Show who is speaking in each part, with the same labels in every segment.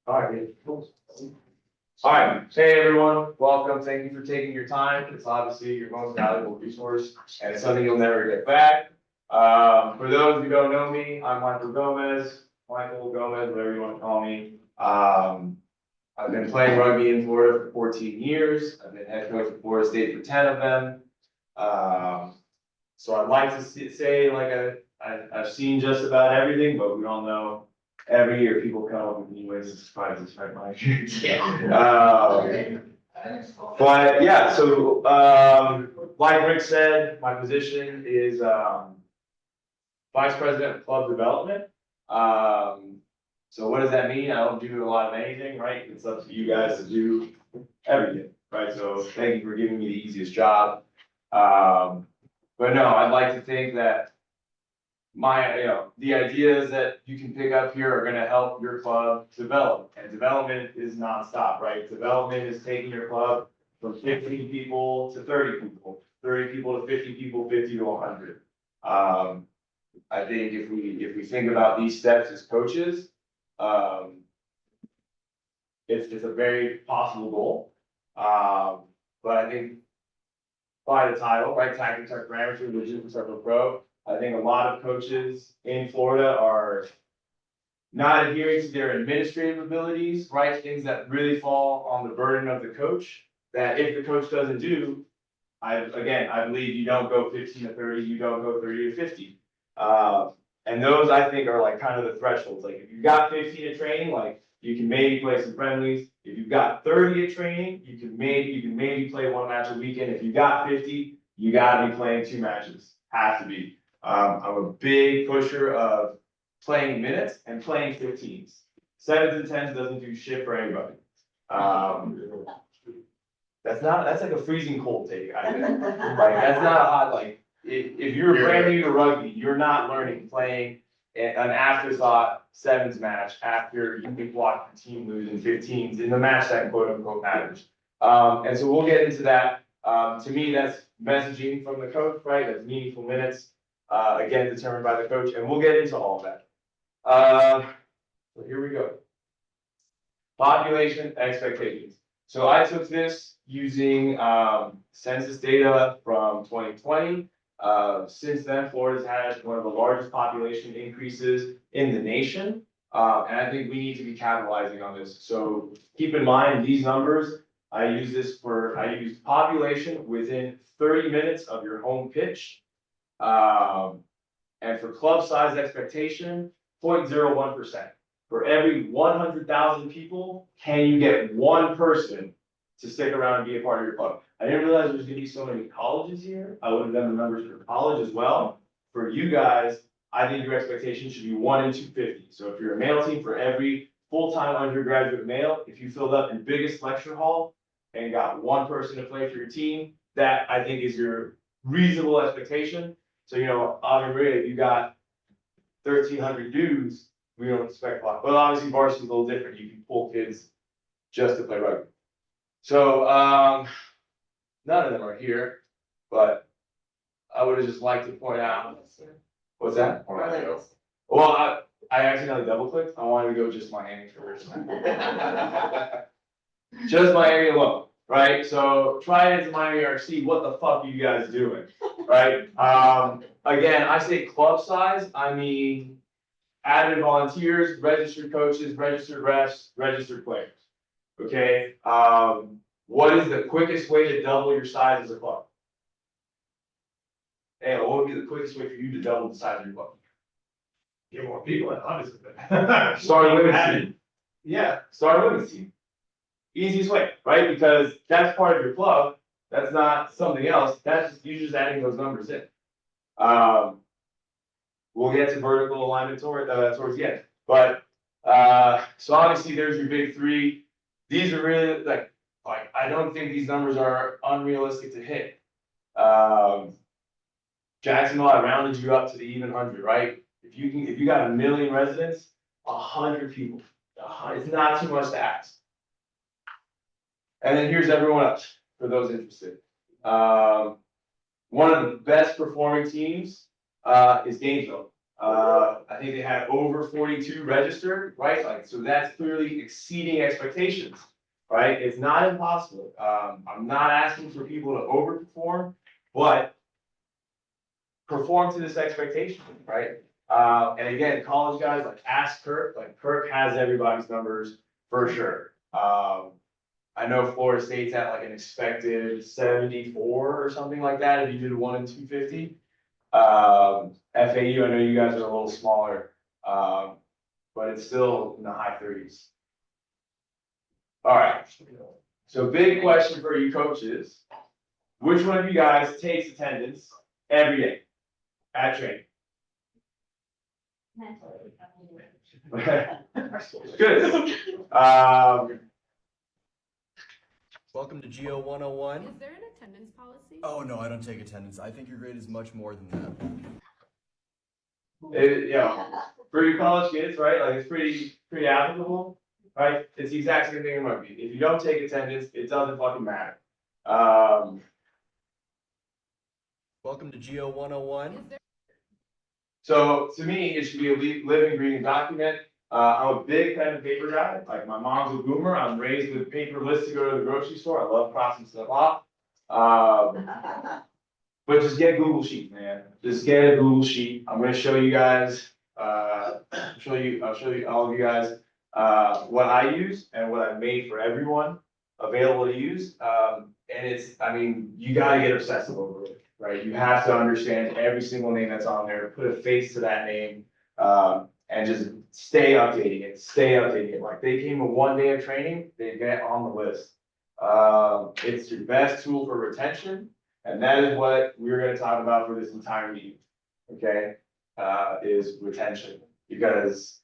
Speaker 1: All right. All right. Hey, everyone. Welcome. Thank you for taking your time. It's obviously your most valuable resource, and it's something you'll never get back. For those who don't know me, I'm Michael Gomez, whatever you want to call me. I've been playing rugby in Florida for 14 years. I've been head coach at Florida State for 10 of them. So I'd like to say I've seen just about everything, but we all know every year people come up with new ways to surprise us, right, Mike? But yeah, so like Rick said, my position is vice president of club development. So what does that mean? I don't do a lot of anything, right? It's up to you guys to do everything, right? So thank you for giving me the easiest job. But no, I'd like to think that the ideas that you can pick up here are gonna help your club develop, and development is nonstop, right? Development is taking your club from 15 people to 30 people, 30 people to 50 people, 50 to 100. I think if we think about these steps as coaches, it's a very possible goal. But I think by the title, right, tactics are parameters, legit for pro. I think a lot of coaches in Florida are not adhering to their administrative abilities, right? Things that really fall on the burden of the coach, that if the coach doesn't do, I believe you don't go 15 to 30, you don't go 30 to 50. And those I think are like kind of the thresholds. Like if you've got 15 at training, like you can maybe play some friendlies. If you've got 30 at training, you can maybe play one match a weekend. If you got 50, you gotta be playing 2 matches. Has to be. I'm a big pusher of playing minutes and playing 15s. 7s and 10s doesn't do shit for anybody. That's like a freezing cold take. I think. Like that's not a hot like. If you're brand new to rugby, you're not learning playing an afterthought 7s match after you've watched the team lose in 15s in the match that quote unquote matters. And so we'll get into that. To me, that's messaging from the coach, right? That's meaningful minutes, again, determined by the coach, and we'll get into all of that. So here we go. Population expectations. So I took this using census data from 2020. Since then, Florida's had one of the largest population increases in the nation. And I think we need to be capitalizing on this. So keep in mind these numbers. I use population within 30 minutes of your home pitch. And for club size expectation, 0.01%. For every 100,000 people, can you get one person to stick around and be a part of your club? I didn't realize there was gonna be so many colleges here. I would have done the numbers for college as well. For you guys, I think your expectation should be 1 in 250. So if you're a male team, for every full-time undergraduate male, if you filled up your biggest lecture hall and got one person to play for your team, that I think is your reasonable expectation. So, obviously, if you got 1,300 dudes, we don't expect a lot. But obviously, varsity is a little different. You can pull kids just to play rugby. So, none of them are here, but I would have just liked to point out. What's that? Well, I accidentally double clicked. I wanted to go just Miami first. Just Miami alone, right? So try it as Miami RC. What the fuck are you guys doing, right? Again, I say club size. I mean, added volunteers, registered coaches, registered refs, registered players. Okay. What is the quickest way to double your size as a club? Hey, what would be the quickest way for you to double the size of your club? Get more people in, obviously. Start a women's team. Yeah, start a women's team. Easiest way, right? Because that's part of your club. That's not something else. That's just, you're just adding those numbers in. We'll get to vertical alignment towards the end. But so obviously there's your big 3. These are really like I don't think these numbers are unrealistic to hit. Jacksonville, I rounded you up to the even 100, right? If you got 1 million residents, 100 people. It's not too much to ask. And then here's everyone else for those interested. One of the best performing teams is Gainesville. I think they had over 42 registered, right? Like, so that's clearly exceeding expectations, right? It's not impossible. I'm not asking for people to overperform, but perform to this expectation, right? And again, college guys, like ask Kirk, like Kirk has everybody's numbers for sure. I know Florida State's at like an expected 74 or something like that if you did 1 in 250. FAU, I know you guys are a little smaller, but it's still in the high 30s. All right. So big question for you coaches. Which one of you guys takes attendance every day at training? Good.
Speaker 2: Welcome to Geo 101.
Speaker 3: Is there an attendance policy?
Speaker 2: Oh no, I don't take attendance. I think your grade is much more than that.
Speaker 1: For your college kids, right? Like it's pretty applicable, right? It's the exact same thing in rugby. If you don't take attendance, it doesn't fucking matter.
Speaker 2: Welcome to Geo 101.
Speaker 1: So to me, it should be a living, breathing document. I'm a big pen and paper guy. Like my mom's a boomer. I'm raised with paper lists to go to the grocery store. I love crossing stuff off. But just get Google Sheet, man. Just get a Google Sheet. I'm gonna show you guys. I'll show you all of you guys what I use and what I've made for everyone available to use. And it's, I mean, you gotta get obsessive over it, right? You have to understand every single name that's on there, put a face to that name, and just stay updating it. Like they came to 1 day of training, they get on the list. It's your best tool for retention, and that is what we're gonna talk about for this entire meeting, okay? Is retention, because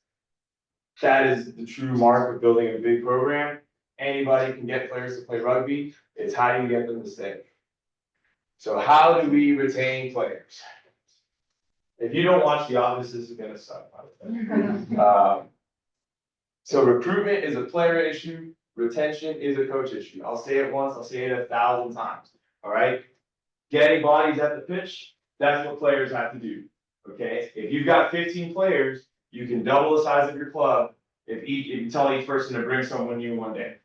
Speaker 1: that is the true mark of building a big program. Anybody can get players to play rugby, it's how do you get them to stay? So how do we retain players? If you don't watch The Office, this is gonna suck. So recruitment is a player issue, retention is a coach issue. I'll say it once, I'll say it 1,000 times, all right? Getting bodies at the pitch, that's what players have to do, okay? If you've got 15 players, you can double the size of your club if you tell each person to bring someone new 1 day,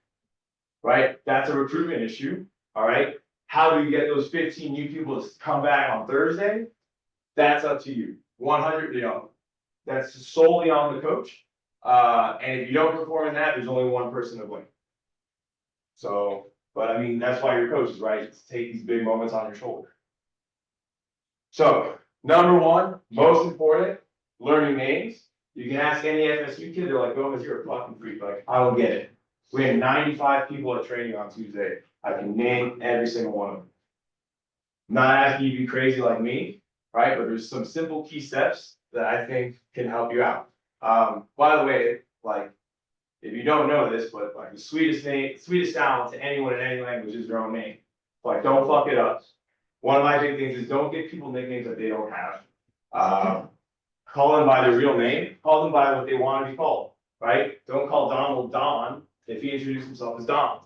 Speaker 1: right? That's a recruitment issue, all right? How do you get those 15 new people to come back on Thursday? That's up to you. 100, that's solely on the coach. And if you don't perform in that, there's only one person to blame. So, but I mean, that's why you're coaches, right? To take these big moments on your shoulder. So, number one, most important, learning names. You can ask any FSU kid, they're like, Gomez, you're a fucking freak. Like, I don't get it. We had 95 people at training on Tuesday. I can name every single one of them. Not asking you to be crazy like me, right? But there's some simple key steps that I think can help you out. By the way, like, if you don't know this, but like the sweetest sound to anyone in any language is their own name. Like, don't fuck it up. One of my big things is don't give people nicknames that they don't have. Call them by their real name, call them by what they want to be called, right? Don't call Donald Don if he introduced himself as Don.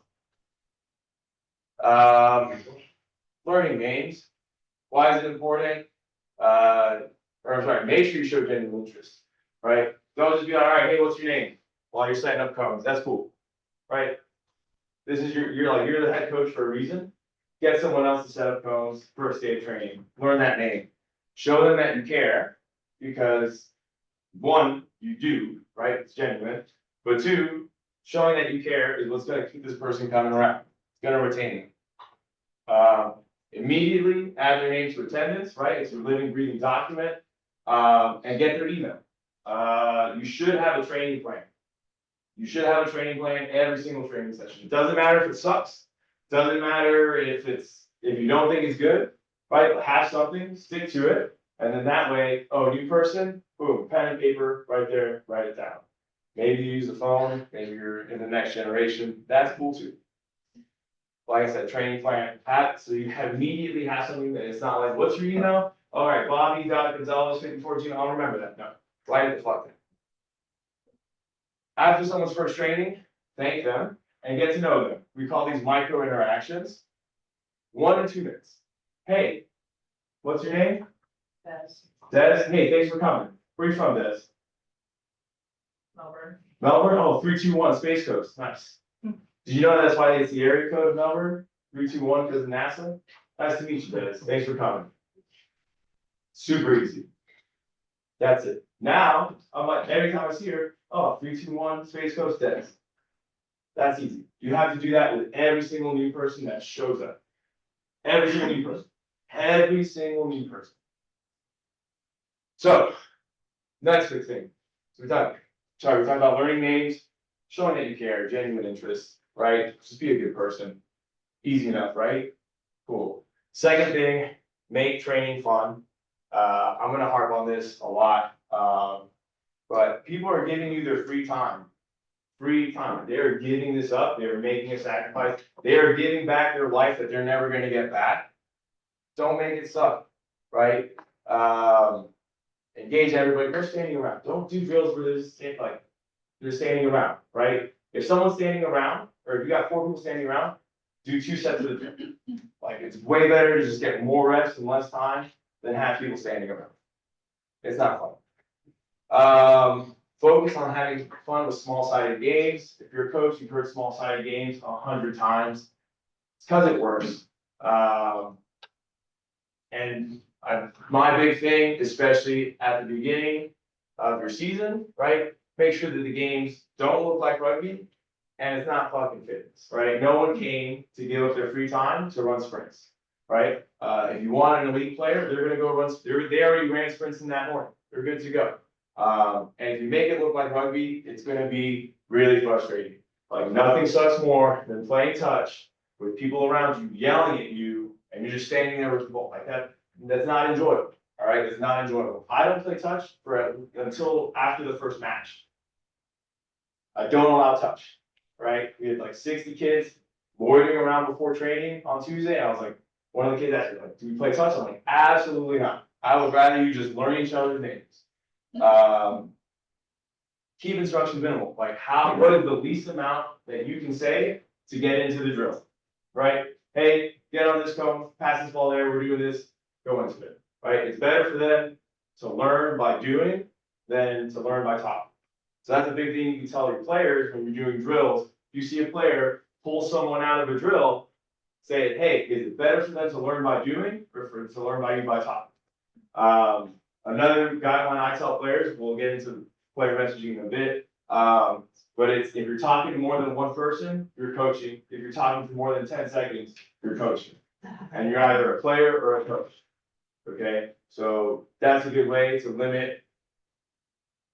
Speaker 1: Learning names. Why is it important? Make sure you show genuine interest, right? Don't just be like, all right, hey, what's your name? While you're setting up cones, that's cool, right? This is you're the head coach for a reason. Get someone else to set up cones, first day of training, learn that name. Show them that you care, because one, you do, right? It's genuine. But two, showing that you care is what's gonna keep this person coming around. It's gonna retain them. Immediately add their name to attendance, right? It's a living, breathing document. And get their email. You should have a training plan. You should have a training plan every single training session. It doesn't matter if it sucks. Doesn't matter if you don't think it's good, right? Have something, stick to it. And then that way, new person, boom, pen and paper right there, write it down. Maybe you use the phone, maybe you're in the next generation. That's cool too. Like I said, training plan, so you immediately have something that it's not like, what's your email? All right, Bobby.Gonzalez54, I'll remember that. No, write it the fuck down. After someone's first training, thank them and get to know them. We call these micro interactions. 1 to 2 minutes. Hey, what's your name? Des. Hey, thanks for coming. Where you from, Des?
Speaker 4: Melbourne.
Speaker 1: Melbourne? Oh, 321 Space Coast. Nice. Did you know that's why it's the area code of Melbourne? 321 because of NASA? Nice to meet you, Des. Thanks for coming. Super easy. That's it. Now, I'm like, every time I see her, oh, 321 Space Coast Des. That's easy. You have to do that with every single new person that shows up. Every single new person. Every single new person. So, next big thing. So we talked about learning names, showing that you care, genuine interest, right? Just be a good person. Easy enough, right? Cool. Second thing, make training fun. I'm gonna harp on this a lot. But people are giving you their free time. Free time. They're giving this up. They're making a sacrifice. They are giving back their life that they're never gonna get back. Don't make it suck, right? Engage everybody. They're standing around. Don't do drills where they're standing around, right? If someone's standing around, or if you got 4 people standing around, do 2 sets of the drill. Like, it's way better to just get more reps in less time than have people standing around. It's not fun. Focus on having fun with small-sided games. If you're a coach, you've heard small-sided games 100 times. It's because it works. My big thing, especially at the beginning of your season, right? Make sure that the games don't look like rugby, and it's not fucking fitness, right? No one came to give up their free time to run sprints, right? If you want an elite player, they're gonna go run. They already ran sprints in that morning. They're good to go. And if you make it look like rugby, it's gonna be really frustrating. Like, nothing sucks more than playing touch with people around you yelling at you, and you're just standing there with the ball like that. That's not enjoyable. All right, it's not enjoyable. I don't play touch until after the first match. I don't allow touch. Right? We had like 60 kids loitering around before training on Tuesday. I was like, one of the kids asked me, like, do we play touch? I'm like, absolutely not. I would rather you just learn each other's names. Keep instructions minimal. Like, what is the least amount that you can say to get into the drill? Right? Hey, get on this cone, pass this ball there, we're doing this, go into it. Right? It's better for them to learn by doing than to learn by talking. So that's a big thing you can tell your players when you're doing drills. If you see a player pull someone out of a drill, say, hey, is it better for them to learn by doing or to learn by you by talking? Another guideline I tell players, we'll get into player messaging in a bit, but it's if you're talking to more than one person, you're coaching. If you're talking for more than 10 seconds, you're coaching. And you're either a player or a coach. Okay, so that's a good way to limit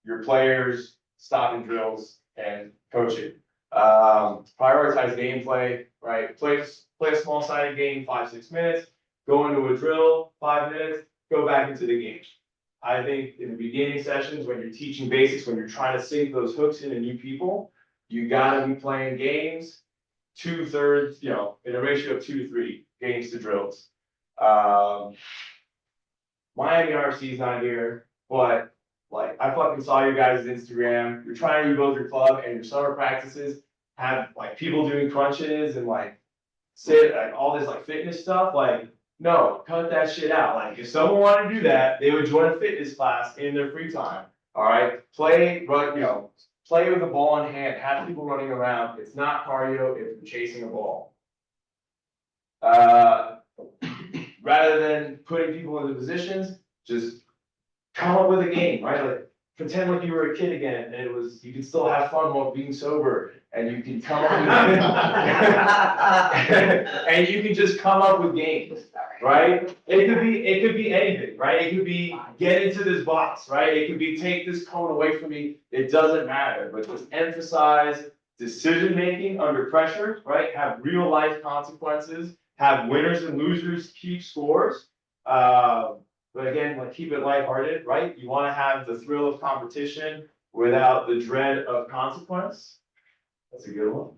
Speaker 1: your players stopping drills and coaching. Prioritize gameplay, right? Play a small-sided game, 5-6 minutes, go into a drill, 5 minutes, go back into the game. I think in the beginning sessions, when you're teaching basics, when you're trying to sink those hooks into new people, you gotta be playing games 2/3, in a ratio of 2 to 3 games to drills. Miami RC is not here, but like, I fucking saw you guys' Instagram. You're trying to rebuild your club, and your summer practices have like people doing crunches and like all this like fitness stuff. Like, no, cut that shit out. Like, if someone wanted to do that, they would join a fitness class in their free time. All right, play with the ball in hand. Have people running around. It's not cardio if you're chasing a ball. Rather than putting people into positions, just come up with a game, right? Like, pretend like you were a kid again, and you can still have fun while being sober, and you can come up with and you can just come up with games, right? It could be anything, right? It could be get into this box, right? It could be take this cone away from me. It doesn't matter, but just emphasize decision making under pressure, right? Have real life consequences. Have winners and losers keep scores. But again, like, keep it lighthearted, right? You want to have the thrill of competition without the dread of consequence. That's a good one.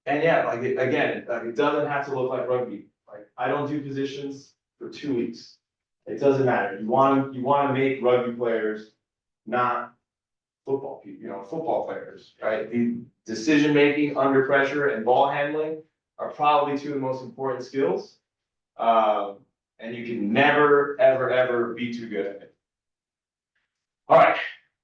Speaker 1: And yeah, like, it doesn't have to look like rugby. Like, I don't do positions for 2 weeks. It doesn't matter. You want to make rugby players not football people, football players, right? The decision making under pressure and ball handling are probably 2 of the most important skills. and you can never, ever, ever be too good at it. All right,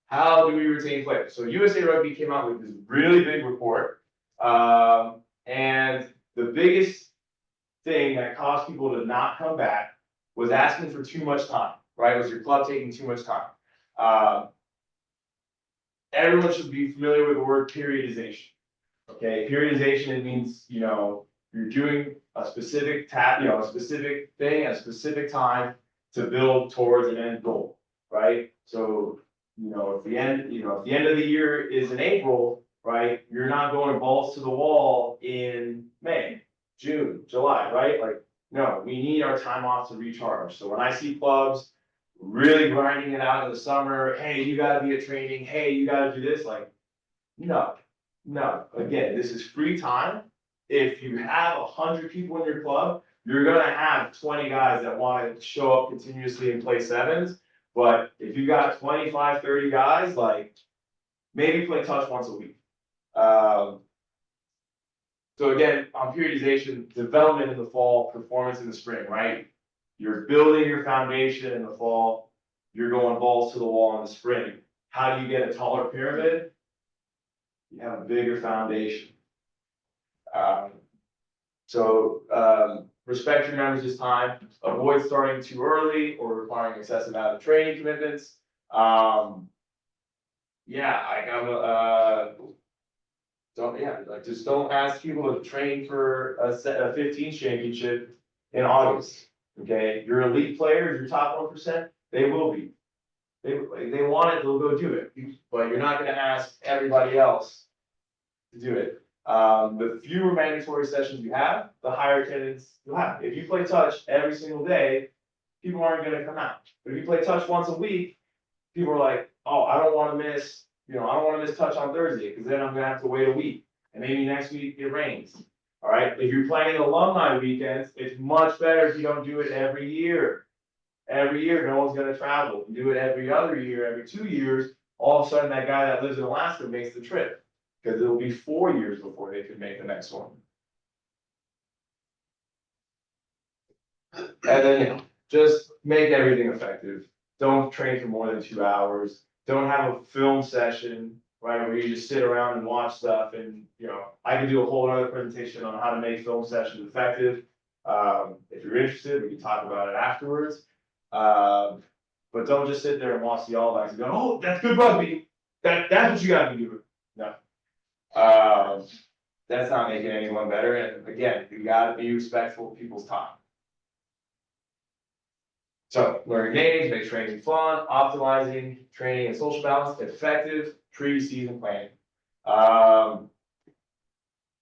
Speaker 1: how do we retain players? So USA Rugby came out with this really big report, and the biggest thing that caused people to not come back was asking for too much time, right? Was your club taking too much time? Everyone should be familiar with the word periodization. Okay, periodization, it means, you're doing a specific a specific thing at a specific time to build towards an end goal, right? So, if the end of the year is in April, right, you're not going balls to the wall in May, June, July, right? Like, no, we need our time off to recharge. So when I see clubs really grinding it out in the summer, hey, you gotta be at training, hey, you gotta do this, like, no, again, this is free time. If you have 100 people in your club, you're gonna have 20 guys that wanna show up continuously and play sevens. But if you got 25, 30 guys, like, maybe play touch once a week. So again, on periodization, development in the fall, performance in the spring, right? You're building your foundation in the fall, you're going balls to the wall in the spring. How do you get a taller pyramid? You have a bigger foundation. Respect your members' time, avoid starting too early or requiring excessive out of training commitments. Just don't ask people to train for a 15 championship in August. Okay, your elite players, your top 1%, they will be. They want it, they'll go do it, but you're not gonna ask everybody else to do it. The fewer mandatory sessions you have, the higher attendance you'll have. If you play touch every single day, people aren't gonna come out. But if you play touch once a week, people are like, oh, I don't wanna miss touch on Thursday, because then I'm gonna have to wait a week. And maybe next week it rains. All right, if you're playing alumni weekends, it's much better if you don't do it every year. Every year, no one's gonna travel. You do it every other year, every 2 years, all of a sudden that guy that lives in Alaska makes the trip. Because it'll be 4 years before they can make the next one. And then, just make everything effective. Don't train for more than 2 hours. Don't have a film session, right, where you just sit around and watch stuff. And, I could do a whole other presentation on how to make film sessions effective. If you're interested, we can talk about it afterwards. But don't just sit there and watch the All Blacks and go, oh, that's good rugby. That's what you gotta be doing. No. That's not making anyone better. And again, you gotta be respectful of people's time. So, learning games, make training fun, optimizing training and social balance, effective pre-season planning.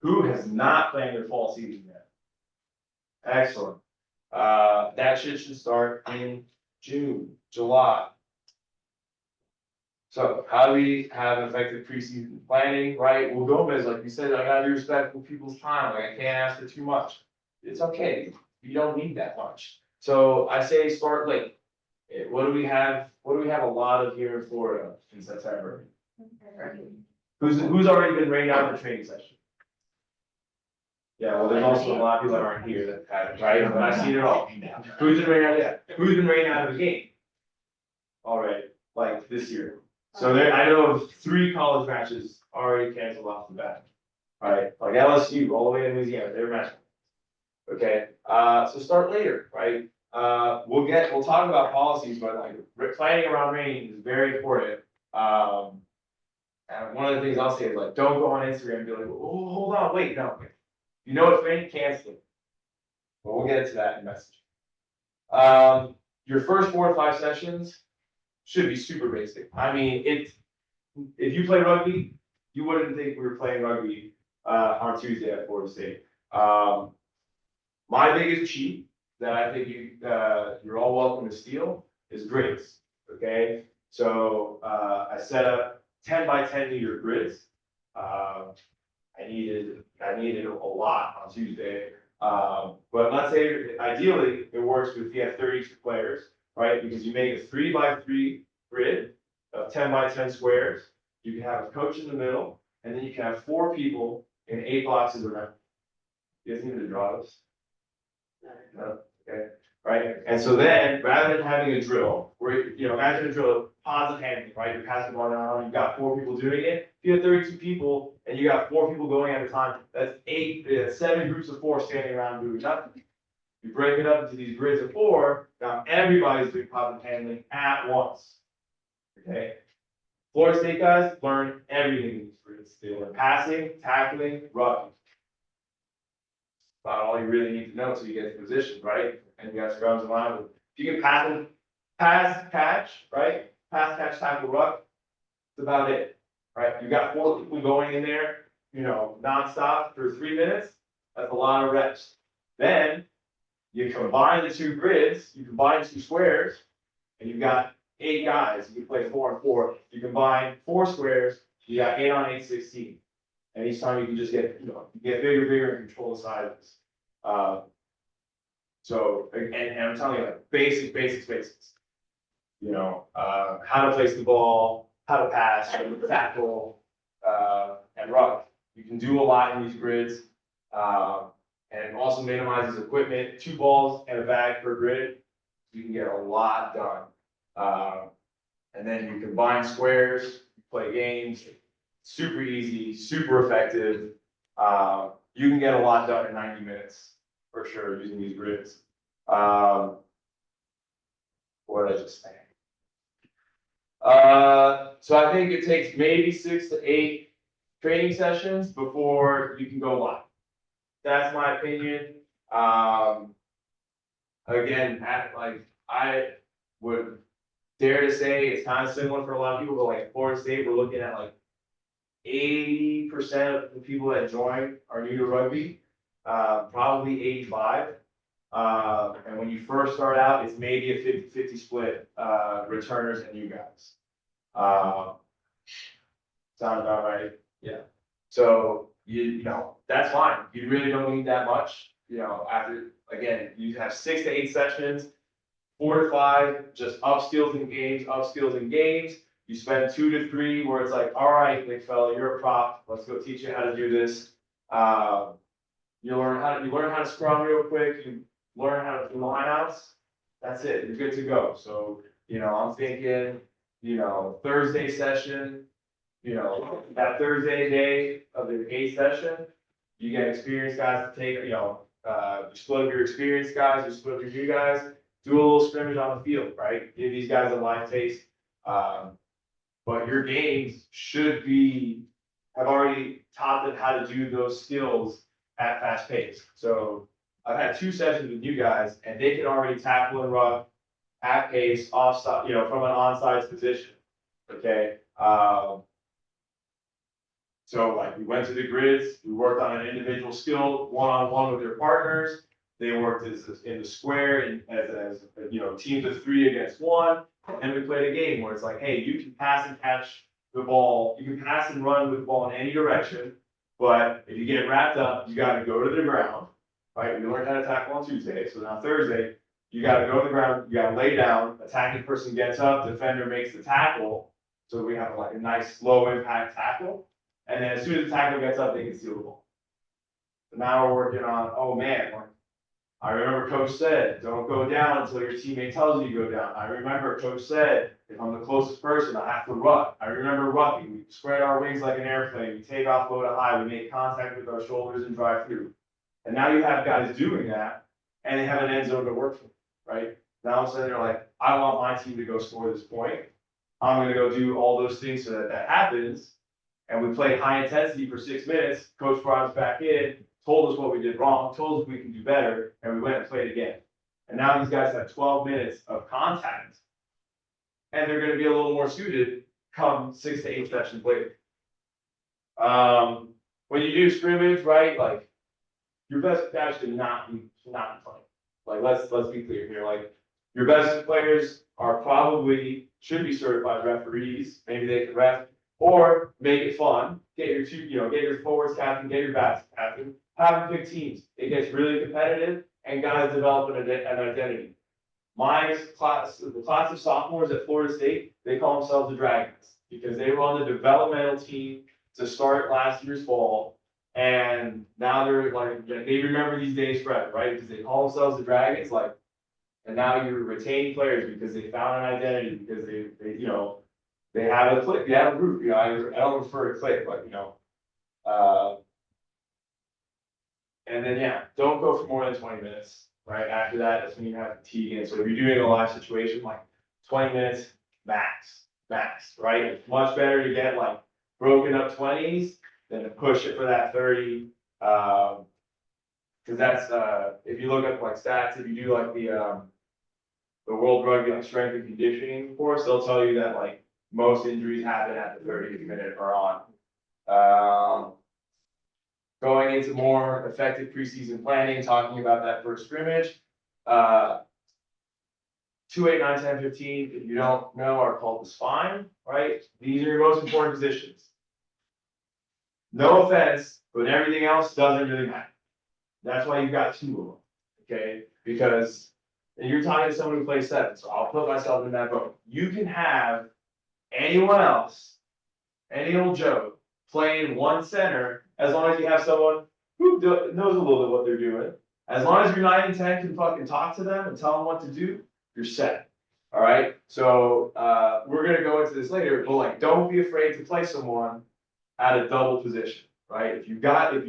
Speaker 1: Who has not planned their fall season yet? Excellent. That shit should start in June, July. So how do we have effective preseason planning, right? Well, Gomez, like you said, I gotta be respectful of people's time, like I can't ask for too much. It's okay, you don't need that much. So I say start late. What do we have a lot of here in Florida in September? Who's already been rained out in the training session? Yeah, well, there's also a lot of people that aren't here that have it, right? But I've seen it all. Who's been rained out? Yeah, who's been rained out of the game? Already, like this year. So I know of 3 college matches already canceled off the bat. Right, like LSU all the way to Louisiana, they're matching. Okay, so start later, right? We'll talk about policies, but like planning around rain is very important. And one of the things I'll say is like, don't go on Instagram and be like, oh, hold on, wait, no. You know it's raining, cancel it. But we'll get to that in message. Your first 4 to 5 sessions should be super basic. I mean, if you play rugby, you wouldn't think we were playing rugby on Tuesday at Florida State. My biggest cheat that I think you're all welcome to steal is grids. Okay, so I set up 10 by 10 meter grids. I needed a lot on Tuesday. But let's say ideally it works if you have 32 players, right? Because you make a 3 by 3 grid of 10 by 10 squares. You can have a coach in the middle, and then you can have 4 people in 8 boxes around. You guys need me to draw this? No? Okay. All right? And so then, rather than having a drill, where, imagine a drill, pods of handling, right? You're passing the ball around, you've got 4 people doing it. If you have 32 people and you got 4 people going at a time, that's 7 groups of 4 standing around doing nothing. You break it up into these grids of 4, now everybody's doing pods of handling at once. Okay? Florida State guys learn everything in these grids. They learn passing, tackling, rucking. About all you really need to know until you get to position, right? And you got scrums and line. If you can pass, catch, right? Pass, catch, tackle, ruck. That's about it, right? You got 4 people going in there, nonstop for 3 minutes. That's a lot of reps. Then you combine the 2 grids, you combine 2 squares, and you've got 8 guys. You can play 4 and 4. You combine 4 squares, you got 8 on 8, 16. And each time you can just get, you get bigger and control the sizes. So, and I'm telling you, like, basics. How to place the ball, how to pass, how to tackle, and ruck. You can do a lot in these grids. And it also minimizes equipment, 2 balls and a bag per grid. You can get a lot done. And then you combine squares, you play games. Super easy, super effective. You can get a lot done in 90 minutes for sure using these grids. What did I just say? So I think it takes maybe 6 to 8 training sessions before you can go live. That's my opinion. Again, I would dare to say it's kind of similar for a lot of people, but like Florida State, we're looking at like 80% of the people that join are new to rugby, probably 85. And when you first start out, it's maybe a 50-50 split, returners and you guys. Sound about right? Yeah. So that's fine. You really don't need that much. After, again, you have 6 to 8 sessions, 4 to 5, just up skills in games. You spend 2 to 3 where it's like, all right, big fella, you're a prop. Let's go teach you how to do this. You learn how to scrum real quick. You learn how to do lineouts. That's it. You're good to go. So, I'm thinking, Thursday session, that Thursday day of the 8th session, you get experienced guys to take, you split up your experienced guys, you split up your new guys, do a little scrimmage on the field, right? Give these guys a live taste. But your games should have already taught them how to do those skills at fast pace. So I've had 2 sessions with you guys, and they can already tackle and ruck at pace, offside, from an onside position. Okay. So like we went to the grids, we worked on an individual skill, one-on-one with their partners. They worked in the square and as teams of 3 against 1. And we played a game where it's like, hey, you can pass and catch the ball, you can pass and run with the ball in any direction, but if you get wrapped up, you got to go to the ground, right? We learned how to tackle on Tuesday, so now Thursday, you got to go to the ground, you got to lay down, attacking person gets up, defender makes the tackle, so we have like a nice low impact tackle, and then as soon as the tackle gets up, they can steal the ball. So now we're working on, oh man, I remember Coach said, don't go down until your teammate tells you to go down. I remember Coach said, if I'm the closest person, I have to ruck. I remember rucking. We spread our wings like an airplane. We take off low to high. We make contact with our shoulders and drive through. And now you have guys doing that, and they have an end zone to work for, right? Now all of a sudden they're like, I want my team to go score this point. I'm going to go do all those things so that happens. And we played high intensity for 6 minutes. Coach brought us back in, told us what we did wrong, told us we can do better, and we went and played again. And now these guys have 12 minutes of contact, and they're going to be a little more suited come 6 to 8 sessions later. When you do scrimmage, right, like your best guys should not be playing. Like let's be clear here. Like your best players should be certified referees. Maybe they can ref or make it fun. Get your forwards captain, get your backs captain. Have big teams. It gets really competitive, and guys develop an identity. The class of sophomores at Florida State, they call themselves the Dragons because they were on the developmental team to start last year's fall, and now they're like they remember these days forever, right? Because they call themselves the Dragons. Like And now you're retaining players because they found an identity, because they, you know, they have a click, they have a group, you know, I don't refer to click, but, you know. And then, yeah, don't go for more than 20 minutes, right? After that, that's when you have fatigue. And so if you're doing a live situation, like 20 minutes max, right? It's much better to get like broken up 20s than to push it for that 30. Because that's, if you look at like stats, if you do like the World Rugby like strength and conditioning course, they'll tell you that like most injuries happen at the 30th minute or on. Going into more effective preseason planning, talking about that first scrimmage. 2, 8, 9, 10, 15, if you don't know, are called the spine, right? These are your most important positions. No offense, but everything else doesn't really matter. That's why you've got 2 of them, okay? Because, and you're talking to someone who plays 7, so I'll put myself in that boat. You can have anyone else, any old Joe, playing one center, as long as you have someone who knows a little bit what they're doing. As long as your 9 and 10 can fucking talk to them and tell them what to do, you're set. All right. So we're gonna go into this later, but like, don't be afraid to play someone at a double position, right? If you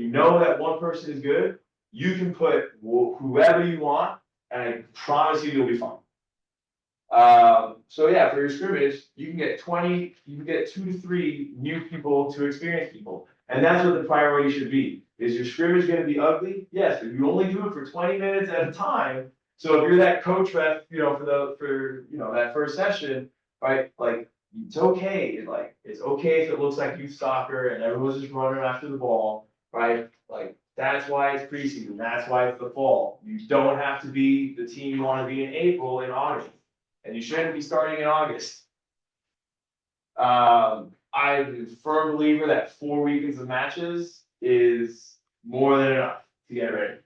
Speaker 1: know that one person is good, you can put whoever you want, and I promise you, you'll be fine. So yeah, for your scrimmage, you can get 2 to 3 new people to experienced people. And that's what the priority should be. Is your scrimmage gonna be ugly? Yes, but you only do it for 20 minutes at a time. So if you're that coach ref, you know, for you know, that first session, right? Like, it's okay. It's okay if it looks like youth soccer and everyone's just running after the ball, right? Like, that's why it's preseason. That's why it's the fall. You don't have to be the team you wanna be in April and August. And you shouldn't be starting in August. I'm a firm believer that 4 weekends of matches is more than enough to get ready.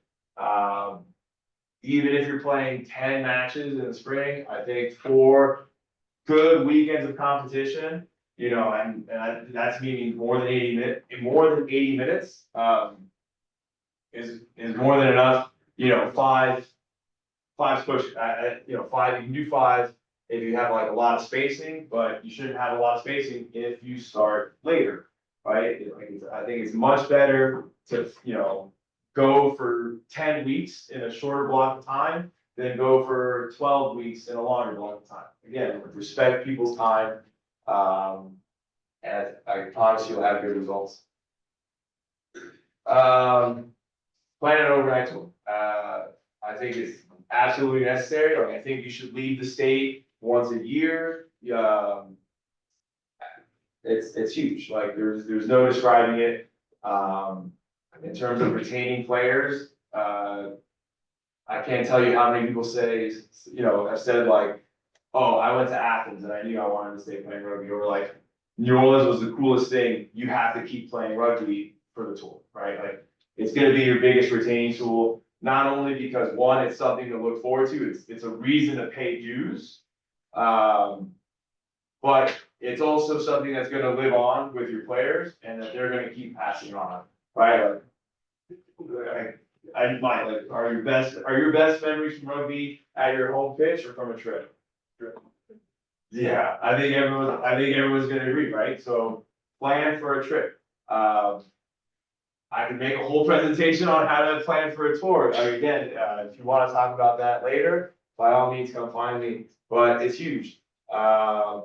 Speaker 1: Even if you're playing 10 matches in the spring, I think 4 good weekends of competition, you know, and that's meaning more than 80 minutes, is more than enough. You know, five's push. You know, 5, you can do 5 if you have like a lot of spacing, but you shouldn't have a lot of spacing if you start later, right? I think it's much better to, you know, go for 10 weeks in a shorter block of time than go for 12 weeks in a longer block of time. Again, respect people's time, and I promise you'll have good results. Plan an overnight tour. I think it's absolutely necessary. Like, I think you should leave the state once a year. It's huge. Like, there's no describing it. In terms of retaining players, I can't tell you how many people say, you know, have said like, oh, I went to Athens and I knew I wanted to stay playing rugby, or like, New Orleans was the coolest thing. You have to keep playing rugby for the tour, right? Like, it's gonna be your biggest retaining tool, not only because, one, it's something to look forward to, it's a reason to pay dues. But it's also something that's gonna live on with your players and that they're gonna keep passing on, right? Like, I might, like, are your best memories from rugby at your home pitch or from a trip? Yeah, I think everyone's gonna agree, right? So plan for a trip. I can make a whole presentation on how to plan for a tour. Again, if you wanna talk about that later, by all means, come find me, but it's huge. Yeah,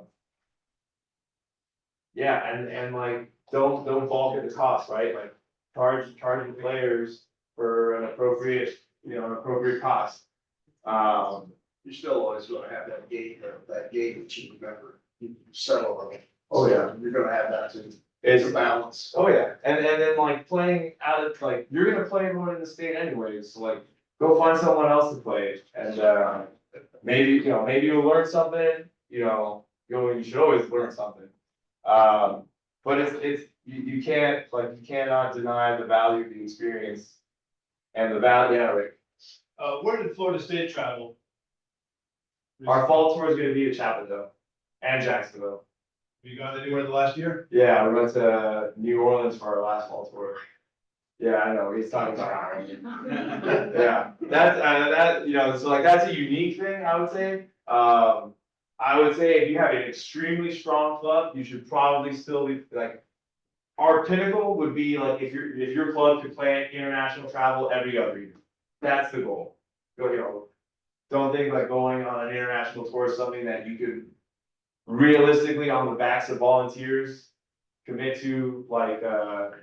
Speaker 1: and like, don't balk at the cost, right? Like, charge the players for an appropriate cost.
Speaker 4: You're still always gonna have that gate that you remember, you settle on it.
Speaker 1: Oh, yeah.
Speaker 4: You're gonna have that too.
Speaker 1: It's
Speaker 4: a balance.
Speaker 1: Oh, yeah, and then like playing out of, like, you're gonna play everyone in the state anyways, so like, go find someone else to play, and maybe you'll learn something, you should always learn something. But you cannot deny the value of the experience and the value, yeah, right.
Speaker 5: Where did Florida State travel?
Speaker 1: Our fall tour is gonna be at Chapelville and Jacksonville.
Speaker 5: Have you gone anywhere in the last year?
Speaker 1: Yeah, we went to New Orleans for our last fall tour. Yeah, I know, he's talking about Ireland. Yeah, that, so like, that's a unique thing, I would say. I would say if you have an extremely strong club, you should probably still be, like, our pinnacle would be like, if your club could plan international travel every other year. That's the goal. Go, don't think like going on an international tour is something that you could realistically, on the backs of volunteers, commit to like,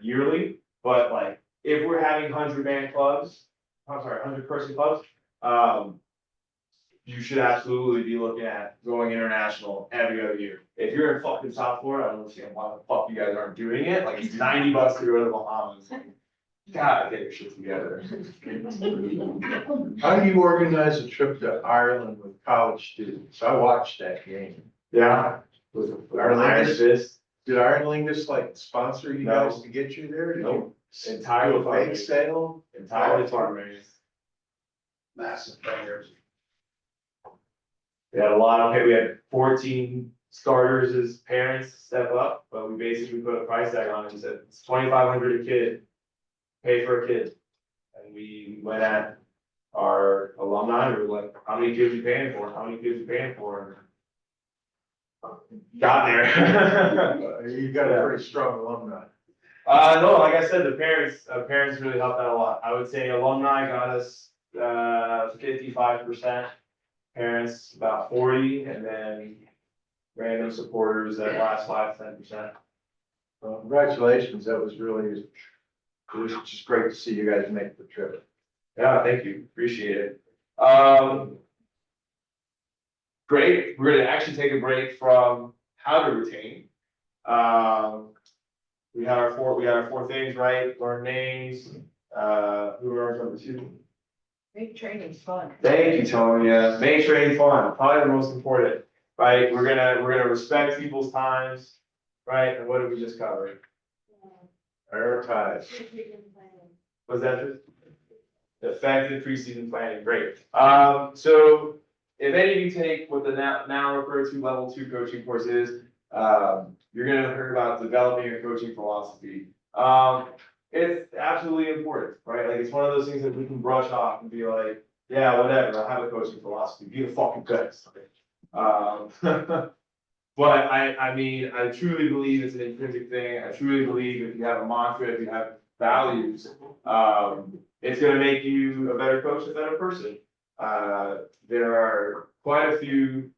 Speaker 1: yearly, but like, if we're having 100-man clubs, I'm sorry, 100-person clubs, you should absolutely be looking at going international every other year. If you're in fucking South Florida, I don't understand why the fuck you guys aren't doing it, like, it's $90 to go to the Bahamas. God, get your shit together.
Speaker 6: How do you organize a trip to Ireland with college students? I watched that game.
Speaker 1: Yeah. Was it Irish Fist?
Speaker 6: Did Iron Lingus like sponsor you
Speaker 1: No.
Speaker 6: guys to get you there? Did you
Speaker 1: Nope. Entirely
Speaker 6: do a fake
Speaker 1: fundraising.
Speaker 6: sale?
Speaker 1: Entirely fundraising.
Speaker 4: Massive fingers.
Speaker 1: We had we had 14 starters as parents step up, but we basically put a price tag on it and said, it's $2,500 a kid. Pay for a kid. And we went at our alumni, we were like, how many kids you paying for? How many kids you paying for? Got there.
Speaker 6: You got a pretty strong alumni.
Speaker 1: No, like I said, the parents really helped out a lot. I would say alumni got us, 55%, parents about 40, and then random supporters that last 5-10%.
Speaker 6: Well, congratulations. That was really, it was just great to see you guys make the trip.
Speaker 1: Yeah, thank you, appreciate it. Great, we're gonna actually take a break from how to retain. We had our four things, right? Learn names, who were our number 2?
Speaker 7: Make training fun.
Speaker 1: Thank you, Tonya. Make training fun, probably the most important, right? We're gonna respect people's times, right? And what did we just cover?
Speaker 6: Prioritize.
Speaker 1: Was that just effective preseason planning? Great. So if any of you take what the now referred to level 2 coaching course is, you're gonna hear about developing a coaching philosophy. It's absolutely important, right? Like, it's one of those things that we can brush off and be like, yeah, whatever, I have a coaching philosophy, be the fucking best. But I mean, I truly believe it's an intrinsic thing. I truly believe if you have a mantra, if you have values, it's gonna make you a better coach, a better person. There are quite a few,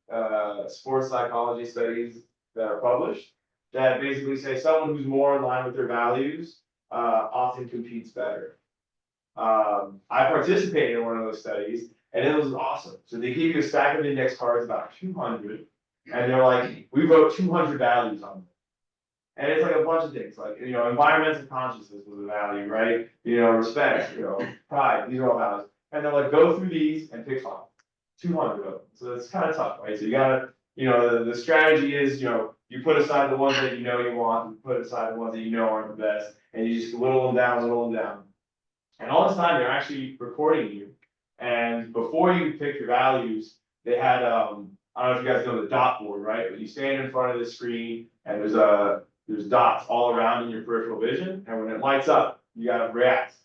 Speaker 1: sports psychology studies that are published that basically say someone who's more in line with their values, often competes better. I participated in one of those studies and it was awesome. So they give you a stack of index cards, about 200, and they're like, we wrote 200 values on them. And it's like a bunch of things, like, environmental consciousness was a value, right? Respect, pride, these are all values. And they're like, go through these and pick 5, 200 of them. So it's kind of tough, right? So you gotta, the strategy is, you put aside the ones that you want, you put aside the ones that aren't the best, and you just whittle them down. And all this time, they're actually recording you. And before you pick your values, they had, I don't know if you guys know the dot board, right? But you stand in front of the screen and there's dots all around in your peripheral vision. And when it lights up, you gotta react,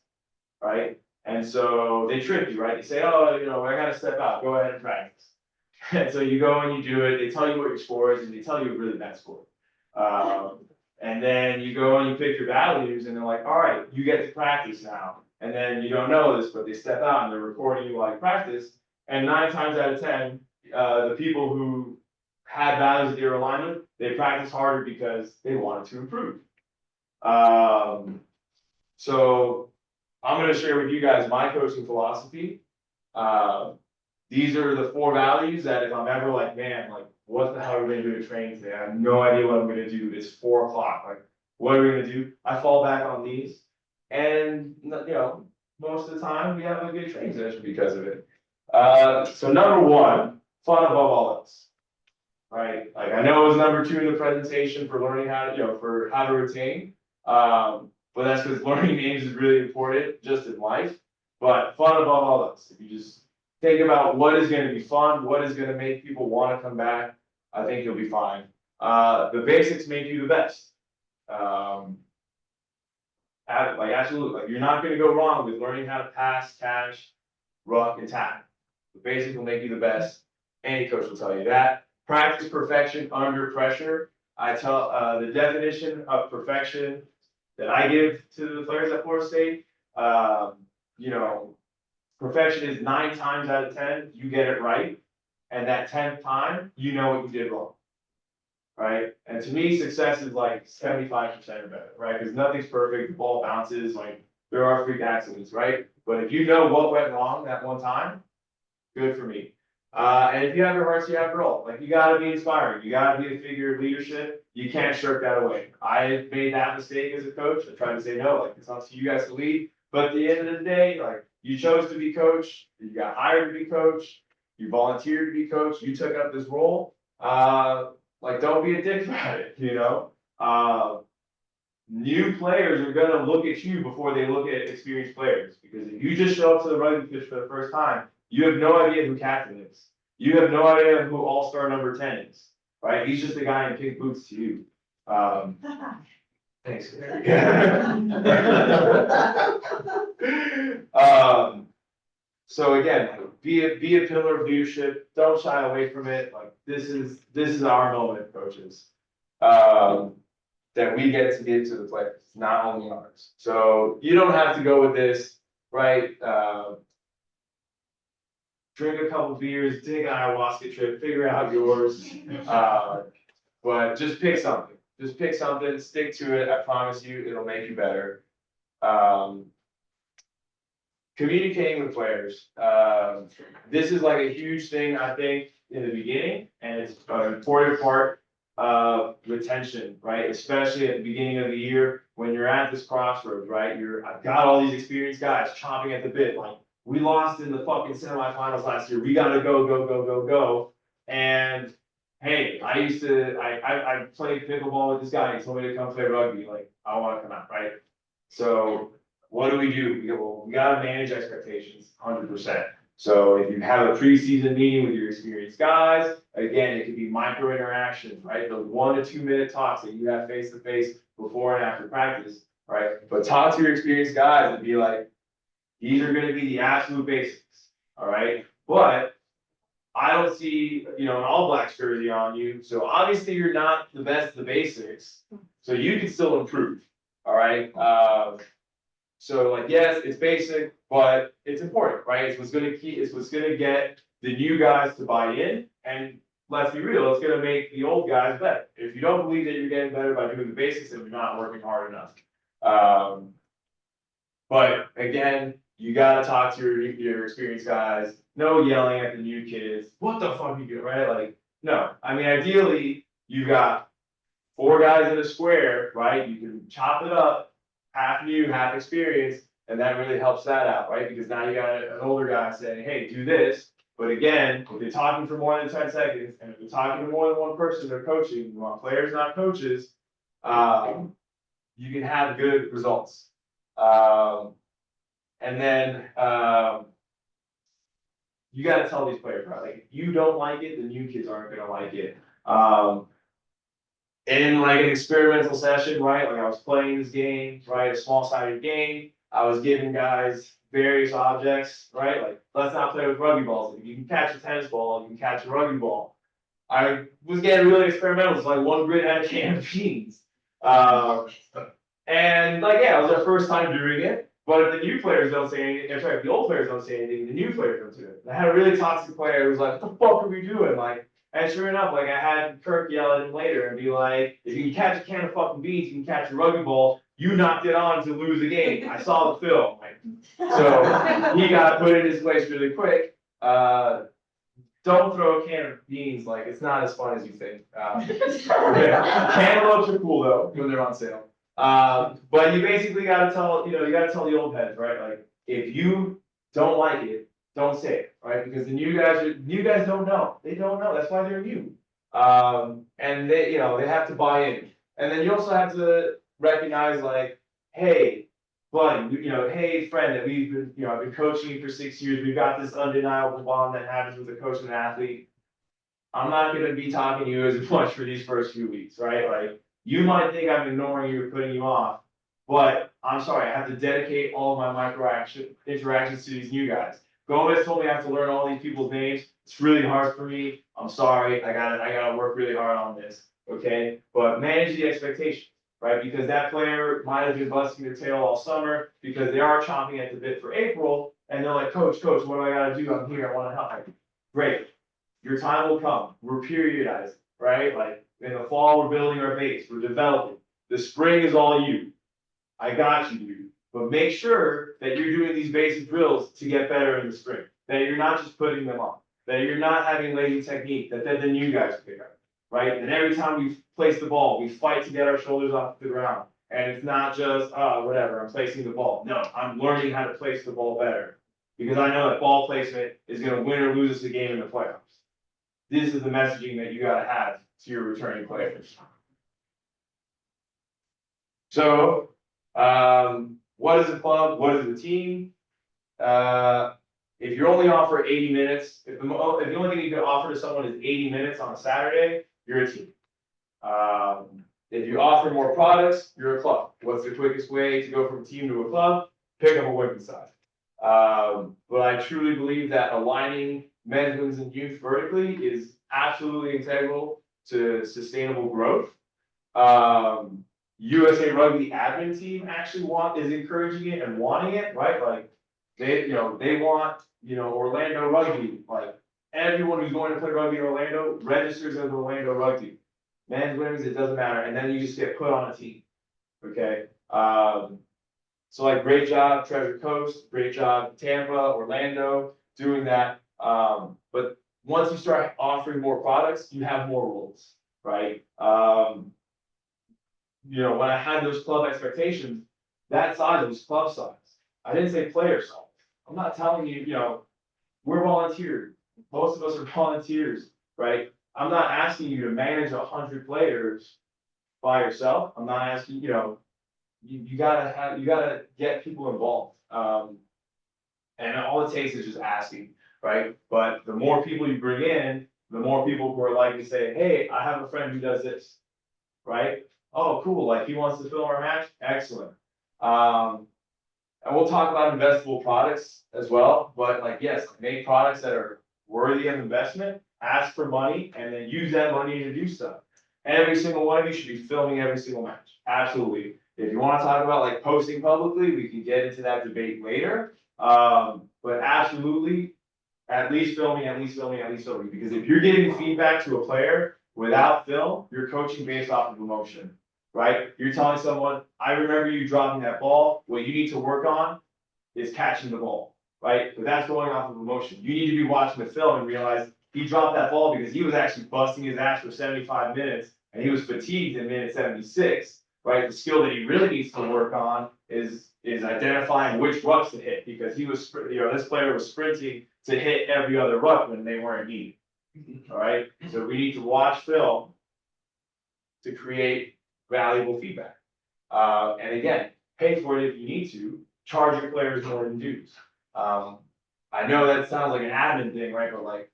Speaker 1: right? And so they trick you, right? They say, oh, I gotta step out, go ahead and practice. And so you go and you do it, they tell you what your score is, and they tell you a really bad score. And then you go and you pick your values, and they're like, all right, you get to practice now. And then you don't know this, but they step out and they're recording you while you practice. And 9 times out of 10, the people who had values that they were aligned with, they practice harder because they wanted to improve. So I'm gonna share with you guys my coaching philosophy. These are the 4 values that if I'm ever like, man, like, what the hell are we gonna do to training today? I have no idea what I'm gonna do. It's 4 o'clock. Like, what are we gonna do? I fall back on these. And, most of the time we have a good training session because of it. So number 1, fun above all else. Right? Like, I know it was number 2 in the presentation for learning how to, for how to retain. But that's because learning names is really important just in life. But fun above all else. If you just think about what is going to be fun, what is going to make people want to come back, I think you'll be fine. The basics make you the best. Like, absolutely, like, you're not gonna go wrong with learning how to pass, catch, ruck, and tackle. The basics will make you the best. Any coach will tell you that. Practice perfection under pressure. I tell, the definition of perfection that I give to the players at Florida State, you know, perfection is 9 times out of 10, you get it right. And that 10th time, you know what you did wrong. Right? And to me, success is like 75% or better, right? Because nothing's perfect, the ball bounces, like, there are freak accidents, right? But if you know what went wrong that one time, good for me. And if you have your hearts, you have your all. Like, you gotta be inspiring, you gotta be a figure of leadership, you can't shirk that away. I made that mistake as a coach, I tried to say no, like, it's up to you guys to lead. But at the end of the day, like, you chose to be coach, you got hired to be coach, you volunteered to be coach, you took up this role. Like, don't be a dick about it, you know? New players are gonna look at you before they look at experienced players. Because if you just show up to the rugby pitch for the first time, you have no idea who captain is. You have no idea who all-star number 10 is, right? He's just a guy in pink boots to you. Thanks. So again, be a pillar of leadership. Don't shy away from it. Like, this is our moment, coaches. That we get to give to the players, not only ours. So you don't have to go with this, right? Drink a couple beers, take an ayahuasca trip, figure out yours. But just pick something. Just pick something, stick to it. I promise you, it'll make you better. Communicating with players. This is like a huge thing, I think, in the beginning, and it's an important part of retention, right? Especially at the beginning of the year when you're at this crossroads, right? I've got all these experienced guys chomping at the bit. Like, we lost in the fucking semifinals last year. We gotta go. And hey, I played pickleball with this guy. He told me to come play rugby. Like, I wanna come out, right? So what do? We gotta manage expectations 100%. So if you have a preseason meeting with your experienced guys, again, it could be micro interactions, right? Those 1 to 2 minute talks that you have face to face before and after practice, right? But talk to your experienced guys and be like, these are gonna be the absolute basics, all right? But I don't see, an All Blacks jersey on you, so obviously you're not the best of the basics, so you can still improve, all right? So like, yes, it's basic, but it's important, right? It's what's gonna get the new guys to buy in, and let's be real, it's gonna make the old guys better. If you don't believe that you're getting better by doing the basics, then you're not working hard enough. But again, you gotta talk to your experienced guys, no yelling at the new kids, what the fuck you doing, right? Like, no, I mean, ideally, you got 4 guys in a square, right? You can chop it up, half new, half experienced, and that really helps that out, right? Because now you got an older guy saying, hey, do this. But again, if they're talking for more than 10 seconds, and if they're talking to more than one person, they're coaching, you want players, not coaches, you can have good results. And then, you gotta tell these players, right? Like, if you don't like it, the new kids aren't gonna like it. In like an experimental session, right? Like, I was playing this game, right? A small-sided game. I was giving guys various objects, right? Like, let's not play with rugby balls. If you can catch a tennis ball, you can catch a rugby ball. I was getting really experimental. It's like one grid had a can of beans. And like, yeah, it was our first time doing it. But if the new players don't say anything, in fact, the old players don't say anything, the new players don't do it. I had a really toxic player who was like, what the fuck are we doing? Like, and sure enough, like, I had Kirk yell at him later and be like, if you can catch a can of fucking beans, you can catch a rugby ball. You knocked it on to lose the game. I saw the film. Like, so he got put in his place really quick. Don't throw a can of beans. Like, it's not as fun as you think. Yeah. Cantaloupes are cool though when they're on sale. But you basically gotta tell, you gotta tell the old heads, right? Like, if you don't like it, don't say it, right? Because the new guys don't know. They don't know. That's why they're new. And they have to buy in. And then you also have to recognize, like, hey, buddy, hey, friend, that we've been, I've been coaching you for 6 years. We've got this undeniable bond that happens with a coach and an athlete. I'm not gonna be talking to you as much for these first few weeks, right? Like, you might think I'm ignoring you or putting you off, but I'm sorry, I have to dedicate all of my interactions to these new guys. Gomez told me I have to learn all these people's names. It's really hard for me. I'm sorry. I gotta work really hard on this. Okay, but manage the expectations, right? Because that player might have been busting their tail all summer because they are chomping at the bit for April, and they're like, Coach, what do I gotta do? I'm here. I want to help. Great. Your time will come. We're periodizing, right? Like in the fall, we're building our base. We're developing. The spring is all you. I got you, dude. But make sure that you're doing these basic drills to get better in the spring. That you're not just putting them on. That you're not having lazy technique. That then you guys pick up, right? And every time we place the ball, we fight to get our shoulders off the ground. And it's not just, whatever, I'm placing the ball. No, I'm learning how to place the ball better. Because I know that ball placement is going to win or lose us a game in the playoffs. This is the messaging that you got to have to your returning players. So, what is a club? What is a team? If you only offer 80 minutes, if the only thing you can offer to someone is 80 minutes on a Saturday, you're a team. If you offer more products, you're a club. What's the quickest way to go from a team to a club? Pick up a women's side. But I truly believe that aligning men's, women's, and youth vertically is absolutely integral to sustainable growth. USA Rugby admin team actually is encouraging it and wanting it, right? Like they want, Orlando Rugby, like everyone who's going to play rugby in Orlando registers as Orlando Rugby. Men's, women's, it doesn't matter. And then you just get put on a team. Okay. So like great job, Treasure Coast, great job, Tampa, Orlando, doing that. But once you start offering more products, you have more roles, right? When I had those club expectations, that size was club size. I didn't say player size. I'm not telling you, we're volunteers. Most of us are volunteers, right? I'm not asking you to manage 100 players by yourself. I'm not asking, you gotta get people involved. And all it takes is just asking, right? But the more people you bring in, the more people who are likely to say, hey, I have a friend who does this, right? Oh, cool, like he wants to film our match, excellent. And we'll talk about investable products as well, but like, yes, make products that are worthy of investment, ask for money, and then use that money to do stuff. Every single one of you should be filming every single match, absolutely. If you want to talk about like posting publicly, we can get into that debate later. But absolutely, at least filming, because if you're giving feedback to a player without film, you're coaching based off of emotion, right? You're telling someone, I remember you dropping that ball. What you need to work on is catching the ball, right? But that's going off of emotion. You need to be watching the film and realize he dropped that ball because he was actually busting his ass for 75 minutes and he was fatigued in minute 76, right? The skill that he really needs to work on is identifying which rucks to hit because this player was sprinting to hit every other ruck when they weren't needed. All right, so we need to watch film to create valuable feedback. And again, pay for it if you need to. Charge your players more than dues. I know that sounds like an admin thing, right? But like,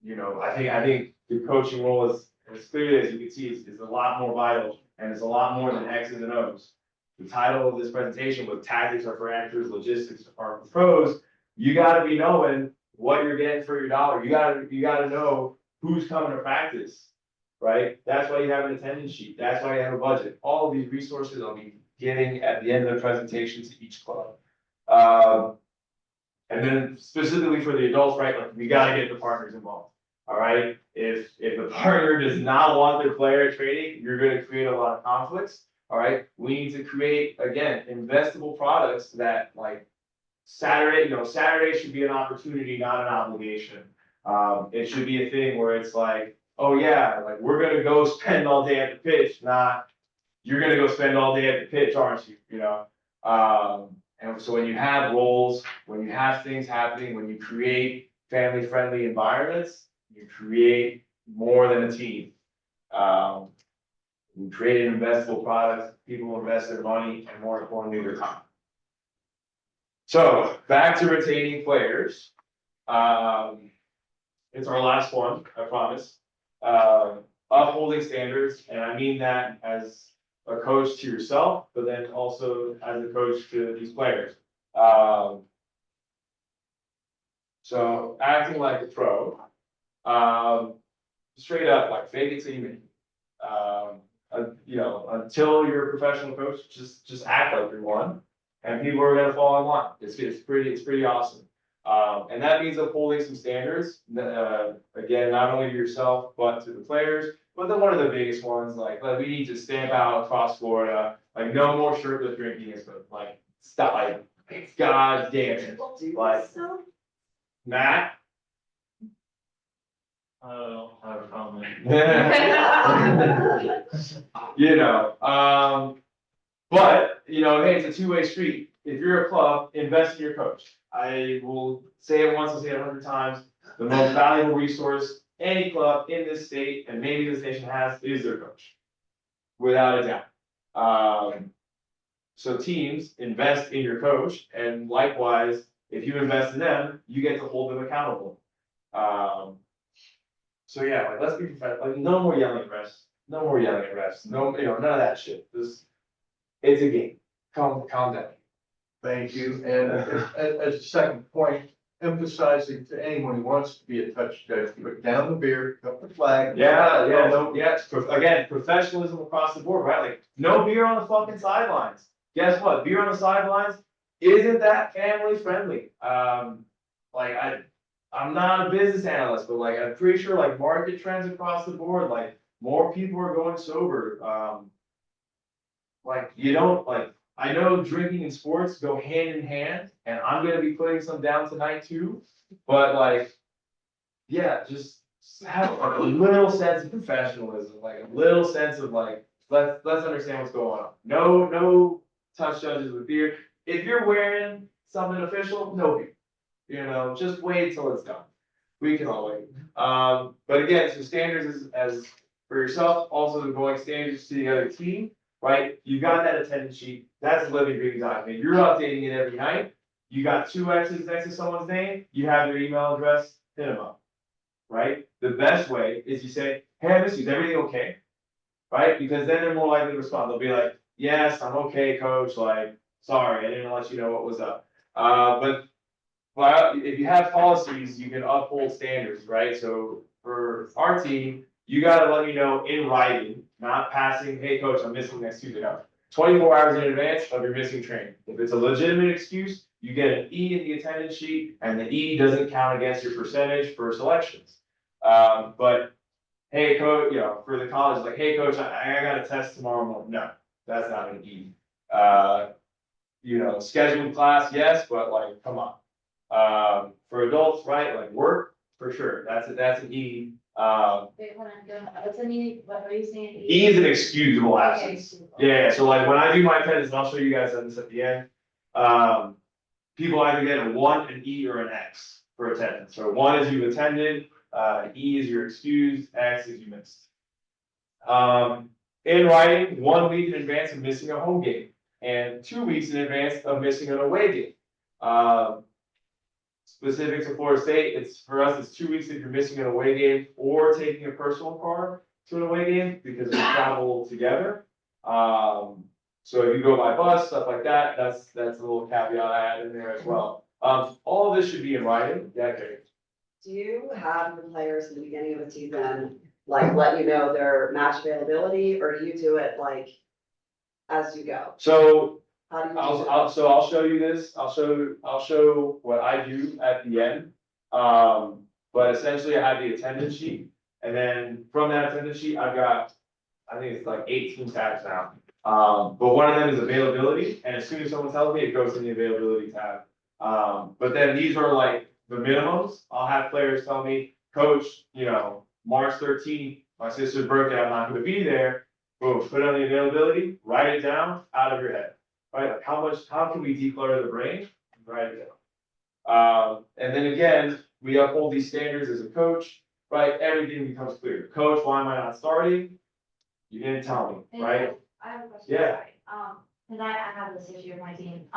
Speaker 1: I think the coaching role is as clearly as you can see is a lot more vital, and it's a lot more than X's and O's. The title of this presentation was Tactics are for Amateurs, Logistics are for Pros. You got to be knowing what you're getting for your dollar. You got to know who's coming to practice, right? That's why you have an attendance sheet. That's why you have a budget. All of these resources I'll be giving at the end of the presentation to each club. And then specifically for the adults, right? Like we got to get the partners involved. All right. If the partner does not want their player at training, you're going to create a lot of conflicts. All right. We need to create, again, investable products that like Saturday should be an opportunity, not an obligation. It should be a thing where it's like, oh yeah, like we're going to go spend all day at the pitch, not you're going to go spend all day at the pitch, aren't you? And so when you have roles, when you have things happening, when you create family-friendly environments, you create more than a team. You create an investable product, people invest their money, and more importantly, their time. So back to retaining players. It's our last one, I promise. Upholding standards, and I mean that as a coach to yourself, but then also as a coach to these players. So acting like a pro, straight up, like fake it till you make it. You know, until you're a professional coach, just act like you're one, and people are gonna fall in line. It's pretty awesome. And that means upholding some standards, again, not only to yourself, but to the players. But then one of the biggest ones, like we need to stamp out across Florida, like no more shirtless drinking is good, like stop, like, god damn it, like, Matt.
Speaker 5: I don't have a comment.
Speaker 1: You know, but, you know, hey, it's a two-way street. If you're a club, invest in your coach. I will say it once, I'll say it 100 times. The most valuable resource any club in this state, and maybe this nation has, is their coach. Without a doubt. So teams invest in your coach, and likewise, if you invest in them, you get to hold them accountable. So yeah, like let's be professional, like no more yelling at refs, no more yelling at refs, no, you know, none of that shit. It's a game. Calm down.
Speaker 6: Thank you. And as a second point, emphasizing to anyone who wants to be a touch judge, put down the beer, pick up the flag.
Speaker 1: Again, professionalism across the board, right? Like, no beer on the fucking sidelines. Guess what? Beer on the sidelines isn't that family friendly. I'm not a business analyst, but like, I'm pretty sure like market trends across the board, like more people are going sober. Like, you don't, like, I know drinking and sports go hand in hand, and I'm gonna be putting some down tonight too, but like, yeah, just have a little sense of professionalism, like a little sense of like, let's understand what's going on. No touch judges with beer. If you're wearing something official, no beer. You know, just wait till it's done. We can all wait. But again, so standards as for yourself, also the going standards to the other team, right? You got that attendance sheet. That's a living, breathing document. You're updating it every night. You got 2 X's next to someone's name. You have their email address. Hit them up, right? The best way is you say, "Hey, I miss you. Is everything okay?" Right? Because then they're more likely to respond. They'll be like, "Yes, I'm okay, coach. Like, sorry, I didn't let you know what was up." But if you have policies, you can uphold standards, right? So for our team, you gotta let me know in writing, not passing, "Hey, coach, I'm missing next Tuesday." No, 24 hours in advance of your missing training. If it's a legitimate excuse, you get an E in the attendance sheet, and the E doesn't count against your percentage for selections. But hey, coach, you know, for the college, like, "Hey, coach, I got a test tomorrow morning." No, that's not an E. You know, scheduled class, yes, but like, come on. For adults, right, like work, for sure, that's an E.
Speaker 8: Wait, hold on, what's the meaning, what are you saying?
Speaker 1: E is an excusable
Speaker 8: Okay,
Speaker 1: absence.
Speaker 8: excusable.
Speaker 1: Yeah, so like when I do my attendance, and I'll show you guys this at the end. People either get a 1, an E, or an X for attendance. So 1 is you attended, E is you're excused, X is you missed. In writing, 1 week in advance of missing a home game, and 2 weeks in advance of missing an away game. Specific to Florida State, for us, it's 2 weeks if you're missing an away game or taking a personal car to an away game because we travel together. So if you go by bus, stuff like that, that's a little caveat I add in there as well. All of this should be in writing. Yeah, okay.
Speaker 9: Do you have the players in the beginning of the season, like let you know their match availability, or do you do it like as you go?
Speaker 1: So
Speaker 9: How do you?
Speaker 1: I'll show you this. I'll show what I do at the end. But essentially I have the attendance sheet, and then from that attendance sheet, I've got, I think it's like 18 tabs now. But one of them is availability, and as soon as someone tells me, it goes in the availability tab. But then these are like the minimums. I'll have players tell me, "Coach, you know, March 13th, my sister's birthday, I'm not gonna be there." Boom, put it on the availability, write it down out of your head. Right, like how can we declutter the brain? Write it down. And then again, we uphold these standards as a coach, right? Everything becomes clear. "Coach, why am I not starting? You didn't tell me," right?
Speaker 8: I have a question.
Speaker 1: Yeah.
Speaker 8: Sorry. Cause I have this issue with my team.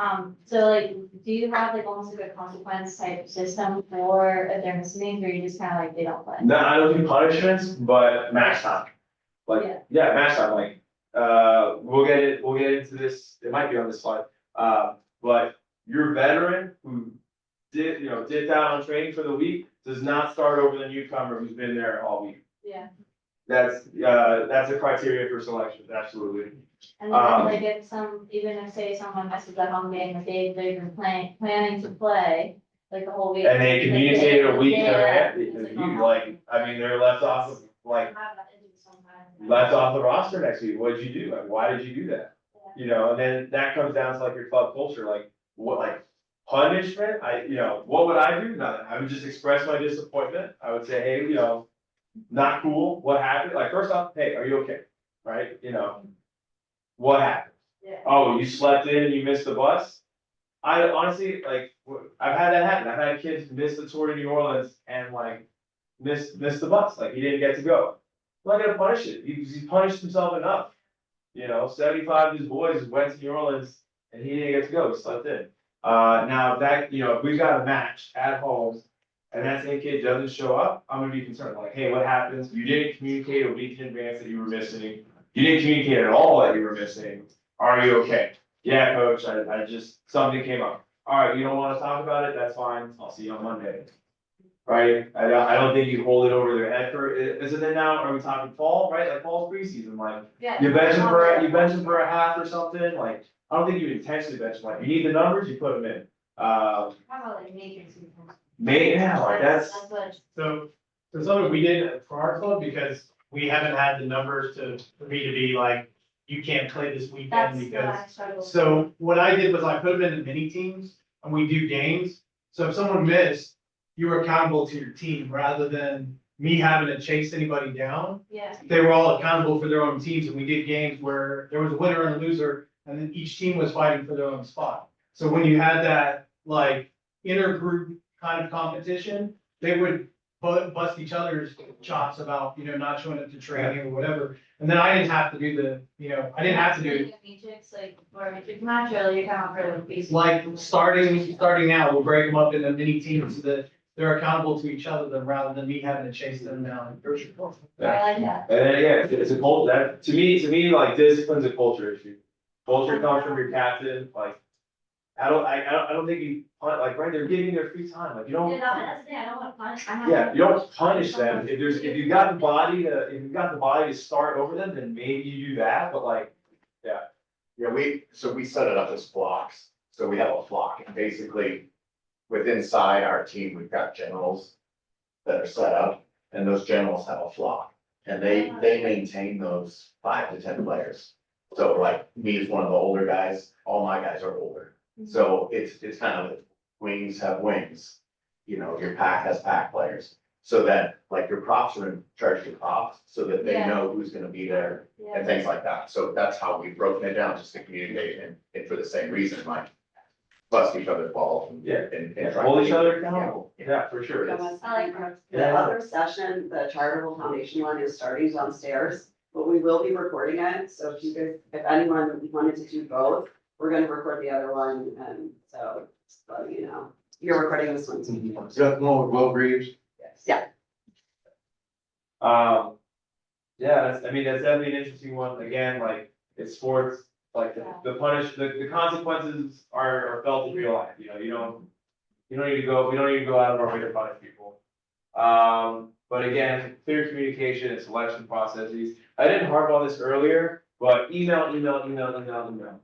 Speaker 8: So like, do you have like almost like a consequence type system for if they're missing, or you just kind of like, they don't play?
Speaker 1: No, I don't do punishments, but match time. Like, yeah, match time, like, we'll get might be on this slide. But your veteran who dipped out on training for the week does not start over the newcomer who's been there all week.
Speaker 8: Yeah,
Speaker 1: That's a criteria for selection, absolutely.
Speaker 8: and then like if even if say someone messes up on game, if they've been planning to play, like the whole week.
Speaker 1: And they communicated a week in
Speaker 8: Yeah.
Speaker 1: advance, because they're left off of, left off the roster next week, what'd you do? Like, why did you do that? You know, and then that comes down to like your club culture, like, what, like, punishment, what would I do? Nothing, I would just express my disappointment, I would say, hey, not cool, what happened? Like, first off, hey, are you okay? Right, what happened?
Speaker 8: Yeah.
Speaker 1: Oh, you slept in and you missed the bus? I honestly, like, I've had that happen, I've had kids miss the tour to New Orleans and like, miss the bus, like, he didn't get to go. I'm not gonna punish it, he punished himself enough. 75 of his boys went to New Orleans and he didn't get to go, he slept in. Now that, if we've got a match at home and that same kid doesn't show up, I'm gonna be concerned, like, hey, what happens? You didn't communicate a week in advance that you were missing. You didn't communicate at all that you were missing. Are you okay? Yeah, coach, I just, something came up. All right, you don't wanna talk about it, that's fine, I'll see you on Monday. Right? I don't think you hold it over their head is it then now, are we talking fall, right? Like fall's preseason, like,
Speaker 8: Yeah.
Speaker 1: you bench him for a half or something, like, I don't think you intentionally bench him, like, you need the numbers, you put them in.
Speaker 8: How about like making some.
Speaker 1: That's.
Speaker 8: what.
Speaker 5: So something we did for our club, because we haven't had the numbers for me to be like, you can't play this weekend
Speaker 8: That's
Speaker 5: because.
Speaker 8: what I struggle with.
Speaker 5: So what I did was I put them into mini teams and we do games. So if someone missed, you were accountable to your team rather than me having to chase anybody down.
Speaker 8: Yeah,
Speaker 5: They were all accountable for their own teams, and we did games where there was a winner and a loser, and then each team was fighting for their own spot. So when you had that, like, intergroup kind of competition, they would bust each other's chops about, not showing up to training or whatever. And then I didn't have to do I didn't have to do,
Speaker 8: Matrix, like, or matrix match, or you're kind of for the basic.
Speaker 5: like, starting now, we'll break them up into mini teams so that they're accountable to each other, than rather than me having to chase them down.
Speaker 8: I like that.
Speaker 1: And then, it's a culture, that, to me, like, discipline's a culture issue. Culture comes from your captain, like, I don't think you, like, right, they're giving their free time, like, you don't.
Speaker 8: Yeah, no, that's the thing, I don't want to punish.
Speaker 1: Yeah, you don't punish them, if you've got the body to start over them, then maybe you do that, but like,
Speaker 10: Yeah, we set it up as blocks, so we have a flock, and basically, inside our team, we've got generals that are set up, and those generals have a flock, and they maintain those 5 to 10 players. So like, me as one of the older guys, all my guys are older, so it's kind of, wings have wings. Your pack has pack players, so that, like, your props are in charge of your props, so that they
Speaker 8: Yeah.
Speaker 10: know who's gonna be there and
Speaker 8: Yeah,
Speaker 10: things like that. So that's how we've broken it down, just to communicate and for the same reason, like, bust each other's balls and.
Speaker 1: Yeah.
Speaker 10: And try
Speaker 1: hold
Speaker 10: to-
Speaker 1: each other accountable, yeah, for sure.
Speaker 9: I
Speaker 8: like that.
Speaker 9: The other session, the charitable foundation one is starting downstairs, but we will be recording it, so if anyone wanted to do both, we're gonna record the other one, and so, just letting you know, you're recording this one too.
Speaker 6: Is that the one with Will Reeves?
Speaker 9: Yeah,
Speaker 1: That's definitely an interesting one, again, like, it's sports, like, the consequences are felt in real life, you don't need to go, we don't need to go out of our way to punish people. But again, clear communication and selection processes, I didn't harp on this earlier, but email,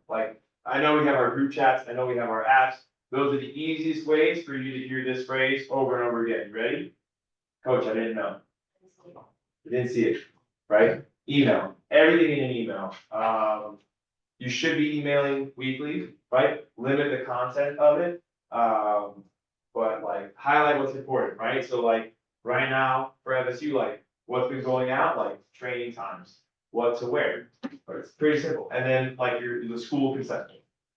Speaker 1: like, I know we have our group chats, I know we have our apps, those are the easiest ways for you to hear this phrase over and over again, you ready? Coach, I didn't know. I didn't see it, right? Email, everything in an email. You should be emailing weekly, right? Limit the content of it. But like, highlight what's important, right? So like, right now, for FSU, like, what's been going out, like, training times, what to wear. It's pretty simple. And then like the school consent,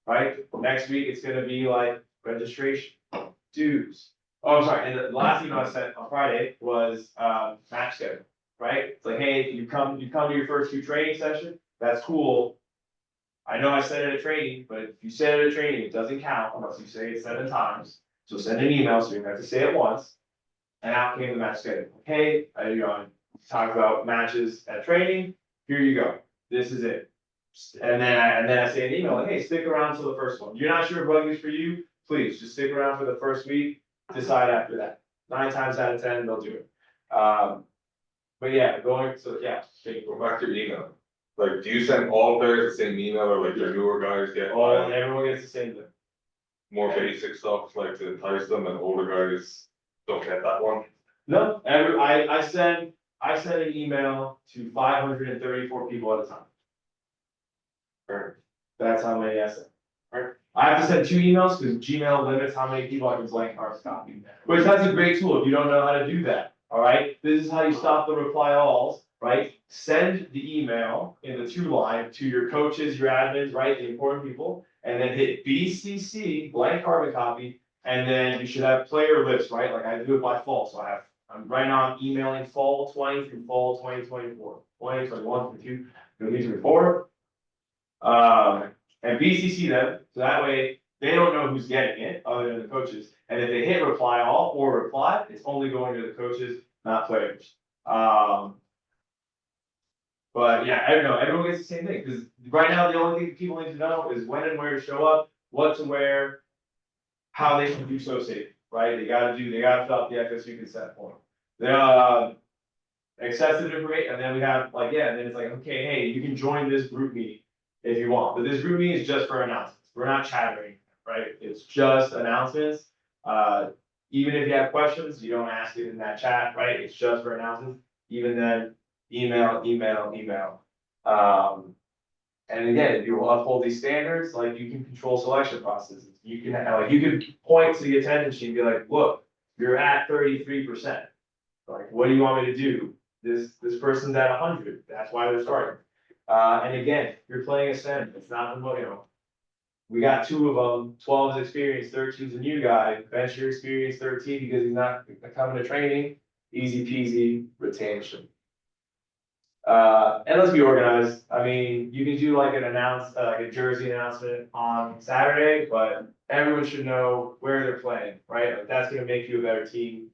Speaker 1: right? Next week, it's gonna be like registration, dues. Oh, I'm sorry, and the last email I sent on Friday was, match schedule, right? It's like, hey, you come to your first 2 training sessions, that's cool. I know I said it at training, but if you said it at training, it doesn't count unless you say it 7 times. So send an email, so you don't have to say it once. And out came the match schedule. Hey, I talked about matches at training, here you go, this is it. And then I say an email, like, hey, stick around till the first one. You're not sure if rugby's for you, please, just stick around for the first week, decide after that. 9 times out of 10, they'll do it. But yeah,
Speaker 11: Go back to your email. Like, do you send all players the same email, or like your newer guys get
Speaker 1: everyone gets the same thing.
Speaker 11: more basic stuff, like to entice them, and older guys don't get that one?
Speaker 1: No, I send an email to 534 people at a time. That's how many I send. Right? I have to send 2 emails because Gmail limits how many people I can blank carbon copy. Which that's a great tool if you don't know how to do that. All right, this is how you stop the reply alls. Right, send the email in the 2 line to your coaches, your admins, right, the important people, and then hit BCC blank carbon copy, and then you should have player lists, right? Like I do it by fall, so I'm right now I'm emailing fall 20 through fall 2024, 2021, 22, 2024. And BCC them, so that way they don't know who's getting it other than the coaches. And if they hit reply all or reply, it's only going to the coaches, not players. But yeah, I don't know, everyone gets the same thing, because right now, the only thing people need to know is when and where to show up, what to wear, how they can do so safe, right? They gotta fill out the FSU consent form. Excessive information, and then we have like, and then it's like, okay, hey, you can join this group meeting if you want, but this group meeting is just for announcements. We're not chattering, right? It's just announcements. Even if you have questions, you don't ask it in that chat, right? It's just for announcements. Even then, email. And again, if you uphold these standards, like you can control selection processes. You can point to the attendance sheet and be like, look, you're at 33%. Like, what do you want me to do? This person's at 100. That's why they're starting. And again, you're playing a center. It's not the, we got 2 of them, 12 is experienced, 13's a new guy, bench your experienced 13 because he's not coming to training, easy peasy retention. And let's be organized. I mean, you can do like like a jersey announcement on Saturday, but everyone should know where they're playing, right? Like that's gonna make you a better team,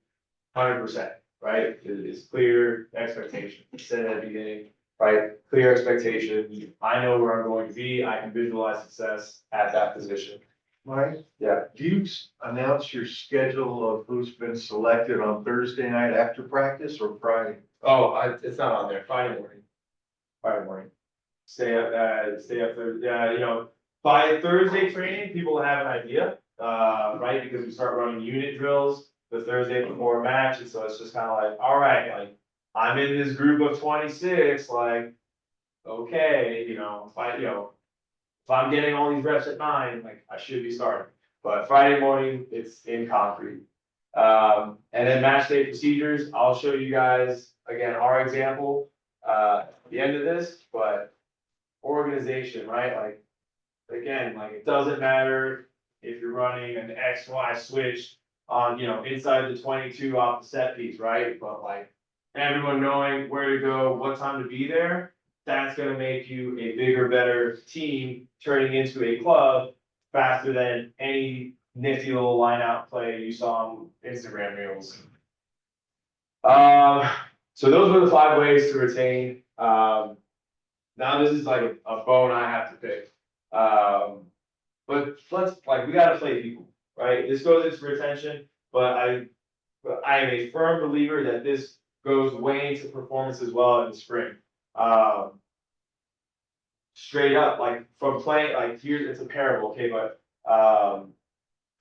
Speaker 1: 100%, right? It's clear expectation. Said at the beginning, right? Clear expectation. I know where I'm going to be. I can visualize success at that position.
Speaker 6: Mike?
Speaker 1: Yeah.
Speaker 6: Do you announce your schedule of who's been selected on Thursday night after practice or Friday?
Speaker 1: Oh, it's not on there. Friday morning. Stay up there. By Thursday training, people will have an idea, right? Because we start running unit drills the Thursday before a match, and so it's just kind of like, all right, like I'm in this group of 26, like, okay, if I'm getting all these reps at 9, like I should be starting. But Friday morning, it's in concrete. And then match day procedures, I'll show you guys, again, our example, at the end of this, but organization, right? Like, again, like it doesn't matter if you're running an XY switch on, inside the 22 off the set piece, right? But like everyone knowing where to go, what time to be there, that's gonna make you a bigger, better team turning into a club faster than any nifty little line out play you saw on Instagram reels. So those were the 5 ways to retain. Now this is like a bone I have to pick. But we gotta play people, right? This goes into retention, but I am a firm believer that this goes way into performance as well in the spring. Straight up, like from playing, like it's a parable, okay, but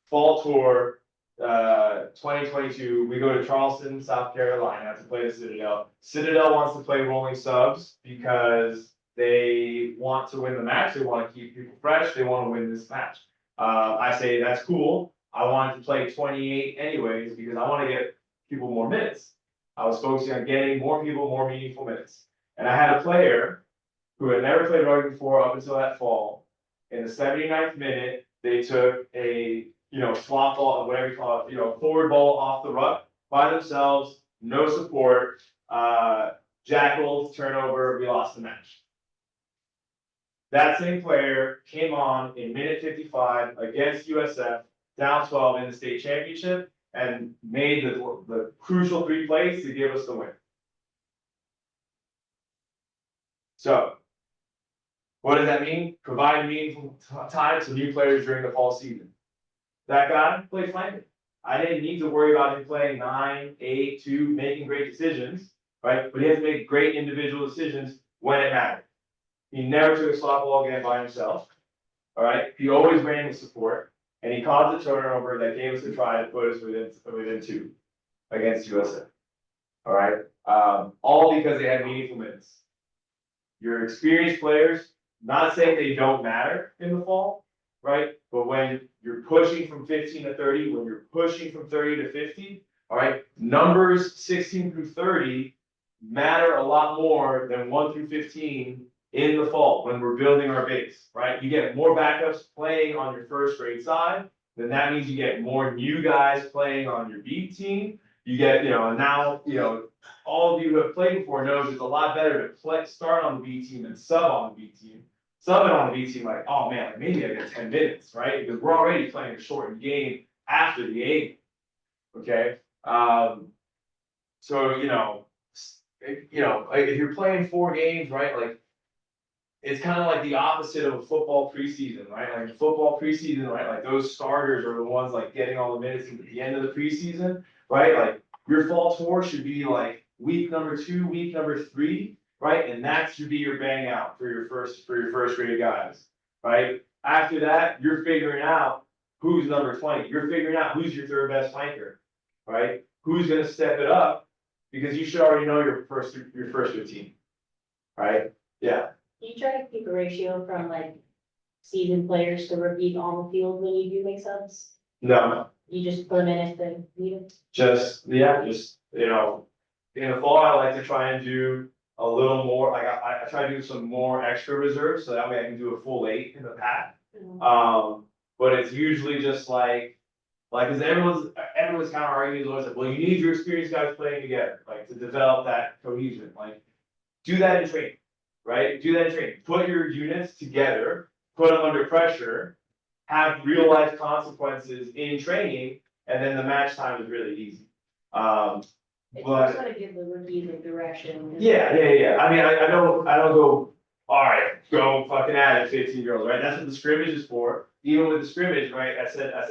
Speaker 1: fall tour, 2022, we go to Charleston, South Carolina to play the Citadel. Citadel wants to play rolling subs because they want to win the match. They want to keep people fresh. They want to win this match. I say that's cool. I wanted to play 28 anyways because I want to get people more minutes. I was focusing on getting more people more meaningful minutes. And I had a player who had never played rugby before up until that fall. In the 79th minute, they took a swap ball, whatever you call it, forward ball off the ruck by themselves, no support, jackals, turnover, we lost the match. That same player came on in minute 55 against USF, down 12 in the state championship, and made the crucial 3 plays to give us the win. So, What does that mean? Provide meaningful time to new players during the fall season. That guy played flanker. I didn't need to worry about him playing 9, 8, 2, making great decisions, right? But he has to make great individual decisions when it mattered. He never took a slot ball again by himself. All right, he always ran with support, and he caused a turnover that gave us a try to put us within 2 against USA. All right, all because they had meaningful minutes. Your experienced players, not saying they don't matter in the fall, right? But when you're pushing from 15 to 30, when you're pushing from 30 to 50, all right, numbers 16 through 30 matter a lot more than 1 through 15 in the fall when we're building our base, right? You get more backups playing on your first grade side, then that means you get more new guys playing on your B team. You get, and now, all of you who have played before knows it's a lot better to start on the B team than sub on the B team. Subbing on the B team, like, oh man, like maybe I get 10 minutes, right? Because we're already playing a shortened game after the A game. Okay? So, like if you're playing 4 games, right? Like, it's kind of like the opposite of a football preseason, right? Like football preseason, right? Like those starters are the ones like getting all the minutes at the end of the preseason, right? Like your fall tour should be like week number 2, week number 3, right? And that should be your bang out for your first grade guys, right? After that, you're figuring out who's number 20. You're figuring out who's your third best flanker, right? Who's gonna step it up because you should already know your first 15, right? Yeah.
Speaker 8: Do you try to keep a ratio from like seasoned players to rookies on the field when you do make subs?
Speaker 1: No.
Speaker 8: You just put them in if they need it?
Speaker 1: Just, in the fall, I like to try and do a little more, like I try to do some more extra reserves, so that way I can do a full 8 in the pack. But it's usually just cause everyone's kind of arguing, always like, well, you need your experienced guys playing together, like to develop that cohesion, like, do that in training, right? Do that in training, put your units together, put them under pressure, have real life consequences in training, and then the match time is really easy.
Speaker 8: It's
Speaker 1: But-
Speaker 8: just gotta give the rookies a direction.
Speaker 1: Yeah. I mean, I don't go, all right, go fucking at it, 15-year-olds, right? That's what the scrimmage is for. Even with the scrimmage, right? I said, it's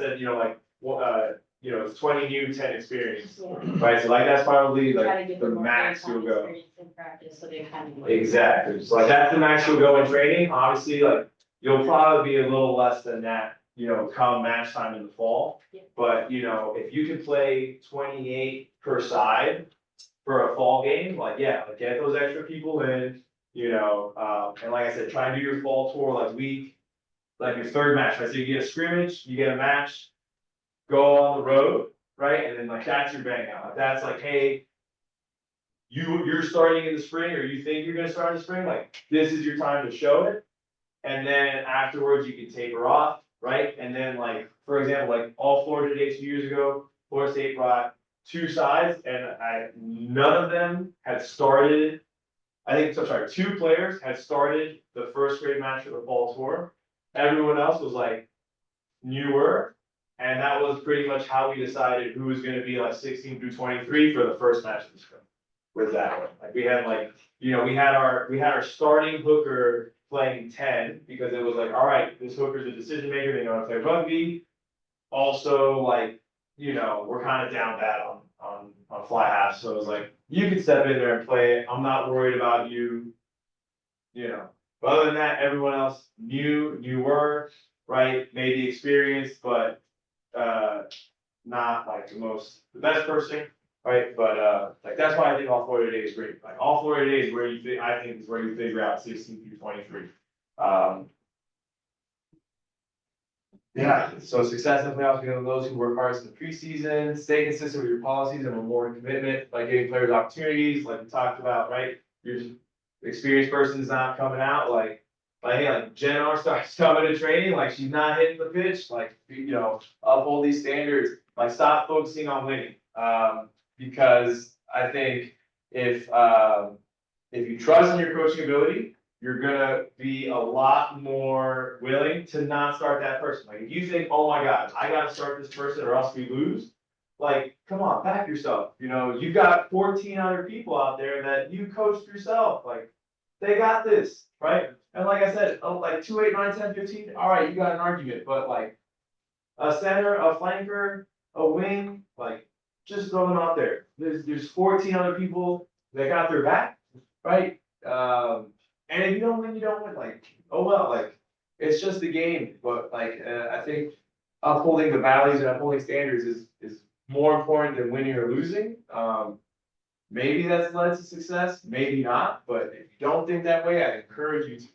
Speaker 1: 20 new, 10 experience,
Speaker 8: Yeah.
Speaker 1: right? So like, that's probably
Speaker 8: Try to
Speaker 1: like
Speaker 8: give
Speaker 1: the
Speaker 8: them more
Speaker 1: max
Speaker 8: hands-on
Speaker 1: you'll go.
Speaker 8: experience in practice, so they kind of.
Speaker 1: Exactly. So like, that's the max you'll go in training. Obviously, like, you'll probably be a little less than that, come match time in the fall.
Speaker 8: Yeah.
Speaker 1: But, if you can play 28 per side for a fall game, like, yeah, like get those extra people in, and like I said, try and do your fall tour like your third match, right? So you get a scrimmage, you get a match, go on the road, right? And then like, that's your bang out. Like, that's like, hey, you're starting in the spring, or you think you're gonna start in the spring, like, this is your time to show it. And then afterwards, you can taper off, right? And then like, for example, like all Florida Day 2 years ago, Florida State brought 2 sides, and none of them had started. I think, so sorry, 2 players had started the first grade match of the fall tour. Everyone else was like newer, and that was pretty much how we decided who was gonna be like 16 through 23 for the first match of the spring. With that one, like we had we had our starting hooker playing 10, because it was like, all right, this hooker's a decision maker, they know how to play rugby. Also, like, we're kind of down bad on fly half, so it was like, you can step in there and play it, I'm not worried about you. But other than that, everyone else newer, right, maybe experienced, but not like the best person, right? But like, that's why I think all Florida Day is great. Like, all Florida Day is where you figure out 16 through 23. Yeah, so success in playoffs because of those who work hardest in the preseason, stay consistent with your policies and reward commitment by giving players opportunities, like we talked about, right? Your experienced person's not coming out, like Jen R starts coming to training, like she's not hitting the pitch, like, uphold these standards, like stop focusing on winning. Because I think if you trust in your coaching ability, you're gonna be a lot more willing to not start that person. Like, if you think, oh my God, I gotta start this person or else we lose, like, come on, back yourself. You've got 14 other people out there that you coached yourself, like, they got this, right? And like I said, like 2, 8, 9, 10, 15, all right, you got an argument, but like a center, a flanker, a wing, like just throw them out there. There's 14 other people that got their back, right? And if you don't win, you don't win. Like, oh well, like it's just a game. But like I think upholding the values and upholding standards is more important than winning or losing. Maybe that's led to success, maybe not, but if you don't think that way, I encourage you to.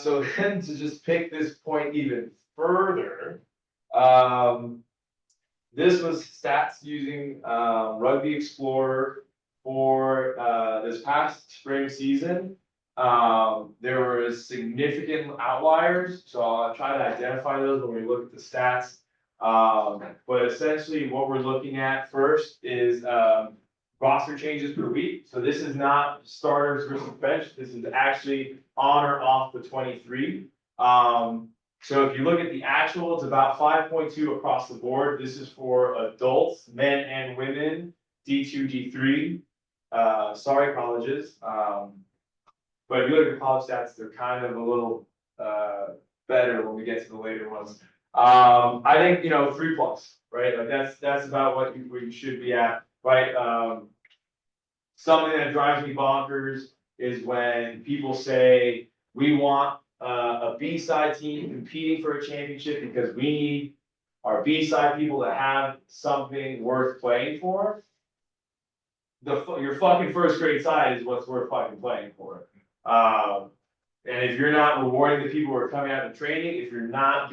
Speaker 1: So then to just pick this point even further, this was stats using Rugby Explorer for this past spring season. There were significant outliers, so I'll try to identify those when we look at the stats. But essentially what we're looking at first is roster changes per week. So this is not starters versus bench. This is actually on or off the 23. So if you look at the actual, it's about 5.2 across the board. This is for adults, men and women, D2, D3. Sorry, colleges. But if you look at college stats, they're kind of a little better when we get to the later ones. I think, 3+, right? Like that's about what you should be at, right? Something that drives me bonkers is when people say, we want a B-side team competing for a championship because we need our B-side people to have something worth playing for. Your fucking first grade side is what's worth fucking playing for. And if you're not rewarding the people who are coming out of training, if you're not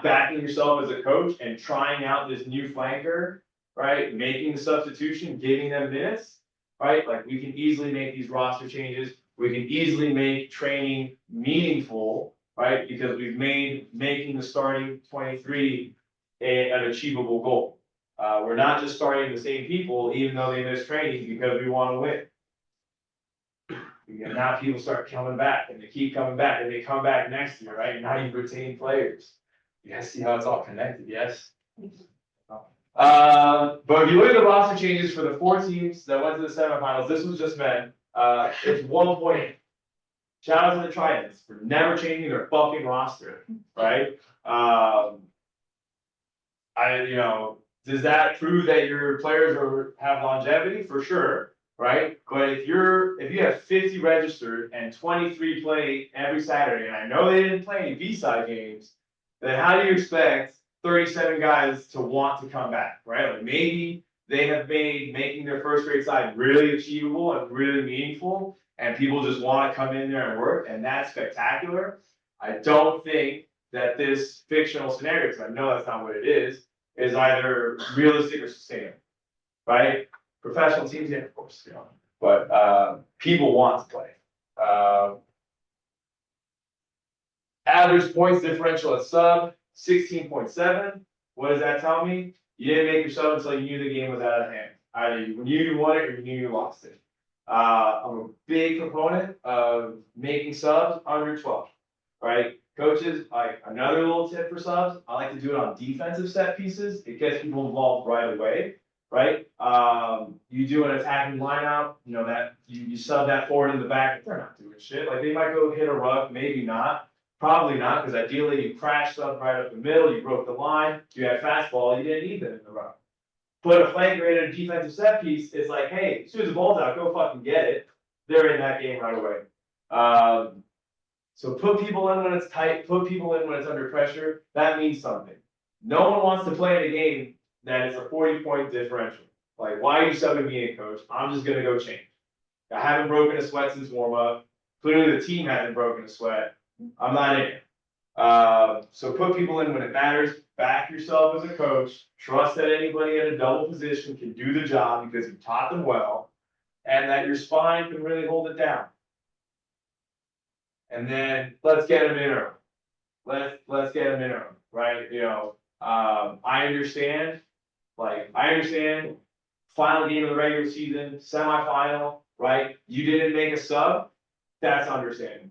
Speaker 1: backing yourself as a coach and trying out this new flanker, right, making the substitution, giving them minutes, right, like we can easily make these roster changes. We can easily make training meaningful, right, because we've made making the starting 23 an achievable goal. We're not just starting the same people, even though they miss training, because we want to win. And now people start coming back, and they keep coming back, and they come back next year, right? Now you retain players. You guys see how it's all connected, yes? But if you look at the roster changes for the 4 teams that went to the semifinals, this was just men. It's 1 point. Shout out to the Tridents for never changing their fucking roster, right? Does that prove that your players have longevity? For sure, right? But if you have 50 registered and 23 play every Saturday, and I know they didn't play any B-side games, then how do you expect 37 guys to want to come back, right? Like maybe they have made making their first grade side really achievable and really meaningful, and people just want to come in there and work, and that's spectacular. I don't think that this fictional scenario, because I know that's not what it is either realistic or sustainable, right? Professional teams, yeah, of course, but people want to play. Average points differential at sub, 16.7. What does that tell me? You didn't make your sub until you knew the game was out of hand. Either you knew you won it or you knew you lost it. I'm a big proponent of making subs under 12, right? Coaches, like another little tip for subs, I like to do it on defensive set pieces. It gets people involved right away, right? You do an attacking lineout, that you sub that forward in the back, they're not doing shit. Like they might go hit a ruck, maybe not. Probably not, because ideally you crashed up right up the middle, you broke the line, you had fastball, you didn't need them in the run. Put a flanker in a defensive set piece, it's like, hey, as soon as the ball's out, go fucking get it. They're in that game right away. So put people in when it's tight, put people in when it's under pressure, that means something. No one wants to play in a game that is a 40-point differential. Like, why are you subbing me in, coach? I'm just gonna go change. I haven't broken a sweat since warm-up. Clearly the team hasn't broken a sweat. I'm not in. So put people in when it matters, back yourself as a coach, trust that anybody in a double position can do the job because you taught them well, and that your spine can really hold it down. And then let's get them in early. Let's get them in early, right? I understand final game of the regular season, semifinal, right? You didn't make a sub, that's understandable.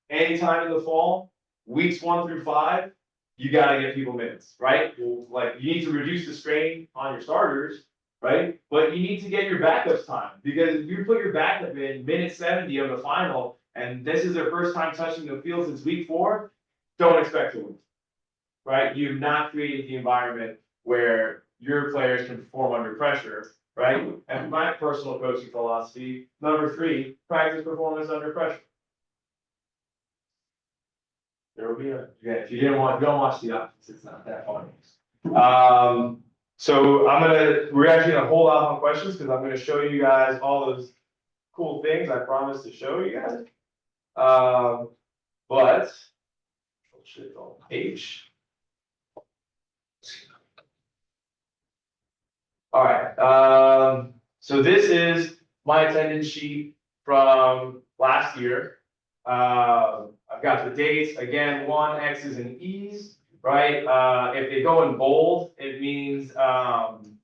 Speaker 1: Anytime in the fall, weeks 1 through 5, you gotta get people minutes, right? Like you need to reduce the strain on your starters, right? But you need to get your backups time, because if you put your backup in minute 70 of the final, and this is their first time touching the field since week 4, don't expect to win. Right? You've not created the environment where your players can perform under pressure, right? And my personal coaching philosophy, number 3, practice performance under pressure. There will be if you don't watch The Office, it's not that funny. So we're actually gonna hold off on questions, because I'm gonna show you guys all those cool things I promised to show you guys. But, shit, on page. All right, so this is my attendance sheet from last year. I've got the dates, again, 1 X's and E's, right? If they go in bold, it means,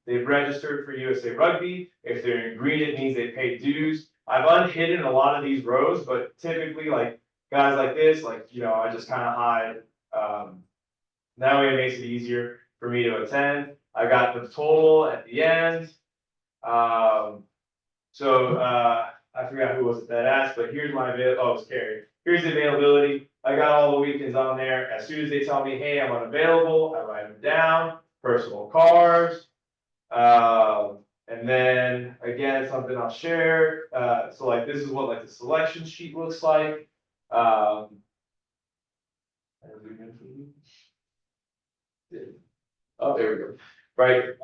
Speaker 1: they've registered for USA Rugby. If they're in green, it means they paid dues. I've unhidden a lot of these rows, but typically, like, guys like this, like, I just kind of hide. That way it makes it easier for me to attend. I got the total at the end. I forgot who was it that asked, but here's my it's Carrie. Here's the availability. I got all the weekends on there. As soon as they tell me, hey, I'm unavailable, I write them down. Personal cars. And then again, something I'll share. So like this is what like the selection sheet looks like. Oh, there we go. Right.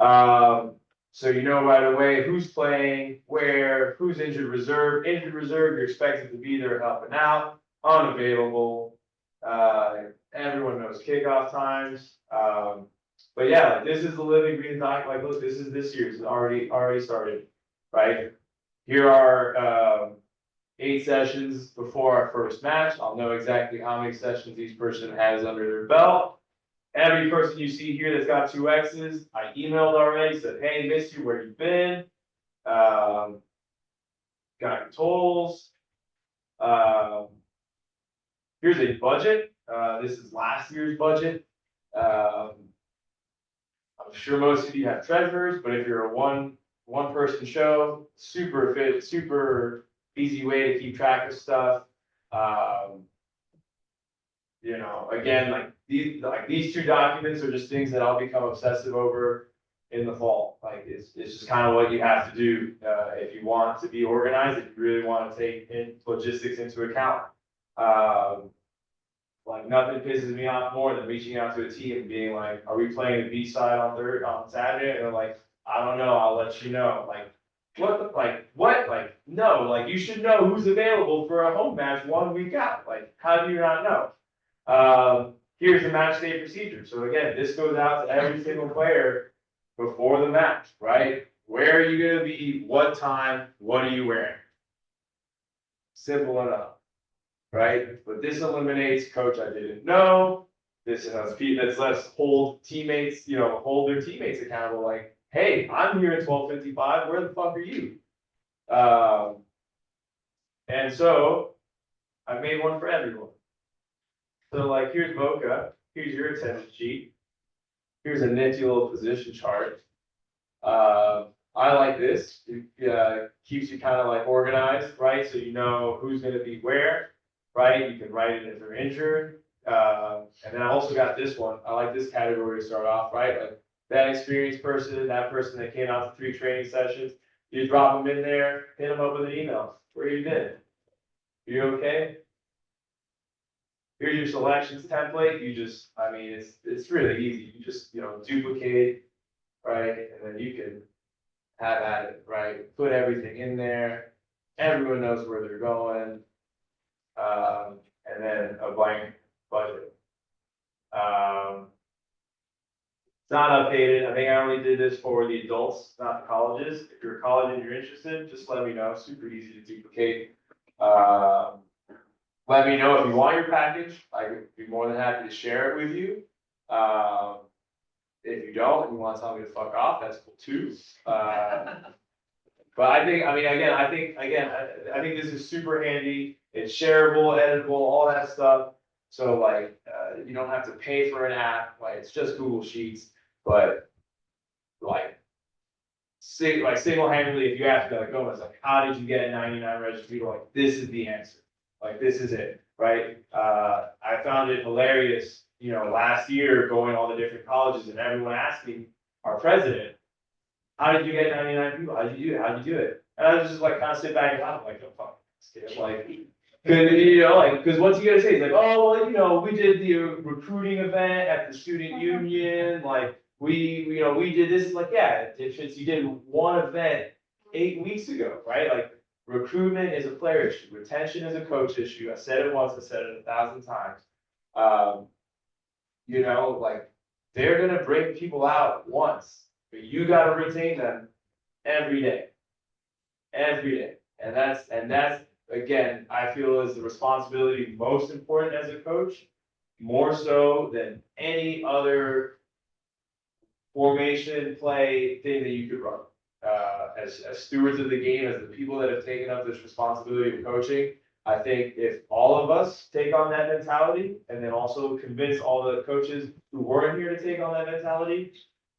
Speaker 1: So you know right away who's playing, where, who's injured reserve. Injured reserve, you're expected to be there helping out. Unavailable. Everyone knows kickoff times. But yeah, like, this is the living green doc. Like, look, this is this year's already started, right? Here are 8 sessions before our first match. I'll know exactly how many sessions each person has under their belt. Every person you see here that's got 2 X's, I emailed already, said, hey, missed you, where you been? Got your totals. Here's a budget. This is last year's budget. I'm sure most of you have treasurers, but if you're a one person show, super easy way to keep track of stuff. Again, like these 2 documents are just things that I'll become obsessive over in the fall. Like it's just kind of what you have to do if you want to be organized, if you really want to take logistics into account. Like nothing pisses me off more than reaching out to a team and being like, are we playing the B side on Saturday? And they're like, I don't know, I'll let you know. Like, what? Like, no, like you should know who's available for a home match 1 week out. Like, how do you not know? Here's the match day procedure. So again, this goes out to every single player before the match, right? Where are you gonna be? What time? What are you wearing? Simple enough. Right? But this eliminates coach, I didn't know. This lets hold teammates, hold their teammates accountable. Like, hey, I'm here at 12:55. Where the fuck are you? And so I made one for everyone. So like, here's Mocha. Here's your attendance sheet. Here's a nifty little position chart. I like this. It keeps you kind of like organized, right? So you know who's going to be where. Right, you can write it if they're injured. And then I also got this one. I like this category to start off, right? Like that experienced person, that person that came out to 3 training sessions, you drop them in there, hit them up with an email. Where you been? You okay? Here's your selections template. It's really easy. You just, duplicate, right? And then you can have at it, right? Put everything in there. Everyone knows where they're going. And then a blank budget. It's not updated. I think I only did this for the adults, not the colleges. If you're a college and you're interested, just let me know. Super easy to duplicate. Let me know if you want your package. I would be more than happy to share it with you. If you don't and you want to tell me to fuck off, that's cool too. But I think this is super handy. It's shareable, editable, all that stuff. So like, you don't have to pay for an app. Like it's just Google Sheets, but like single-handedly, if you ask me, like, Gomez, like, how did you get 99 registered people? Like, this is the answer. Like, this is it, right? I found it hilarious, you know, last year going to all the different colleges and everyone asking our president, how did you get 99 people? How'd you do it? How'd you do it? And I was just like, kind of sit back and laugh, like, oh, fuck, this kid, like, cause, you know, like, cause what's he gonna say? He's like, oh, well, you know, we did the recruiting event at the student union, like, we did this, like, yeah, if it's, you did one event 8 weeks ago, right? Like, recruitment is a player issue, retention is a coach issue. I said it once, I said it 1,000 times. You know, like, they're gonna bring people out once, but you gotta retain them every day. Every day. And that's, again, I feel is the responsibility most important as a coach, more so than any other formation, play, thing that you could run. As stewards of the game, as the people that have taken up this responsibility of coaching, I think if all of us take on that mentality, and then also convince all the coaches who weren't here to take on that mentality,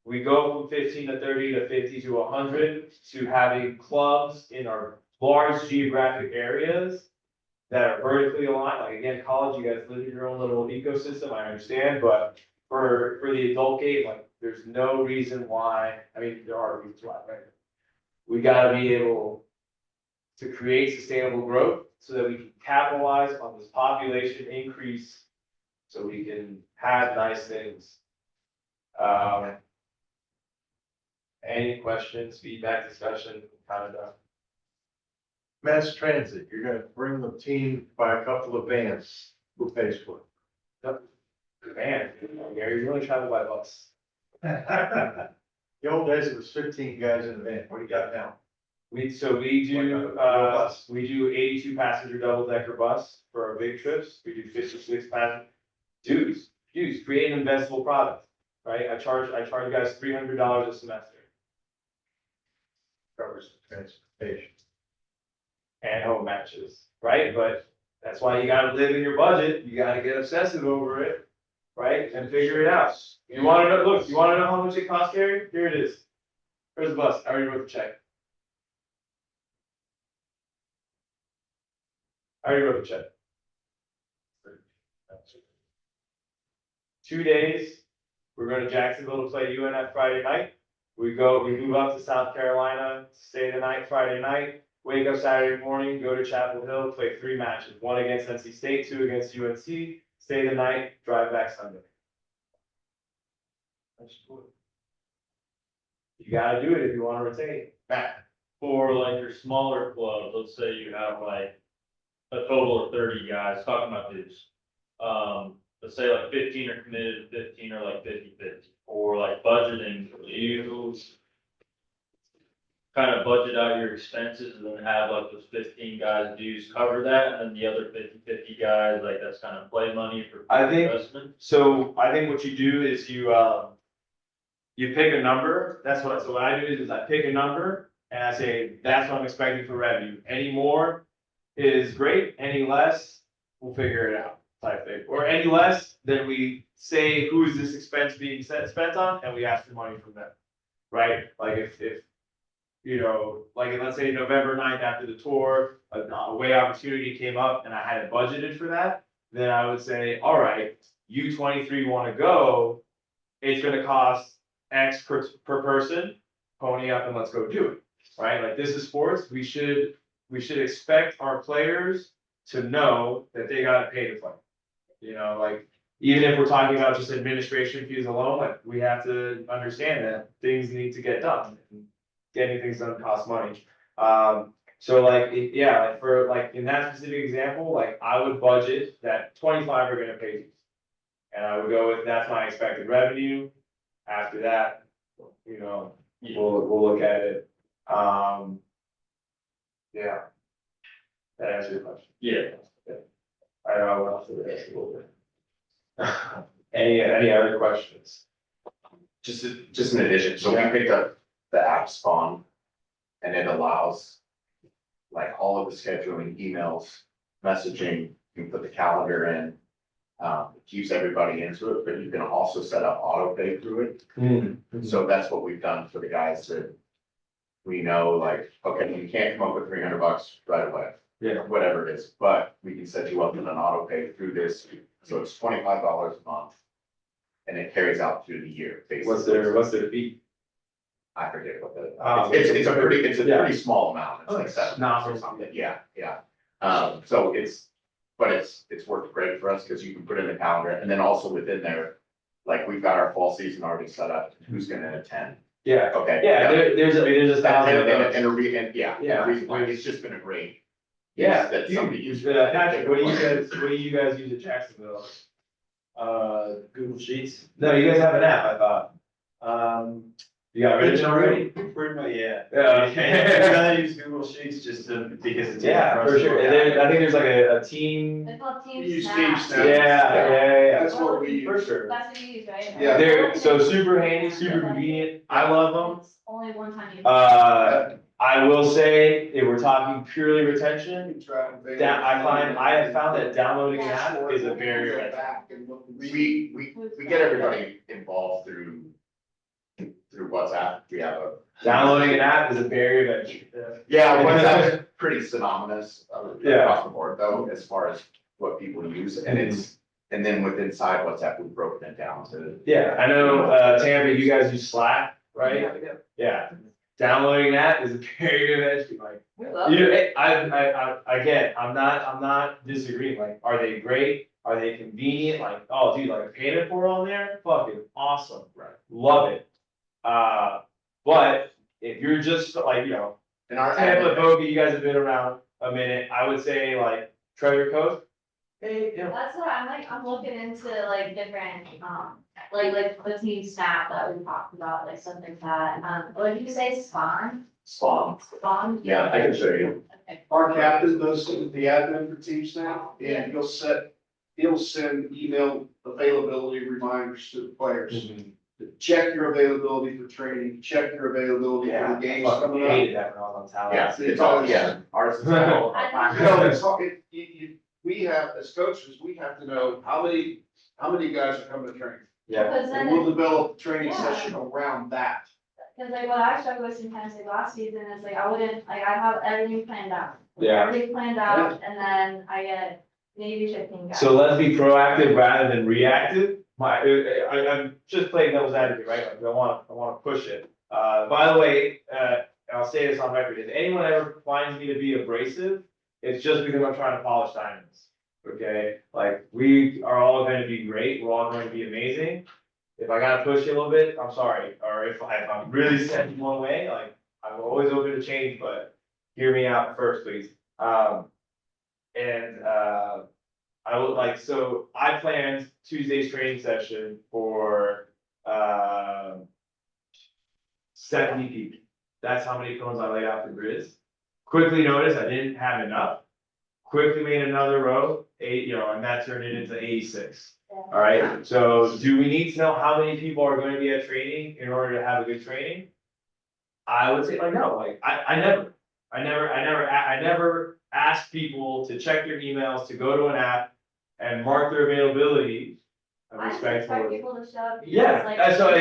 Speaker 1: we go from 15 to 30 to 50 to 100 to having clubs in our large geographic areas that are vertically aligned. Like, again, college, you guys live in your own little ecosystem, I understand, but for the adult game, like, there's no reason why, I mean, there are reasons why, right? We gotta be able to create sustainable growth so that we can capitalize on this population increase, so we can have nice things. Any questions, feedback, discussion, kind of done?
Speaker 6: Mass transit, you're gonna bring the team by a couple of vans, who pays for
Speaker 1: Man, Gary, you only travel by bus.
Speaker 6: it? The old days, it was 15 guys in a van, what do you got now?
Speaker 1: We do,
Speaker 6: Like a bus.
Speaker 1: we do 82 passenger double decker bus for our big trips, we do 56 passenger. Dudes, create an investable product, right? I charge you guys $300 a semester.
Speaker 6: Covers the transportation.
Speaker 1: And home matches, right? But that's why you gotta live in your budget, you gotta get obsessive over it, right? And figure it out. You wanna know, look, you wanna know how much it costs, Gary? Here it is. Here's the bus, I already wrote the check. I already wrote the check. 2 days, we're going to Jacksonville to play UNF Friday night. We move up to South Carolina, stay the night Friday night, wake up Saturday morning, go to Chapel Hill, play 3 matches, 1 against NC State, 2 against UNC, stay the night, drive back Sunday. You gotta do it if you wanna retain. Matt.
Speaker 12: For like your smaller clubs, let's say you have like a total of 30 guys, talking about dudes. Let's say like 15 are committed, 15 are like 50-50, or like budgeting, do you kind of budget out your expenses and then have like those 15 guys dues cover that, and then the other 50-50 guys, like that's kind of play money for
Speaker 1: I think-
Speaker 12: investment?
Speaker 1: So I think what you do is you pick a number, so what I do is I pick a number and I say, that's what I'm expecting for revenue. Any more is great, any less, we'll figure it out, type thing. Or any less, then we say, who is this expense being spent on, and we ask for money from them, right? Like if, you know, like let's say November 9th after the tour, a away opportunity came up and I had it budgeted for that, then I would say, all right, you 23 wanna go, it's gonna cost X per person, pony up and let's go do it, right? Like, this is sports, we should expect our players to know that they gotta pay to play. You know, like, even if we're talking about just administration fees alone, like, we have to understand that things need to get done. And getting things done costs money. So like, like for like, in that specific example, like, I would budget that 25 are gonna pay fees. And I would go with, that's my expected revenue. After that, you know, we'll look at it. Yeah. That answers your question.
Speaker 12: Yeah.
Speaker 1: I don't know what else to ask a little bit. Any other questions?
Speaker 10: Just in addition, so
Speaker 1: Yeah.
Speaker 10: we picked up the app Spawn. And it allows like all of the scheduling, emails, messaging, you can put the calendar in. It keeps everybody into it, but you can also set up auto pay through it. So that's what we've done for the guys that we know like, okay, you can't come up with $300 right away.
Speaker 1: Yeah.
Speaker 10: Whatever it is, but we can set you up with an auto pay through this, so it's $25 a month. And it carries out through the year, basically.
Speaker 1: what's their fee?
Speaker 10: I forget what the,
Speaker 1: Oh.
Speaker 10: it's a pretty
Speaker 1: Yeah.
Speaker 10: pretty small amount, it's like $7
Speaker 1: Nominal.
Speaker 10: or something, yeah. So it's worked great for us, because you can put in a calendar, and then also within there, like, we've got our fall season already set up, who's gonna attend,
Speaker 1: Yeah,
Speaker 10: okay?
Speaker 1: yeah, there's a thousand of those.
Speaker 10: And yeah,
Speaker 1: Yeah.
Speaker 10: the reason why, it's just been a great.
Speaker 1: Yeah,
Speaker 10: That somebody
Speaker 1: huge.
Speaker 10: used.
Speaker 1: Patrick, what do you guys use at Jacksonville? Google Sheets? No, you guys have an app, I thought. You got rid of it already?
Speaker 13: Pretty much, yeah.
Speaker 1: Yeah,
Speaker 13: I'd
Speaker 1: okay.
Speaker 13: rather use Google Sheets just to, because it's. easier
Speaker 1: Yeah,
Speaker 13: us
Speaker 1: for
Speaker 13: to
Speaker 1: sure.
Speaker 13: look
Speaker 1: And
Speaker 13: at.
Speaker 1: there, I think there's like a team.
Speaker 8: It's called
Speaker 4: We
Speaker 8: Team
Speaker 4: use
Speaker 8: Snap.
Speaker 4: Team Snap.
Speaker 1: Yeah.
Speaker 4: That's what we
Speaker 1: For
Speaker 4: use.
Speaker 1: sure.
Speaker 8: That's what you use, right?
Speaker 4: Yeah.
Speaker 1: They're so super handy, super convenient. I love them.
Speaker 8: It's only one time you.
Speaker 1: I will say, if we're talking purely retention, I have found that downloading an app is a barrier.
Speaker 10: We get everybody involved through WhatsApp, we have a.
Speaker 1: Downloading an app is a barrier of entry.
Speaker 10: Yeah, WhatsApp is pretty synonymous
Speaker 1: Yeah.
Speaker 10: across the board though, as far as what people use, and and then within inside WhatsApp, we've broken it down to.
Speaker 1: Yeah, I know, Tampa, you guys use Slack, right? Yeah. Downloading that is a barrier of entry, like,
Speaker 8: We love
Speaker 1: you,
Speaker 8: it.
Speaker 1: again, I'm not disagreeing, like, are they great? Are they convenient? Like, oh, dude, like, payment for on there, fucking awesome,
Speaker 10: Right.
Speaker 1: love it. But if you're just like,
Speaker 10: And our.
Speaker 1: Tampa, Bogey, you guys have been around a minute, I would say like Treasure Coast. Hey,
Speaker 8: That's what I'm like, I'm looking into like different, like the Team Snap that we talked about, like something like that, what did you say, Spawn?
Speaker 10: Spawn,
Speaker 8: Spawn?
Speaker 10: yeah, I can show you.
Speaker 8: Okay.
Speaker 4: Our captain does the admin for Team Snap, and he'll send email availability reminders to the players. Check your availability for training, check your availability for the
Speaker 1: Yeah, I
Speaker 4: games
Speaker 1: fucking
Speaker 4: coming up.
Speaker 1: hated that when I was on
Speaker 10: Yeah,
Speaker 1: Tallahassee.
Speaker 10: it's all, yeah, ours is all.
Speaker 4: It's hard, we have, as coaches, we have to know how many guys are coming to training.
Speaker 1: Yeah,
Speaker 8: Because
Speaker 4: And
Speaker 8: then,
Speaker 4: we'll develop a training
Speaker 8: Yeah.
Speaker 4: session around that.
Speaker 8: cause like what I struggled with sometimes like last season is like I wouldn't, like I have everything planned out.
Speaker 1: Yeah.
Speaker 8: Everything planned out, and then I get maybe 15 guys.
Speaker 1: so let's be proactive rather than reactive. I'm just playing devil's advocate, right? Like, I wanna push it. By the way, I'll say this on record, if anyone ever finds me to be abrasive, it's just because I'm trying to polish diamonds. Okay, like, we are all gonna be great, we're all going to be amazing. If I gotta push you a little bit, I'm sorry, or if I'm really set in one way, like, I'm always open to change, but hear me out first, please. I would like, so I planned Tuesday's training session for, 70 people. That's how many cones I laid out for grids. Quickly noticed I didn't have enough. Quickly made another row, and that turned it into 86. All right, so do we need to know how many people are going to be at training in order to have a good training? I would say like, no, like, I never ask people to check their emails, to go to an app and mark their availability.
Speaker 8: I just
Speaker 1: Respectful.
Speaker 8: expect people to show up. because,
Speaker 1: Yeah,
Speaker 8: like,
Speaker 1: and so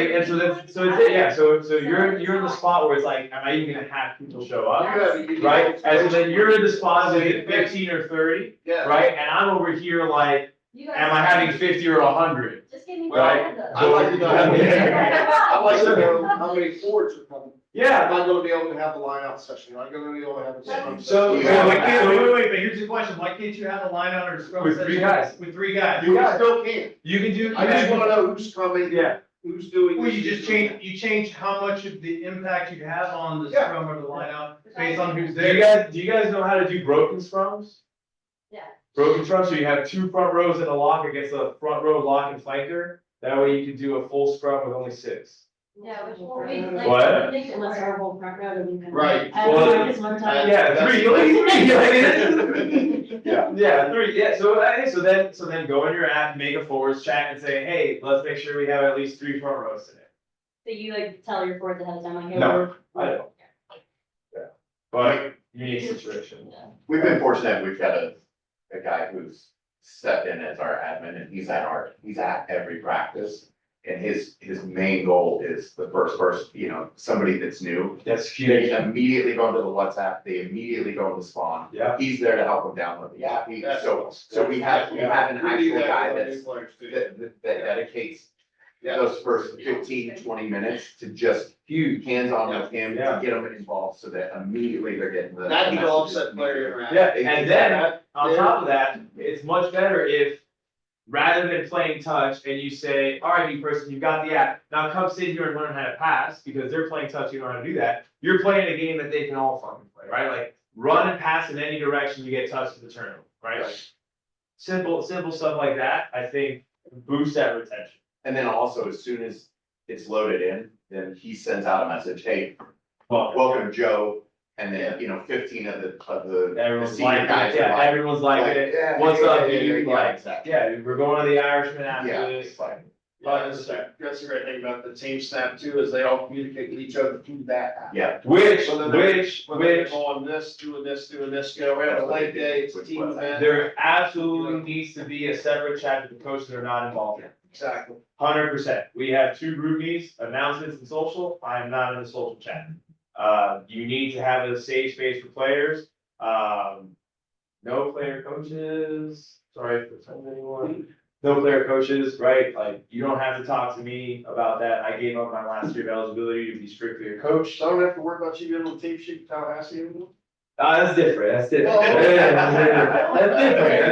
Speaker 1: you're in the spot where it's like, am I even gonna have people show up? Right, and so then you're in the spot with 15 or 30,
Speaker 4: Yeah.
Speaker 1: right, and I'm over here like,
Speaker 8: You guys-
Speaker 1: am I having 50 or 100?
Speaker 8: Just give me one
Speaker 1: Right.
Speaker 8: of those.
Speaker 4: I'd like to know how many, I'd like to know how many forwards are coming.
Speaker 1: Yeah,
Speaker 4: I'm not gonna be able to have the line out session, I'm gonna be able to have a scrum
Speaker 1: So-
Speaker 4: session.
Speaker 1: so-
Speaker 5: Wait, but here's the question, why can't you have a line out or scrum
Speaker 1: With three
Speaker 5: session
Speaker 1: guys.
Speaker 5: With 3 guys?
Speaker 4: You still can,
Speaker 1: you can do.
Speaker 4: I just wanna know who's coming,
Speaker 1: Yeah,
Speaker 4: who's doing.
Speaker 5: Well,
Speaker 4: this,
Speaker 5: you just
Speaker 4: who's doing
Speaker 5: change how much of the impact you have on the
Speaker 4: Yeah.
Speaker 5: scrum or the line out based on who's
Speaker 1: do
Speaker 5: there.
Speaker 1: you guys know how to do broken scrums?
Speaker 8: Yeah.
Speaker 1: Broken scrum, so you have 2 front rows in a lock against a front row lock and flanker, that way you can do a full scrum with only 6.
Speaker 8: Yeah, which will be like.
Speaker 1: What?
Speaker 7: Unless our whole front row doesn't come.
Speaker 4: Right.
Speaker 1: Well,
Speaker 7: One time.
Speaker 1: Yeah, 3, you only 3, yeah, 3, yeah, so then go in your app, make a forwards chat and say, hey, let's make sure we have at least 3 front rows today.
Speaker 7: So you like tell your forwards ahead of time, like, hey,
Speaker 1: No,
Speaker 7: we're.
Speaker 1: I don't. But unique situation.
Speaker 10: We've been fortunate, we've got a guy who's stepped in as our admin, and he's at every practice. And his main goal is the first person, you know, somebody that's new.
Speaker 1: That's
Speaker 10: They
Speaker 1: huge.
Speaker 10: immediately go into the WhatsApp, they immediately go into Spawn.
Speaker 1: Yeah.
Speaker 10: He's there to help them download the app. So we have an actual guy that dedicates those first 15, 20 minutes to just
Speaker 1: Huge.
Speaker 10: hands-on with him,
Speaker 1: Yeah.
Speaker 10: to get them involved so that immediately they're getting the.
Speaker 4: That develops
Speaker 10: messages.
Speaker 4: that player interaction.
Speaker 1: Yeah, and then on top of that, it's much better if rather than playing touch and you say, all right, new person, you got the app. Now come sit here and learn how to pass because they're playing touch, you know how to do that. You're playing a game that they can all fucking play, right? Like run and pass in any direction you get touched to the tournament, right? Like simple stuff like that, I think boosts that retention.
Speaker 10: And then also, as soon as it's loaded in, then he sends out a message, hey, welcome Joe. And then, you know, 15 of the
Speaker 1: Everyone's
Speaker 10: senior
Speaker 1: like,
Speaker 10: guys.
Speaker 1: yeah,
Speaker 10: are like,
Speaker 1: everyone's like it.
Speaker 10: yeah,
Speaker 1: What's
Speaker 10: yeah,
Speaker 1: up,
Speaker 10: yeah,
Speaker 1: dude?
Speaker 10: yeah,
Speaker 1: Like,
Speaker 10: exactly.
Speaker 1: yeah, we're going to the Irishman after
Speaker 10: Yeah.
Speaker 1: this, like.
Speaker 4: Yeah, that's the great thing about the team snap too, is they all communicate with each other through that app.
Speaker 10: Yeah.
Speaker 1: Which,
Speaker 4: Whether they're
Speaker 1: which,
Speaker 4: going this, doing this, you know, we have a late day, it's a team event.
Speaker 1: there absolutely needs to be a separate chat with the coaches that are not involved in.
Speaker 4: Exactly.
Speaker 1: 100%. We have 2 groupies, announcements and social. I am not in the social chat. You need to have a safe space for players. No player coaches, sorry if it's anyone. No player coaches, right? Like, you don't have to talk to me about that. I gave up my last year of eligibility to be strictly a coach.
Speaker 4: So I don't have to worry about you being on the team sheet in Tallahassee anymore.
Speaker 1: That's different, that's different.
Speaker 4: Oh, okay.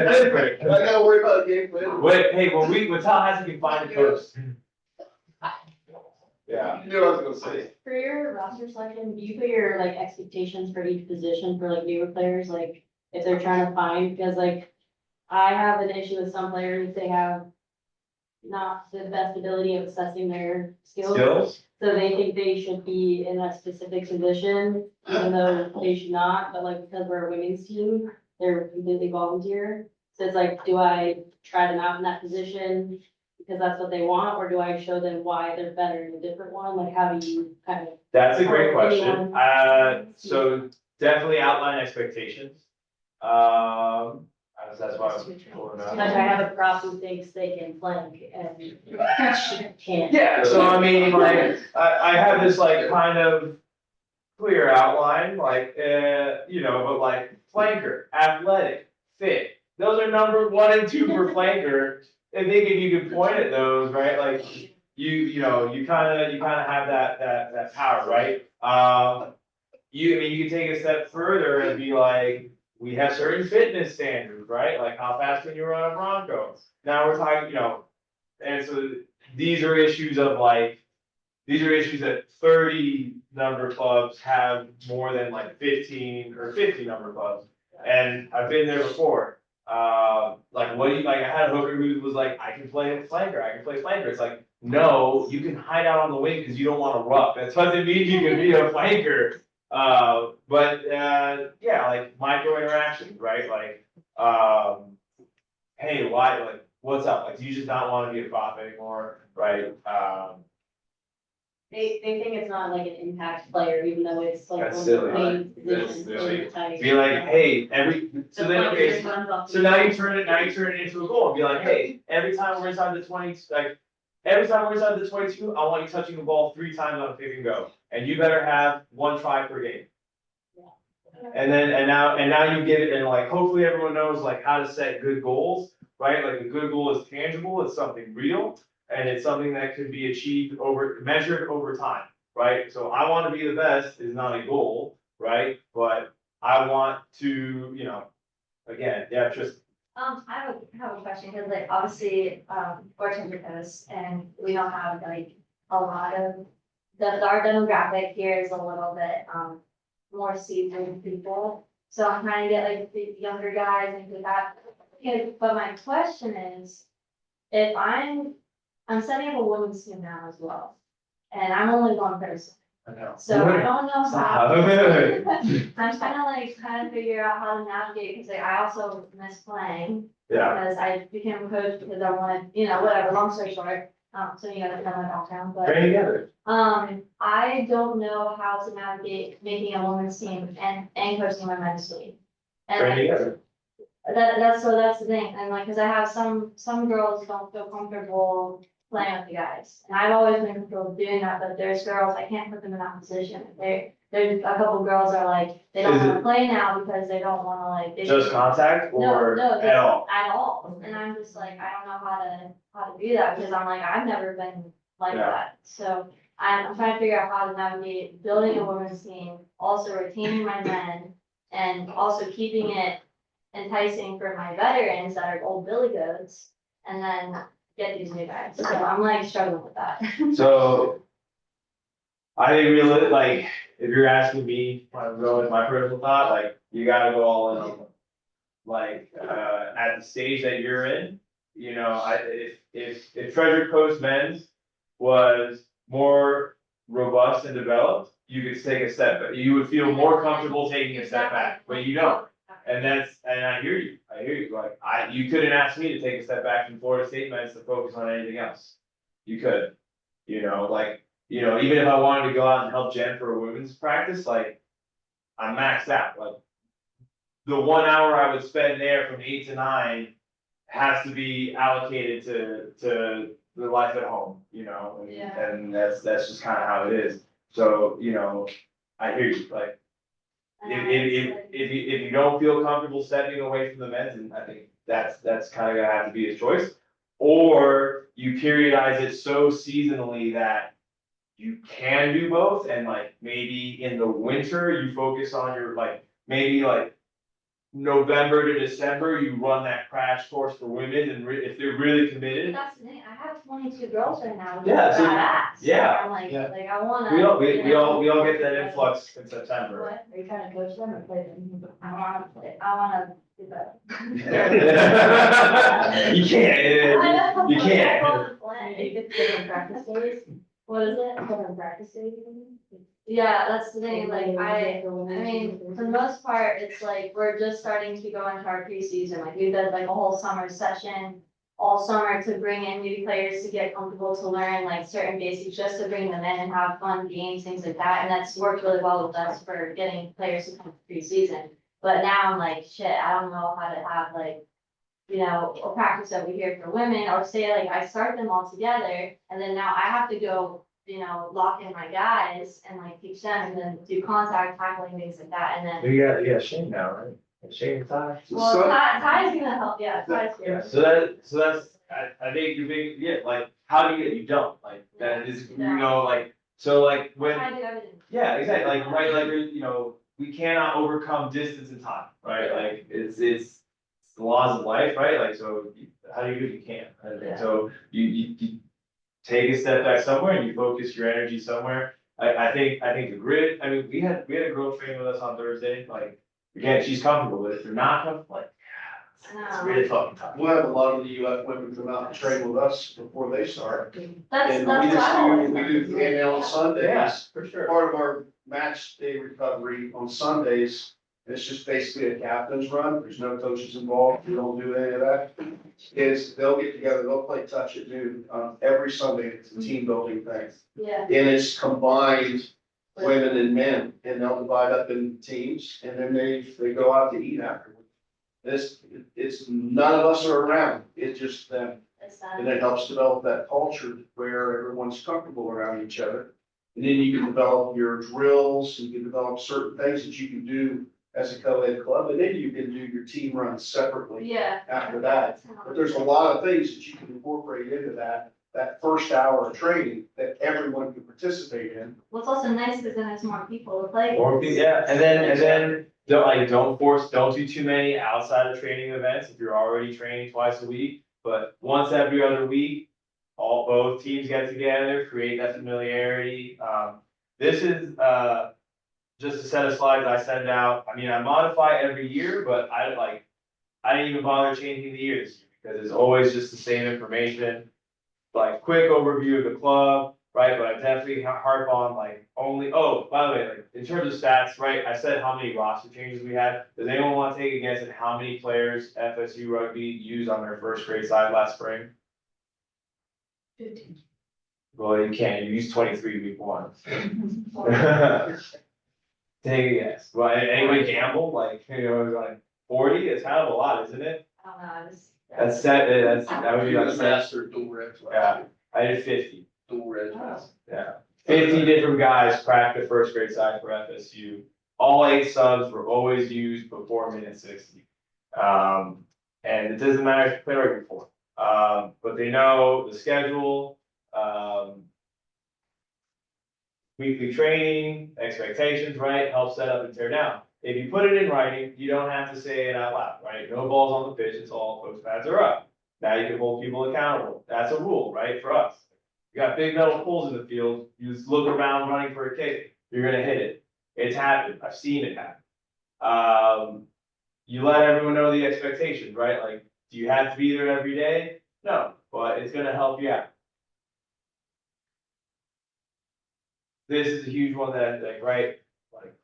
Speaker 1: That's different.
Speaker 4: I gotta worry about the game plan.
Speaker 1: Wait, hey, when Tallahassee can find a coach. Yeah.
Speaker 4: You knew what I was gonna say.
Speaker 7: For your roster selection, do you put your like expectations for each position for like newer players, like if they're trying to find, because like I have an issue with some players, they have not the best ability of assessing their skills. So they think they should be in a specific position, even though they should not, but like because we're a women's team, they're completely volunteer. So it's like, do I try them out in that position because that's what they want, or do I show them why they're better in a different one? Like, how do you kind of?
Speaker 1: That's a great
Speaker 7: Or
Speaker 1: question.
Speaker 7: anyone.
Speaker 1: So definitely outline expectations. That's why I'm pulling
Speaker 7: Like,
Speaker 1: up.
Speaker 7: I have a prop who thinks they can flank and can't.
Speaker 1: Yeah, so I mean, like, I have this like kind of clear outline, like, you know, but like flanker, athletic, fit. Those are number 1 and 2 for flanker. I think if you could point at those, right, like, you know, you kinda have that power, right? I mean, you can take a step further and be like, we have certain fitness standards, right? Like how fast can you run a Bronco? Now we're talking, you know, and so these are issues of like, these are issues that 30 number clubs have more than like 15 or 50 number clubs. And I've been there before. Like, what do you, like, I had a hooker who was like, I can play flanker. It's like, no, you can hide out on the wing because you don't want to ruck. That doesn't mean you can be a flanker. Yeah, like micro interactions, right? Like, hey, why, like, what's up? Like, do you just not want to be a prop anymore, right?
Speaker 7: They think it's not like an impact player, even though it's like
Speaker 1: That's
Speaker 7: one of the
Speaker 1: silly.
Speaker 7: main
Speaker 1: That's
Speaker 7: positions.
Speaker 1: silly.
Speaker 7: in the tiny-
Speaker 1: Be like, hey, so
Speaker 7: The
Speaker 1: then,
Speaker 7: player
Speaker 1: okay,
Speaker 7: just runs off
Speaker 1: so
Speaker 7: the
Speaker 1: now you
Speaker 7: field.
Speaker 1: turn it into a goal and be like, hey, every time we're inside the 20, like, every time we're inside the 22, I want you touching the ball 3 times on a pick and go. And you better have 1 try per game. And now you get it, and like, hopefully everyone knows like how to set good goals, right? Like a good goal is tangible, it's something real, and it's something that could be achieved measured over time, right? So I want to be the best is not a goal, right? But I want to, you know, again, yeah, just.
Speaker 8: I have a question, because like, obviously, we're Timber Coast, and we don't have like a lot of, our demographic here is a little bit, more seasoned people. So I'm trying to get like the younger guys into that. Yeah, but my question is, if I'm setting up a women's team now as well, and I'm only one person. So I don't know how. I'm trying to figure out how to navigate, because like, I also miss playing.
Speaker 1: Yeah.
Speaker 8: Because I became a coach because I wanted, you know, whatever, long story short, so you gotta come all town, but.
Speaker 1: Train together.
Speaker 8: I don't know how to navigate making a women's team and coaching my men's team.
Speaker 1: Train
Speaker 8: And
Speaker 1: together.
Speaker 8: that's the thing, and like, cause I have some girls don't feel comfortable playing with the guys. And I've always been comfortable doing that, but there's girls, I can't put them in that position. There's a couple girls are like, they don't
Speaker 1: Is
Speaker 8: wanna play now because they don't wanna like. they-
Speaker 1: Just contact
Speaker 8: No,
Speaker 1: or
Speaker 8: no,
Speaker 1: at all?
Speaker 8: At all, and I'm just like, I don't know how to do that, because I'm like, I've never been like
Speaker 1: Yeah.
Speaker 8: that, so. I'm trying to figure out how to navigate building a women's team, also retaining my men, and also keeping it enticing for my veterans that are old billy goats, and then get these new guys, so I'm like struggling with that.
Speaker 1: So. I think really, like, if you're asking me, when I'm going with my personal thought, like, you gotta go all in on them. Like, at the stage that you're in, you know, if Treasure Coast men's was more robust and developed, you could take a step, but you would feel more comfortable taking a step back, but you don't. And I hear you, like, you couldn't ask me to take a step back from Florida State men's to focus on anything else. You could, you know, like, you know, even if I wanted to go out and help Jen for a women's practice, like, I'm maxed out, like. The 1 hour I would spend there from 8 to 9 has to be allocated to the life at home, you know,
Speaker 8: Yeah.
Speaker 1: and that's just kind of how it is. So, you know, I hear you, like, if you don't feel comfortable stepping away from the men's, and I think that's kind of gonna have to be a choice. Or you periodize it so seasonally that you can do both, and like, maybe in the winter, you focus on your, like, maybe like November to December, you run that crash course for women, and if they're really committed.
Speaker 8: That's the thing, I have 22 girls right now, which
Speaker 1: Yeah,
Speaker 8: is
Speaker 1: so-
Speaker 8: badass.
Speaker 1: yeah.
Speaker 8: I'm like,
Speaker 5: Yeah.
Speaker 8: I wanna.
Speaker 1: We all get that influx in September.
Speaker 8: What, are you trying to coach them or play them? I wanna do that.
Speaker 1: You can't, you can't.
Speaker 8: I wanna play. Different practice days? What is it? Different practice days? Yeah, that's the thing, like, I mean, for the most part, it's like, we're just starting to go into our preseason, like, we did like a whole summer session. All summer to bring in new players to get comfortable, to learn like certain basics, just to bring them in and have fun games, things like that, and that's worked really well with us for getting players to come to preseason. But now I'm like, shit, I don't know how to have like, you know, a practice over here for women, or say like, I start them all together, and then now I have to go, you know, lock in my guys and like teach them, and then do contact tackling, things like that, and then.
Speaker 1: You got Shane now, right? Shane and Ty.
Speaker 8: Well, Ty's gonna help, yeah, Ty's
Speaker 1: Yeah,
Speaker 8: good.
Speaker 1: so that's, I think you're big, yeah, like, how do you don't, like, that is, you know, like, so like, when.
Speaker 8: Try to do everything.
Speaker 1: Yeah, exactly, like, right, like, you know, we cannot overcome distance and time, right, like, it's the laws of life, right, like, so, how do you do it? You can't, and so, you take a step back somewhere and you focus your energy somewhere. I think the grid, I mean, we had a girl train with us on Thursday, like, again, she's comfortable with it, if you're not comfortable, like, it's really fucking tough.
Speaker 4: We'll have a lot of the UF women come out and train with us before they start.
Speaker 8: That's
Speaker 4: And
Speaker 8: what I always.
Speaker 4: we do PNL on Sundays.
Speaker 1: Yeah, for sure.
Speaker 4: Part of our match day recovery on Sundays, it's just basically a captain's run, there's no coaches involved, we don't do any of that. Is they'll get together, they'll play touch at noon, every Sunday, it's a team building thing.
Speaker 8: Yeah.
Speaker 4: And it's combined women and men, and they'll divide up in teams, and then they go out to eat afterwards. It's none of us are around, it's just them.
Speaker 8: It's
Speaker 4: And it helps develop that culture where everyone's comfortable around each other. And then you can develop your drills, you can develop certain things that you can do as a co-ed club, and then you can do your team runs separately
Speaker 8: Yeah.
Speaker 4: after that. But there's a lot of things that you can incorporate into that first hour of training that everyone can participate in.
Speaker 8: What's also nice is then there's more people to play.
Speaker 1: Or, yeah, and then, don't do too many outside of training events if you're already training twice a week. But once every other week, both teams get together, create that familiarity. This is, just a set of slides I send out. I mean, I modify every year, but I didn't even bother changing the year this year because it's always just the same information. Like, quick overview of the club, right, but I definitely harp on like only, oh, by the way, like, in terms of stats, right, I said how many roster changes we had. Does anyone want to take a guess at how many players FSU rugby used on their first grade side last spring?
Speaker 3: 15.
Speaker 1: Well, you can't, you used 23 week 1. Take a guess. Well, anybody gamble? Like, you know, like 40, it's kind of a lot, isn't it?
Speaker 8: I don't know, I just.
Speaker 1: That would be like.
Speaker 4: Master dual reps.
Speaker 1: Yeah, I did 50.
Speaker 6: Dual res.
Speaker 1: Yeah, 50 different guys cracked the first grade side for FSU. All 8 subs were always used before minute 60. And it doesn't matter if you play right before. But they know the schedule, weekly training, expectations, right? Help set up and tear down. If you put it in writing, you don't have to say it out loud, right? No balls on the pitch, it's all coach pads are up. Now you can hold people accountable. That's a rule, right, for us. You got big metal poles in the field, you just look around running for a kick, you're gonna hit it. It's happened, I've seen it happen. You let everyone know the expectations, right? Like, do you have to be there every day? No, but it's gonna help you out. This is a huge one that I think, right? Like,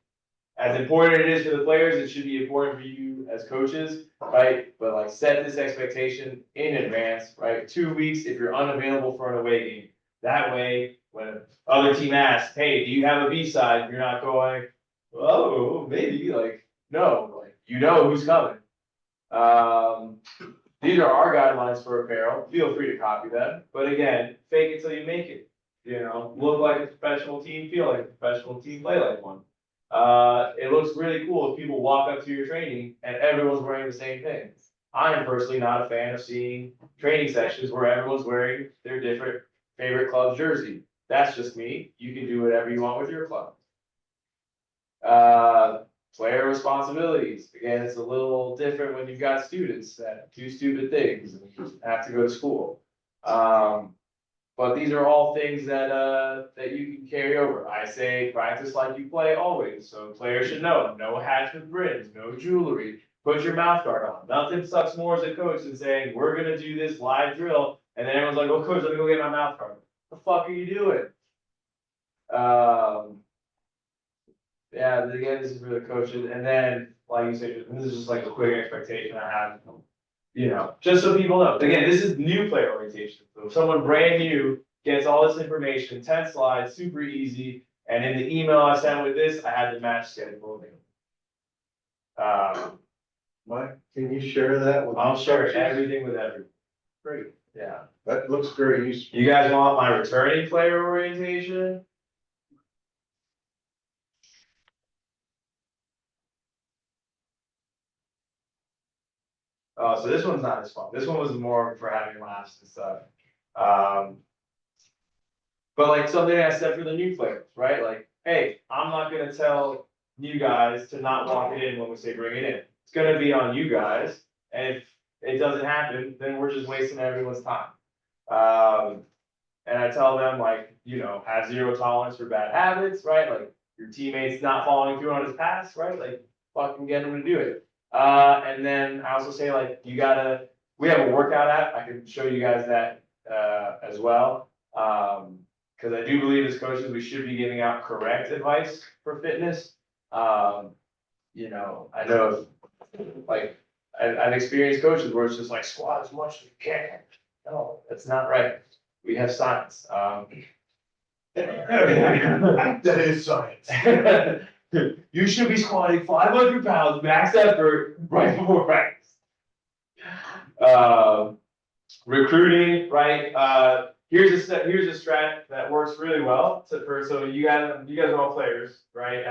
Speaker 1: as important it is for the players, it should be important for you as coaches, right? But like, set this expectation in advance, right? 2 weeks if you're unavailable for an away game. That way, when other team asks, hey, do you have a B-side? You're not going, oh, maybe, like, no, like, you know who's coming. These are our guidelines for apparel. Feel free to copy them. But again, fake it till you make it. You know, look like a professional team, feel like a professional team, play like one. It looks really cool if people walk up to your training and everyone's wearing the same thing. I am personally not a fan of seeing training sessions where everyone's wearing their different favorite club's jersey. That's just me. You can do whatever you want with your club. Player responsibilities. Again, it's a little different when you've got students that do stupid things and have to go to school. But these are all things that that you can carry over. I say practice like you play always. So players should know, no hats with brims, no jewelry, put your mouth guard on. Nothing sucks more as a coach than saying, we're gonna do this live drill, and then everyone's like, oh coach, let me go get my mouth guard. What the fuck are you doing? Yeah, again, this is for the coaches, and then, like you said, this is just like a quick expectation I have. You know, just so people know, again, this is new player orientation, so if someone brand new gets all this information, 10 slides, super easy, and in the email I sent with this, I had the match schedule.
Speaker 6: Mike, can you share that with?
Speaker 1: I'll share everything with everyone,
Speaker 6: Great,
Speaker 1: yeah.
Speaker 6: that looks very useful.
Speaker 1: You guys want my returning player orientation? So this one's not as fun. This one was more for having laughs and stuff. But like something I said for the new players, right? Like, hey, I'm not gonna tell you guys to not walk it in when we say bring it in. It's gonna be on you guys. And if it doesn't happen, then we're just wasting everyone's time. And I tell them like, you know, have zero tolerance for bad habits, right? Like your teammates not following through on his pass, right? Like fucking get them to do it. And then I also say like, we have a workout app, I can show you guys that, as well. Cause I do believe as coaches, we should be giving out correct advice for fitness. You know, I know, like, I've experienced coaches where it's just like squat as much as you can. No, that's not right. We have science.
Speaker 6: That is science.
Speaker 1: You should be squatting 500 pounds max effort right before practice. Recruiting, right? Here's a strat that works really well. So you guys are all players, right?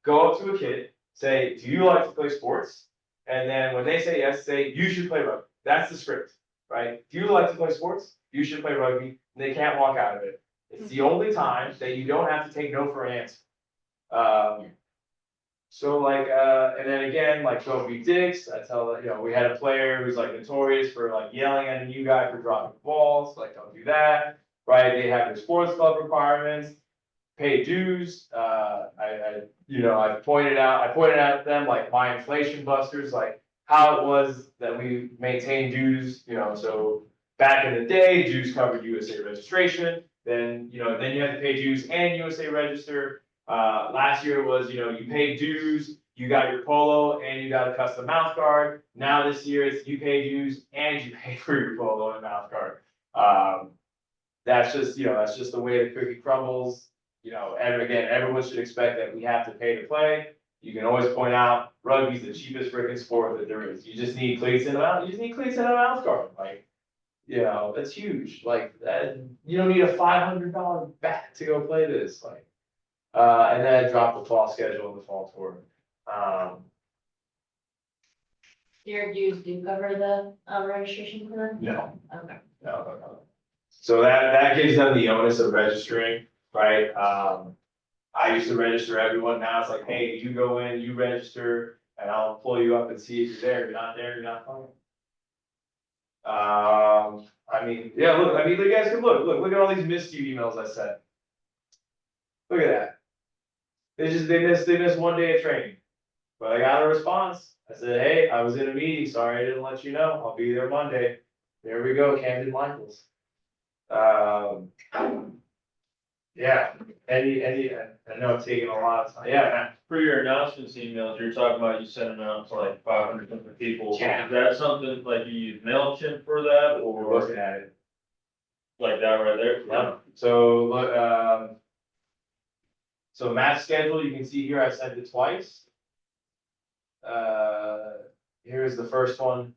Speaker 1: Go up to a kid, say, do you like to play sports? And then when they say yes, say, you should play rugby. That's the script, right? Do you like to play sports? You should play rugby. And they can't walk out of it. It's the only time that you don't have to take no for an answer. So like, and then again, like don't be dicks. I tell, you know, we had a player who's like notorious for like yelling at a new guy for dropping balls, like don't do that, right? They have their sports club requirements, pay dues. I pointed out to them like my inflation busters, like how it was that we maintained dues, you know, so back in the day, dues covered USA registration, then you had to pay dues and USA register. Last year was, you paid dues, you got your polo and you got a custom mouth guard. Now this year it's you pay dues and you pay for your polo and mouth guard. That's just the way the cookie crumbles. And again, everyone should expect that we have to pay to play. You can always point out rugby's the cheapest freaking sport that there is. You just need cleats and a mouth guard. Like, You know, that's huge, like, that, you don't need a $500 bat to go play this, like. And then I dropped the fall schedule and the fall tour.
Speaker 7: Your dues do cover the, registration for them?
Speaker 1: No,
Speaker 7: Okay.
Speaker 1: no. So that gives them the onus of registering, right? I used to register everyone, now it's like, hey, you go in, you register, and I'll pull you up and see if you're there, if you're not there, you're not playing. I mean, yeah, look, I mean, you guys can look at all these missed you emails I sent. Look at that. They missed 1 day of training. But I got a response. I said, hey, I was in a meeting, sorry I didn't let you know, I'll be there Monday. There we go, Camden Michaels. Yeah, I know it's taking a lot of time, yeah,
Speaker 12: For your announcements emails, you're talking about you send them out to like 500 different people.
Speaker 1: Yeah.
Speaker 12: Is that something like you use MailChimp for that
Speaker 1: we're
Speaker 12: or
Speaker 1: looking at it.
Speaker 12: like that right there?
Speaker 1: Yeah. So look, so match schedule, you can see here, I sent it twice. Here's the first one.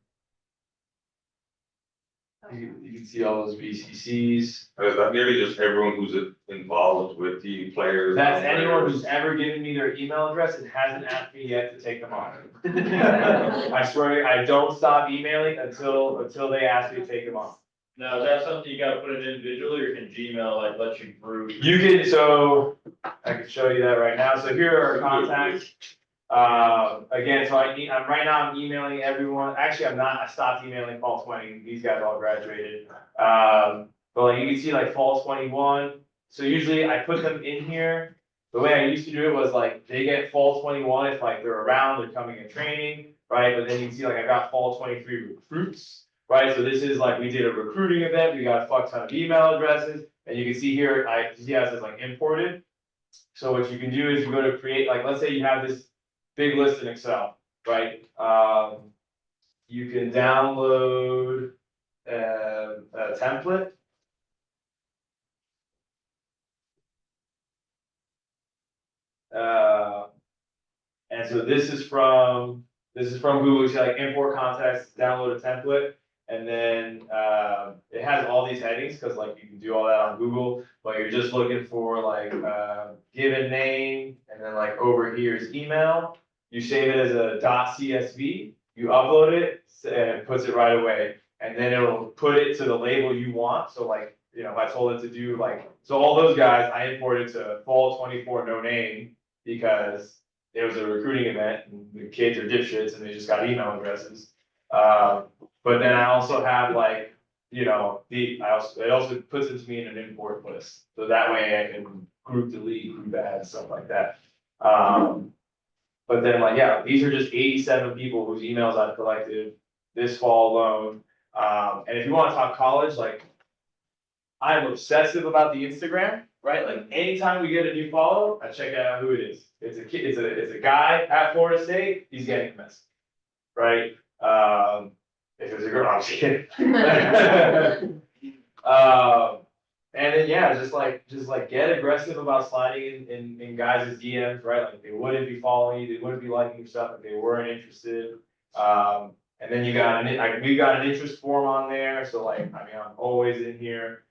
Speaker 1: You can see all those VCCs.
Speaker 11: Is that nearly just everyone who's involved with the players?
Speaker 1: That's anyone who's ever given me their email address and hasn't asked me yet to take them on. I swear, I don't stop emailing until they ask me to take them on.
Speaker 12: Now, is that something you gotta put in individually or can Gmail like let you group?
Speaker 1: You can, so I can show you that right now. So here are our contacts. Again, so right now I'm emailing everyone. Actually, I'm not. I stopped emailing fall 20. These guys all graduated. But like you can see like fall 21. So usually I put them in here. The way I used to do it was like they get fall 21 if like they're around, they're coming in training, right? But then you can see like I got fall 23 recruits, right? So this is like we did a recruiting event. We got a fuck ton of email addresses, and you can see here you see how it says like imported. So what you can do is you go to create, like let's say you have this big list in Excel, right? You can download a template. And so this is from Google. So like import contacts, download a template, and then it has all these headings because like you can do all that on Google, but you're just looking for like given name, and then like over here is email. You save it as a .csv, you upload it, and it puts it right away, and then it'll put it to the label you want. So like, you know, if I told it to do like, so all those guys, I imported to fall 24 no name because it was a recruiting event and the kids are dipshits and they just got email addresses. But then I also have like, you know, it also puts it to me in an import list. So that way I can group delete, group add, stuff like that. But then like, yeah, these are just 87 people whose emails I've collected this fall alone. And if you want to talk college, like I'm obsessive about the Instagram, right? Like anytime we get a new follow, I check out who it is. It's a kid, it's a guy at Florida State, he's getting commenced, right? If it's a girl, I'm just kidding. And then, yeah, just like get aggressive about sliding in guys' DMs, right? Like they wouldn't be following you, they wouldn't be liking your stuff if they weren't interested. And then we got an interest form on there, so like, I mean, I'm always in here.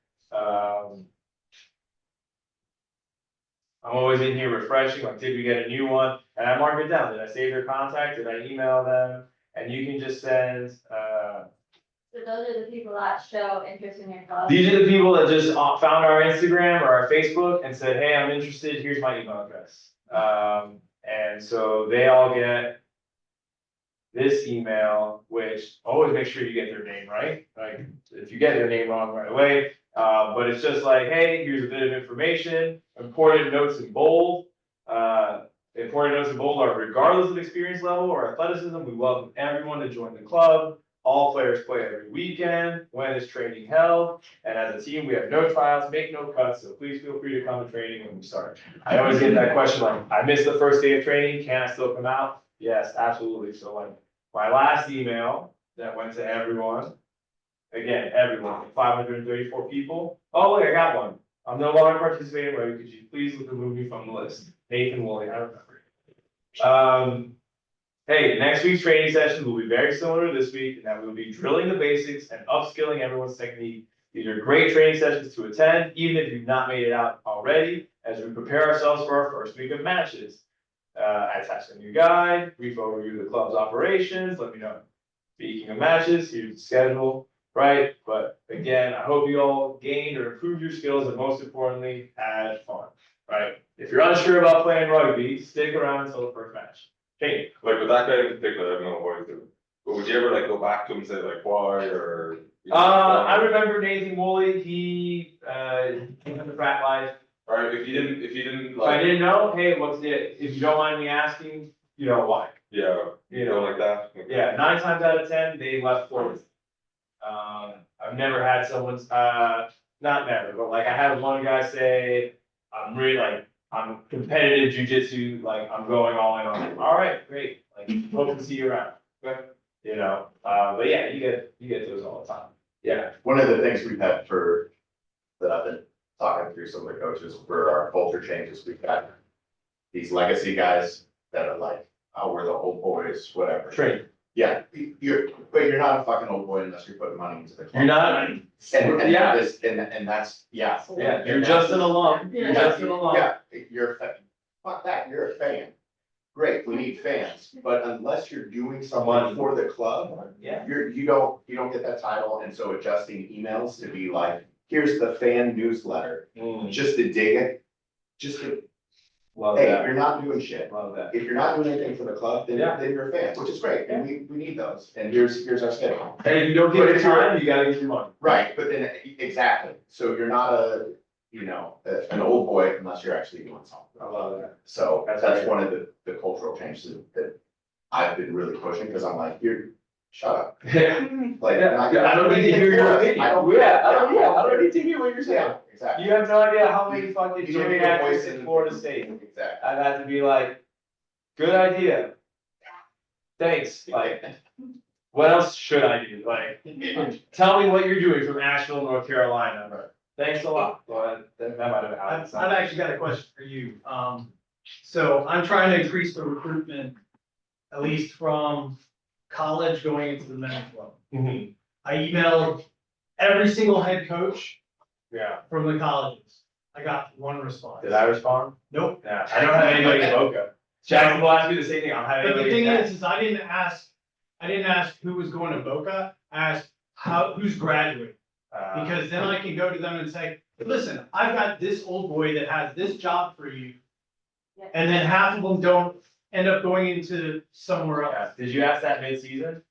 Speaker 1: I'm always in here refreshing, like, did we get a new one? And I mark it down, did I save their contact, did I email them? And you can just send,
Speaker 8: So those are the people that show interest in your club.
Speaker 1: these are the people that just found our Instagram or our Facebook and said, hey, I'm interested, here's my email address. And so they all get this email, which always make sure you get their name right. Like if you get their name wrong right away, but it's just like, hey, here's a bit of information, important notes in bold. Important notes in bold are regardless of experience level or athleticism, we welcome everyone to join the club. All players play every weekend. When is training held? And as a team, we have no tryouts, make no cuts, so please feel free to come to training when we start. I always get that question like, I missed the first day of training, can I still come out? Yes, absolutely. So like my last email that went to everyone, again, everyone, 534 people. Oh, look, I got one. I'm no longer participating, but could you please remove me from the list? Nathan Woolley, I remember. hey, next week's training sessions will be very similar to this week, and that we'll be drilling the basics and upskilling everyone's technique. These are great training sessions to attend, even if you've not made it out already, as we prepare ourselves for our first week of matches. I attached a new guide, brief overview of the club's operations, let me know. Speaking of matches, here's the schedule, right? But again, I hope you all gained or improved your skills, and most importantly, had fun, right? If you're unsure about playing rugby, stick around until the first match. Okay.
Speaker 11: Like with that guy in particular, I don't know what he's doing. But would you ever like go back to him and say like why or?
Speaker 1: I remember Nathan Woolley, he had the frat life.
Speaker 11: Alright, if you didn't
Speaker 1: If I
Speaker 11: like,
Speaker 1: didn't know, hey, what's it, if you don't mind me asking, you know why?
Speaker 11: yeah,
Speaker 1: You know,
Speaker 11: like that.
Speaker 1: yeah, 9 times out of 10, they left for it. I've never had someone's, not never, but like I had one guy say, I'm really like, I'm competitive jujitsu, like I'm going all in on it. All right, great, like hope to see you around. Okay. You know, but yeah, you get those all the time. Yeah.
Speaker 10: One of the things we've had that I've been talking through some of the coaches for our culture changes, we've got these legacy guys that are like, oh, we're the old boys, whatever.
Speaker 1: Train.
Speaker 10: Yeah, but you're not a fucking old boy unless you're putting money into the club.
Speaker 1: You're not,
Speaker 10: And
Speaker 1: yeah.
Speaker 10: and that's, yeah.
Speaker 1: Yeah, you're just an alum, you're just an alum.
Speaker 10: Yeah, fuck that, you're a fan. Great, we need fans, but unless you're doing something for the club,
Speaker 1: Yeah.
Speaker 10: you don't get that title, and so adjusting emails to be like, here's the fan newsletter, just to dig it, just to,
Speaker 1: Love
Speaker 10: hey,
Speaker 1: that,
Speaker 10: you're not doing shit.
Speaker 1: love that.
Speaker 10: If you're not doing anything for the club, then
Speaker 1: Yeah.
Speaker 10: you're a fan, which is great, and we need those, and here's our schedule.
Speaker 1: Hey, if you don't get your time, you gotta get your money.
Speaker 10: Right, but then, exactly, so you're not an old boy unless you're actually doing something.
Speaker 1: I love that.
Speaker 10: So
Speaker 1: That's
Speaker 10: that's
Speaker 1: great.
Speaker 10: one of the cultural changes that I've been really pushing, because I'm like, shut up.
Speaker 1: Yeah.
Speaker 10: Like,
Speaker 1: Yeah,
Speaker 10: not-
Speaker 1: I don't need to hear your opinion.
Speaker 10: I don't-
Speaker 1: I don't need to hear what you're saying.
Speaker 10: Yeah, exactly.
Speaker 1: You have no idea how many fucking
Speaker 10: You don't
Speaker 1: Jimmy
Speaker 10: need a
Speaker 1: actors
Speaker 10: voice
Speaker 1: in
Speaker 10: in-
Speaker 1: Florida State.
Speaker 10: Exactly.
Speaker 1: I've had to be like, good idea. Thanks, like, what else should I do? Like, tell me what you're doing from Asheville, North Carolina. Thanks a lot. Well, that might have
Speaker 5: I've
Speaker 1: happened.
Speaker 5: actually got a question for you. So I'm trying to increase the recruitment, at least from college going into the men's club.
Speaker 1: Mhm.
Speaker 5: I emailed every single head coach
Speaker 1: Yeah.
Speaker 5: from the colleges. I got one response.
Speaker 1: Did I respond?
Speaker 5: Nope.
Speaker 1: Yeah, I don't have anybody in Boca. Jackson will ask me the same thing. I don't have
Speaker 5: But the
Speaker 1: anybody
Speaker 5: thing
Speaker 1: in
Speaker 5: is I didn't ask who was going to Boca. I asked who's graduating. Because then I can go to them and say, listen, I've got this old boy that has this job for you.
Speaker 7: Yeah.
Speaker 5: And then half of them don't end up going into somewhere else.
Speaker 1: Yeah. Did you ask that mid-season?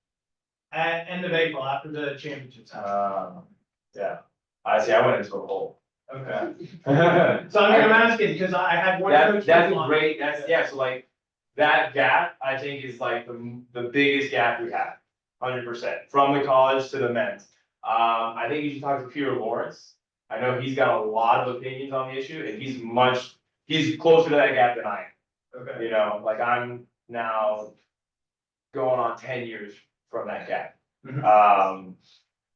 Speaker 5: At end of April, after the championships.
Speaker 1: Yeah. I see, I went into a hole.
Speaker 5: Okay.
Speaker 1: That's,
Speaker 5: So I'm asking, because I had one coach.
Speaker 1: that's
Speaker 5: respond.
Speaker 1: great, yeah, so like, that gap, I think is like the biggest gap we have, 100%, from the college to the men's. I think you should talk to Peter Lawrence. I know he's got a lot of opinions on the issue, and he's closer to that gap than I am.
Speaker 5: Okay.
Speaker 1: You know, like I'm now going on 10 years from that gap.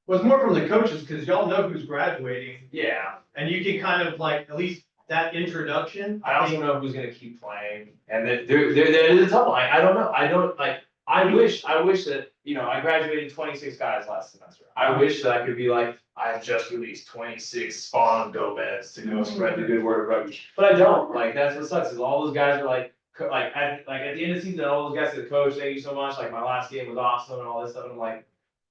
Speaker 5: Well, it's more from the coaches, because y'all know who's graduating,
Speaker 1: Yeah,
Speaker 5: and you can kind of like, at least that introduction.
Speaker 1: I also know who's gonna keep playing, and then there's a tough one, I don't know, I wish that, you know, I graduated 26 guys last semester. I wish that I could be like, I've just released 26 Spawn Gomez to go spread the good word of rugby, but I don't, like, that's what sucks, is all those guys are like, at the end of the season, all those guys said, coach, thank you so much, like, my last game was awesome and all this stuff, and I'm like,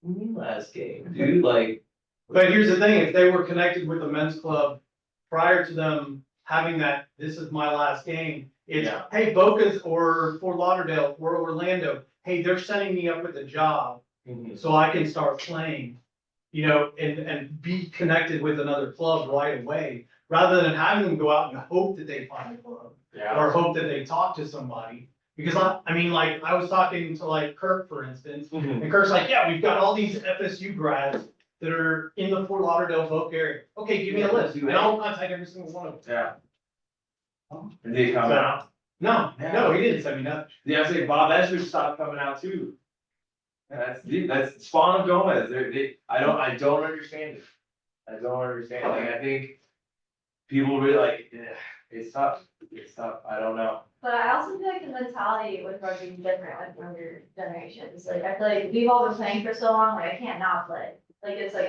Speaker 1: last game, dude, like.
Speaker 5: But here's the thing, if they were connected with the men's club prior to them having that, this is my last game. It's,
Speaker 1: Yeah.
Speaker 5: hey, Boca's or Fort Lauderdale or Orlando, hey, they're setting me up with a job so I can start playing. You know, and be connected with another club right away, rather than having them go out and hope that they find a club.
Speaker 1: Yeah.
Speaker 5: Or hope that they talk to somebody. Because I mean, like, I was talking to like Kirk, for instance, and Kirk's like, yeah, we've got all these FSU grads that are in the Fort Lauderdale, Boca area. Okay, give me a list, and I'll contact every single one of them.
Speaker 1: Yeah. Did he come out?
Speaker 5: No, he didn't send me nothing.
Speaker 1: Yeah, I say Bob Escher stopped coming out too. That's Spawn Gomez, I don't understand it. I don't understand, like, I think people really like, yeah, it's tough, I don't know.
Speaker 8: But I also feel like the mentality with rugby is different with younger generations. Like, I feel like we've all been playing for so long, like, I can't not play. Like, it's like,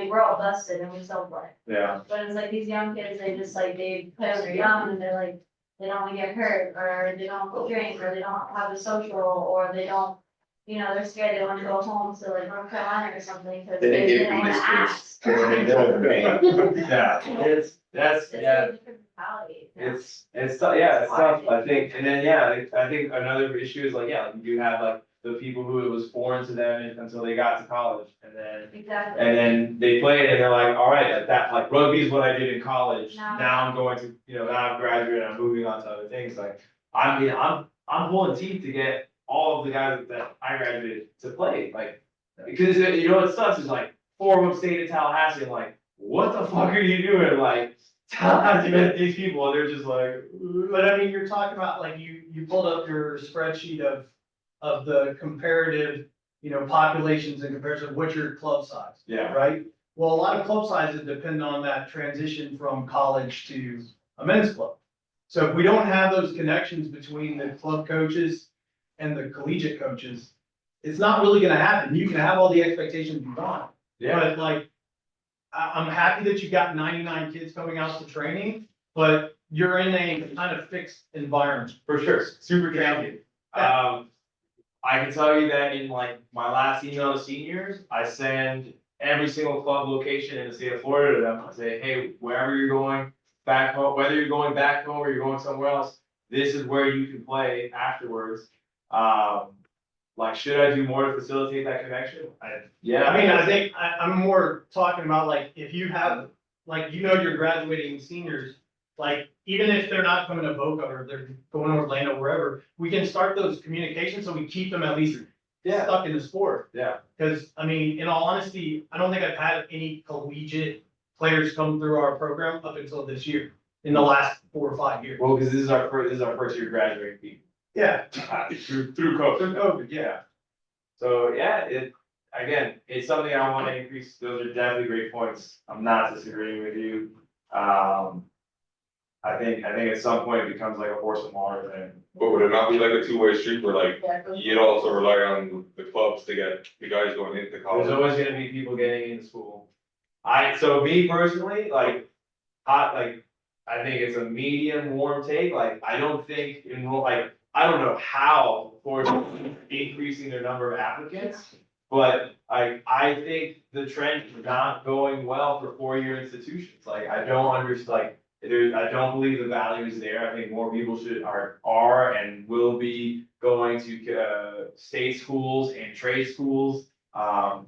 Speaker 8: we're all busted and we still play.
Speaker 1: Yeah.
Speaker 8: But it's like these young kids, they just like, they play when they're young and they're like, they don't want to get hurt, or they don't drink, or they don't have a social, or they don't, they're scared, they want to go home to like North Carolina or something, because
Speaker 10: They didn't
Speaker 8: they
Speaker 10: get
Speaker 8: don't want to ask.
Speaker 1: Yeah, that's,
Speaker 8: It's a
Speaker 1: yeah,
Speaker 8: different mentality.
Speaker 1: it's tough, yeah, it's tough, I think, and then, yeah, I think another issue is like, yeah, like, you do have like the people who it was foreign to them until they got to college, and
Speaker 8: Exactly.
Speaker 1: then they played and they're like, all right, like that, like rugby is what I did in college,
Speaker 8: Now-
Speaker 1: now I'm going to, now I'm graduating, I'm moving on to other things, like, I mean, I'm pulling teeth to get all of the guys that I graduated to play, like, because you know what sucks is like, 4 of them stayed in Tallahassee, I'm like, what the fuck are you doing, like, Tallahassee met these people, and they're just like,
Speaker 5: But I mean, you're talking about like you pulled up your spreadsheet of the comparative, populations in comparison of what's your club size,
Speaker 1: yeah,
Speaker 5: right? Well, a lot of club sizes depend on that transition from college to a men's club. So if we don't have those connections between the club coaches and the collegiate coaches, it's not really gonna happen. You can have all the expectations you want.
Speaker 1: yeah,
Speaker 5: But like, I'm happy that you got 99 kids coming out to training, but you're in a kind of fixed environment.
Speaker 1: for sure, super transient. I can tell you that in like my last email to seniors, I send every single club location in the state of Florida to them. I say, hey, wherever you're going back home, whether you're going back home or you're going somewhere else, this is where you can play afterwards. Like, should I do more to facilitate that connection? Yeah.
Speaker 5: I mean, I think I'm more talking about like, if you have, like, you're graduating seniors, like, even if they're not coming to Boca or they're going to Orlando, wherever, we can start those communications so we keep them at least
Speaker 1: Yeah,
Speaker 5: stuck in the sport.
Speaker 1: yeah.
Speaker 5: Because, I mean, in all honesty, I don't think I've had any collegiate players come through our program up until this year, in the last 4 or 5 years.
Speaker 1: Well, because this is our first year graduating people.
Speaker 5: Yeah.
Speaker 1: Through COVID, yeah. So, yeah, it's something I wanna increase, those are definitely great points, I'm not disagreeing with you. I think at some point it becomes like a horse and water thing.
Speaker 11: But would it not be like a two-way street where like, you'd also rely on the clubs to get the guys going into
Speaker 1: There's
Speaker 11: college?
Speaker 1: always gonna be people getting into school. So me personally, like, I think it's a medium warm take, like, I don't think I don't know how for increasing their number of applicants. But I think the trend is not going well for 4-year institutions, like, I don't understand, I don't believe the value is there, I think more people are and will be going to, state schools and trade schools. I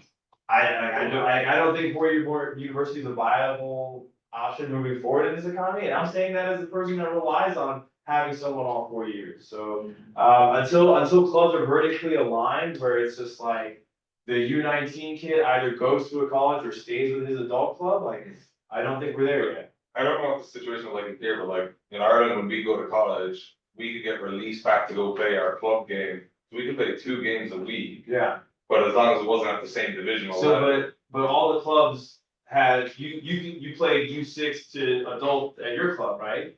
Speaker 1: don't think 4-year university is a viable option moving forward in this economy, and I'm saying that as a person that relies on having someone all 4 years, so, until clubs are vertically aligned, where it's just like, the U19 kid either goes to a college or stays with his adult club, like, I don't think we're there yet.
Speaker 11: I don't know what the situation is like here, but like in Ireland, when we go to college, we could get released back to go play our club game. So we could play 2 games a week,
Speaker 1: Yeah.
Speaker 11: but as long as it wasn't at the same divisional
Speaker 1: So,
Speaker 11: level.
Speaker 1: but all the clubs had, you played U6 to adult at your club, right?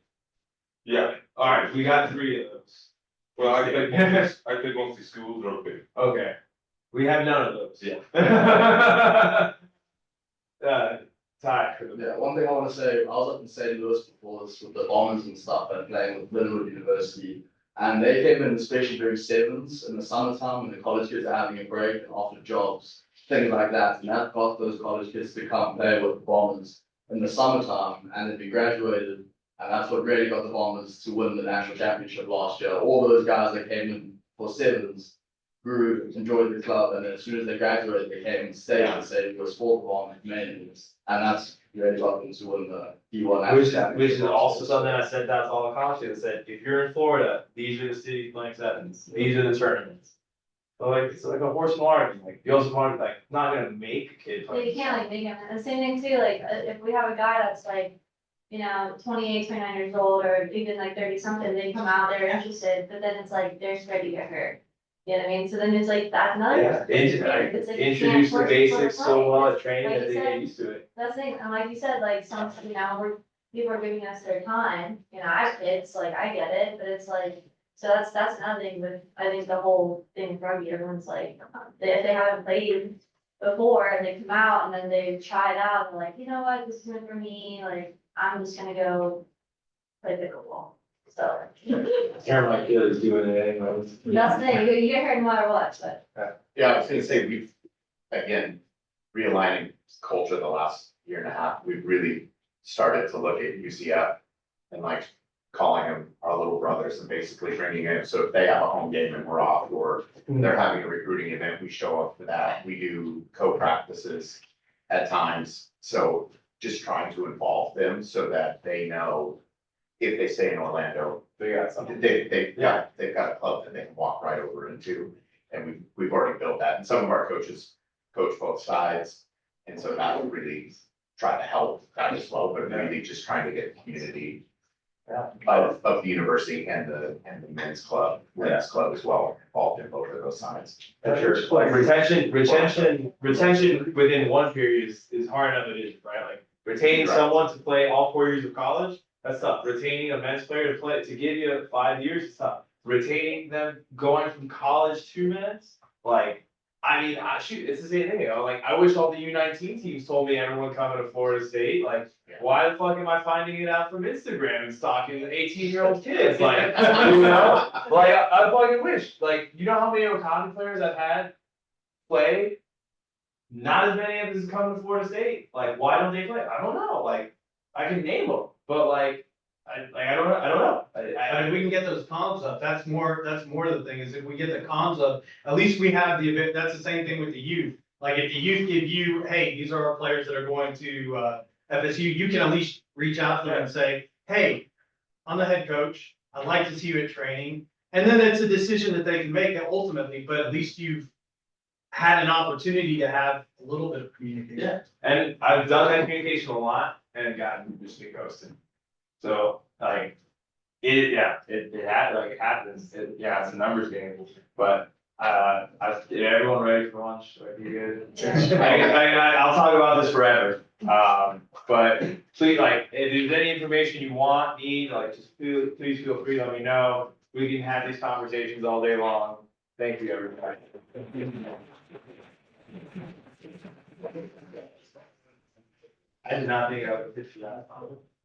Speaker 11: Yeah,
Speaker 1: Alright, we got 3 of those.
Speaker 11: well, I played mostly schools rugby.
Speaker 1: Okay, we have none of those.
Speaker 11: Yeah.
Speaker 1: Ty.
Speaker 14: Yeah, one thing I want to say, I was up in St. Louis before this with the Bombers and stuff and playing with Linwood University. And they came in, especially during sevens in the summertime when the college kids are having a break and after jobs, things like that. And that got those college kids to come play with the Bombers in the summertime, and then we graduated. And that's what really got the Bombers to win the national championship last year. All those guys that came in for sevens grew, enjoyed the club, and then as soon as they graduated, they came and stayed and said it was for the Bombers mainly. And that's really got them to win the D1 national championship.
Speaker 1: Which is also something I sent out to all the college kids, I said, if you're in Florida, these are the cities playing sevens, these are the tournaments. So like, it's like a horse and water, thing, like, you also want, like, not gonna make a kid play.
Speaker 8: You can't like make them, and the same thing too, like, if we have a guy that's like, 28, 29 years old, or even like 30 something, they come out, they're interested, but then it's like, they're scared to get hurt. You know what I mean? So then it's like, that's another.
Speaker 1: Yeah,
Speaker 8: It's like you can't
Speaker 1: introduce the
Speaker 8: force people to
Speaker 1: basics
Speaker 8: play.
Speaker 1: so well at training
Speaker 8: Like
Speaker 1: that
Speaker 8: you
Speaker 1: they
Speaker 8: said,
Speaker 1: get used to it.
Speaker 8: That's the thing, and like you said, like, some, people are giving us their time, you know, I have kids, like, I get it, but it's like, so that's another thing with, I think the whole thing with rugby, everyone's like, if they haven't played before and they come out and then they try it out, they're like, you know what, this isn't for me, like, I'm just gonna go play pickleball, so.
Speaker 1: Karen, my kid is doing it anyway.
Speaker 8: That's the thing, you get hurt no matter what, but.
Speaker 10: Yeah, I was gonna say, we've, again, realigning culture the last year and a half, we've really started to look at UCF and like calling them our little brothers and basically bringing in, so if they have a home game and we're off, or they're having a recruiting event, we show up for that, we do co-practices at times, so just trying to involve them so that they know if they stay in Orlando,
Speaker 1: They got something.
Speaker 10: they've got a club that they can walk right over into. And we've already built that, and some of our coaches coach both sides, and so that will really try to help that as well, but really just trying to get the community of the university and the men's club, women's club as well, involved in both of those sides.
Speaker 1: For sure, like retention within one period is hard enough it is, right? Like retaining
Speaker 10: Right.
Speaker 1: someone to play all 4 years of college, that's tough. Retaining a men's player to play, to give you 5 years, is tough. Retaining them going from college to men's, like, I mean, shoot, it's the same thing, you know, like, I wish all the U19 teams told me everyone coming to Florida State, like, why the fuck am I finding it out from Instagram and stalking 18-year-old kids, like, you know? Like, I fucking wish, like, you know how many Okada players I've had play? Not as many of them come to Florida State, like, why don't they play? I don't know, like, I can name them, but like, I don't know.
Speaker 5: I mean, we can get those comms up, that's more the thing, is if we get the comms up, at least we have the event, that's the same thing with the youth. Like, if the youth give you, hey, these are our players that are going to, FSU, you can at least reach out to them and say, hey, I'm the head coach, I'd like to see you at training. And then it's a decision that they can make ultimately, but at least you've had an opportunity to have a little bit of communication.
Speaker 1: Yeah, and I've done that communication a lot and gotten just been ghosted. So, like, it happens, it's a numbers game, but, is everyone ready for lunch? Are you good? I'll talk about this forever, but please, like, if there's any information you want, need, like, just please feel free to let me know. We can have these conversations all day long. Thank you, everybody. I did not think I would pitch that.